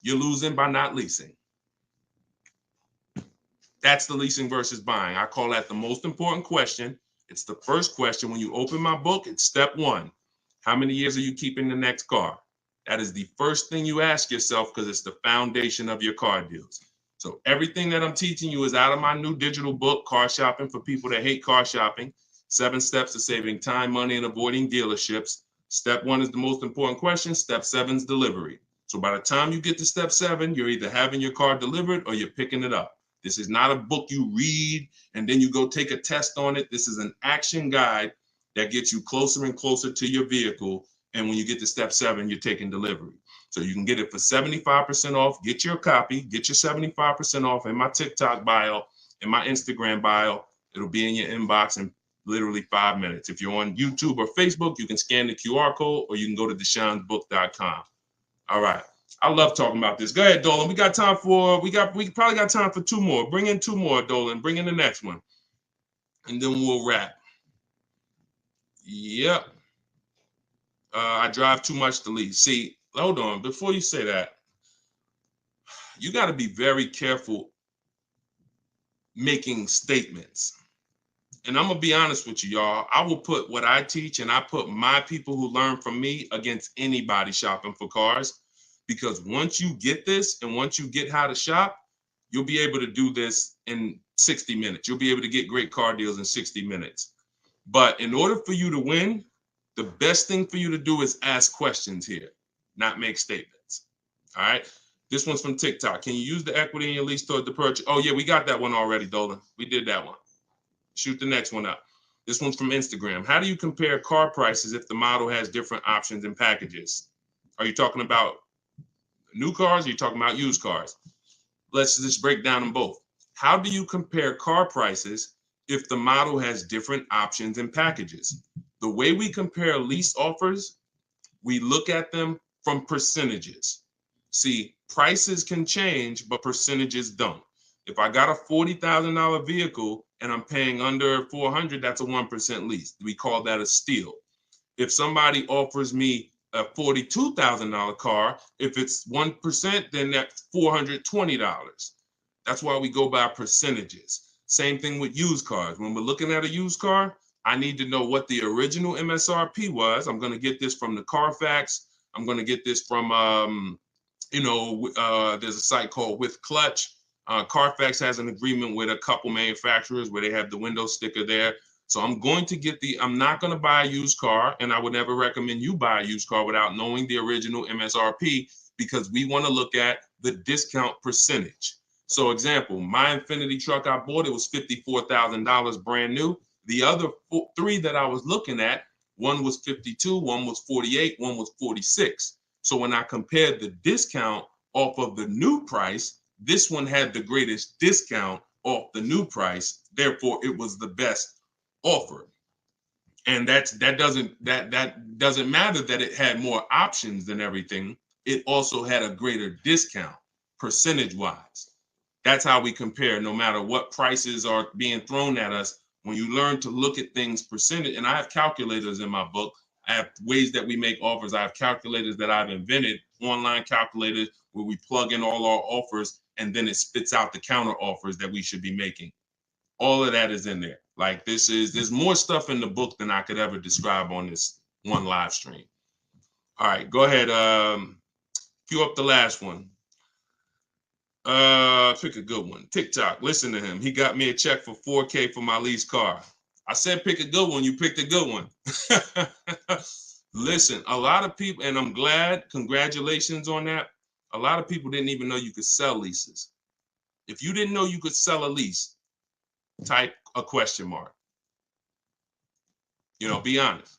Speaker 1: you're losing by not leasing. That's the leasing versus buying. I call that the most important question. It's the first question. When you open my book, it's step 1. How many years are you keeping the next car? That is the first thing you ask yourself because it's the foundation of your car deals. So everything that I'm teaching you is out of my new digital book, Car Shopping for People That Hate Car Shopping. 7 steps to saving time, money, and avoiding dealerships. Step 1 is the most important question. Step 7 is delivery. So by the time you get to step 7, you're either having your car delivered or you're picking it up. This is not a book you read and then you go take a test on it. This is an action guide that gets you closer and closer to your vehicle. And when you get to step 7, you're taking delivery. So you can get it for 75% off. Get your copy. Get your 75% off in my TikTok bio, in my Instagram bio. It'll be in your inbox in literally 5 minutes. If you're on YouTube or Facebook, you can scan the QR code or you can go to Deshone'sBook.com. All right. I love talking about this. Go ahead, Dolan. We probably got time for 2 more. Bring in 2 more, Dolan. Bring in the next one. And then we'll wrap. Yep. I drive too much to lease. See, hold on. Before you say that, you got to be very careful making statements. And I'm going to be honest with you, y'all. I will put what I teach and I put my people who learn from me against anybody shopping for cars. Because once you get this and once you get how to shop, you'll be able to do this in 60 minutes. You'll be able to get great car deals in 60 minutes. But in order for you to win, the best thing for you to do is ask questions here, not make statements. All right. This one's from TikTok. Can you use the equity in your lease toward the purchase? Oh, yeah, we got that one already, Dolan. We did that one. Shoot the next one up. This one's from Instagram. How do you compare car prices if the model has different options and packages? Are you talking about new cars or are you talking about used cars? let's just break down them both. How do you compare car prices if the model has different options and packages? The way we compare lease offers, we look at them from percentages. See, prices can change, but percentages don't. If I got a $40,000 vehicle and I'm paying under 400, that's a 1% lease. We call that a steal. If somebody offers me a $42,000 car, if it's 1%, then that's $420. That's why we go by percentages. Same thing with used cars. When we're looking at a used car, I need to know what the original MSRP was. I'm going to get this from the Carfax. I'm going to get this from, there's a site called With Clutch. Carfax has an agreement with a couple manufacturers where they have the window sticker there. So I'm going to get I'm not going to buy a used car, and I would never recommend you buy a used car without knowing the original MSRP, because we want to look at the discount percentage. So example, my Infinity truck I bought, it was $54,000 brand new. The other three that I was looking at, one was 52, one was 48, one was 46. So when I compared the discount off of the new price, this one had the greatest discount off the new price. Therefore, it was the best offer. And that doesn't matter that it had more options than everything. It also had a greater discount percentage wise. That's how we compare, no matter what prices are being thrown at us. When you learn to look at things percentage, and I have calculators in my book. I have ways that we make offers. I have calculators that I've invented, online calculators where we plug in all our offers and then it spits out the counter offers that we should be making. All of that is in there. Like there's more stuff in the book than I could ever describe on this one live stream. All right, go ahead. Cue up the last one. Pick a good one. TikTok. Listen to him. He got me a check for $4K for my lease car. I said pick a good one. You picked a good one. Listen, a lot of people, and I'm glad, congratulations on that. A lot of people didn't even know you could sell leases. If you didn't know you could sell a lease, type a question mark. Be honest.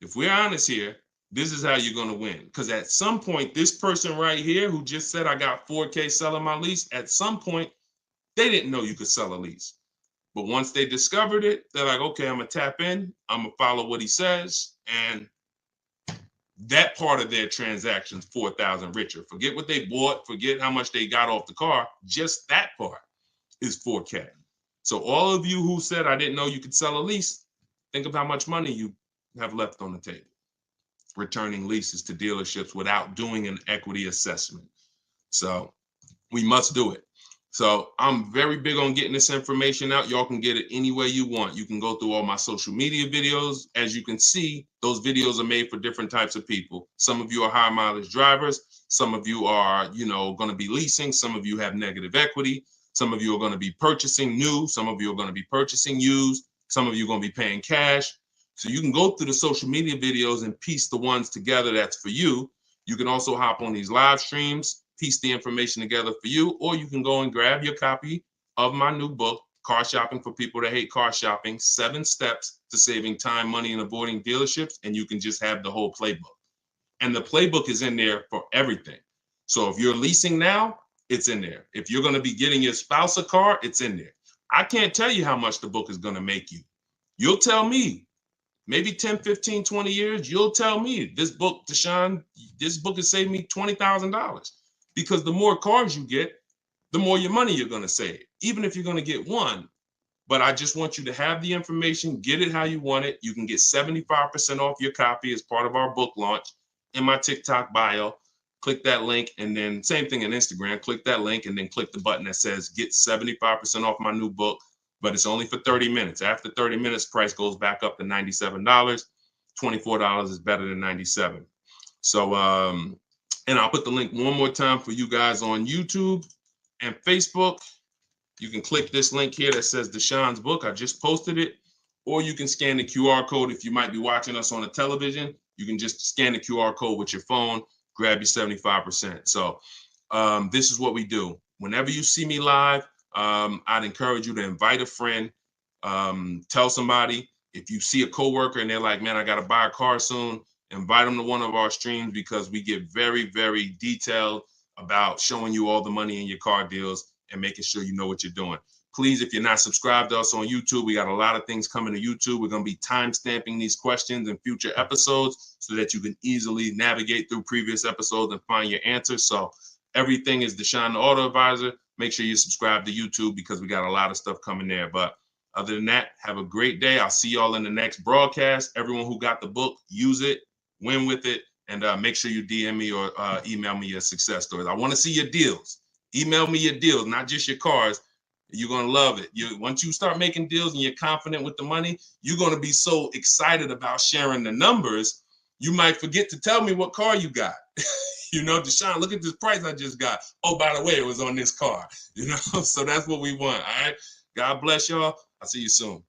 Speaker 1: If we're honest here, this is how you're going to win. Because at some point, this person right here who just said I got $4K selling my lease, at some point, they didn't know you could sell a lease. But once they discovered it, they're like, okay, I'm going to tap in. I'm going to follow what he says. And that part of their transaction's 4,000 richer. Forget what they bought. Forget how much they got off the car. Just that part is 4K. So all of you who said I didn't know you could sell a lease, think of how much money you have left on the table returning leases to dealerships without doing an equity assessment. So we must do it. So I'm very big on getting this information out. Y'all can get it any way you want. You can go through all my social media videos. As you can see, those videos are made for different types of people. Some of you are high mileage drivers. Some of you are, going to be leasing. Some of you have negative equity. Some of you are going to be purchasing new. Some of you are going to be purchasing used. Some of you are going to be paying cash. So you can go through the social media videos and piece the ones together that's for you. You can also hop on these live streams, piece the information together for you, or you can go and grab your copy of my new book, Car Shopping for People That Hate Car Shopping, 7 Steps to Saving Time, Money, and Avoiding Dealerships, and you can just have the whole playbook. And the playbook is in there for everything. So if you're leasing now, it's in there. If you're going to be getting your spouse a car, it's in there. I can't tell you how much the book is going to make you. You'll tell me. Maybe 10, 15, 20 years, you'll tell me, this book, Deshone, this book has saved me $20,000. Because the more cars you get, the more your money you're going to save, even if you're going to get one. But I just want you to have the information, get it how you want it. You can get 75% off your copy as part of our book launch in my TikTok bio. Click that link, and then same thing on Instagram. Click that link and then click the button that says get 75% off my new book. But it's only for 30 minutes. After 30 minutes, price goes back up to $97. $24 is better than $97. So, and I'll put the link one more time for you guys on YouTube and Facebook. You can click this link here that says Deshone's book. I just posted it. Or you can scan the QR code. If you might be watching us on a television, you can just scan the QR code with your phone, grab your 75%. So this is what we do. Whenever you see me live, I'd encourage you to invite a friend, tell somebody. If you see a coworker and they're like, man, I got to buy a car soon, invite them to one of our streams, because we get very, very detailed about showing you all the money in your car deals and making sure you know what you're doing. Please, if you're not subscribed to us on YouTube, we got a lot of things coming to YouTube. We're going to be time stamping these questions in future episodes so that you can easily navigate through previous episodes and find your answers. So everything is Deshone the Auto Advisor. Make sure you subscribe to YouTube because we got a lot of stuff coming there. But other than that, have a great day. I'll see y'all in the next broadcast. Everyone who got the book, use it, win with it, and make sure you DM me or email me your success stories. I want to see your deals. Email me your deals, not just your cars. You're going to love it. Once you start making deals and you're confident with the money, you're going to be so excited about sharing the numbers, you might forget to tell me what car you got. You know, Deshone, look at this price I just got. Oh, by the way, it was on this car. You know, so that's what we want. All right. God bless y'all. I'll see you soon.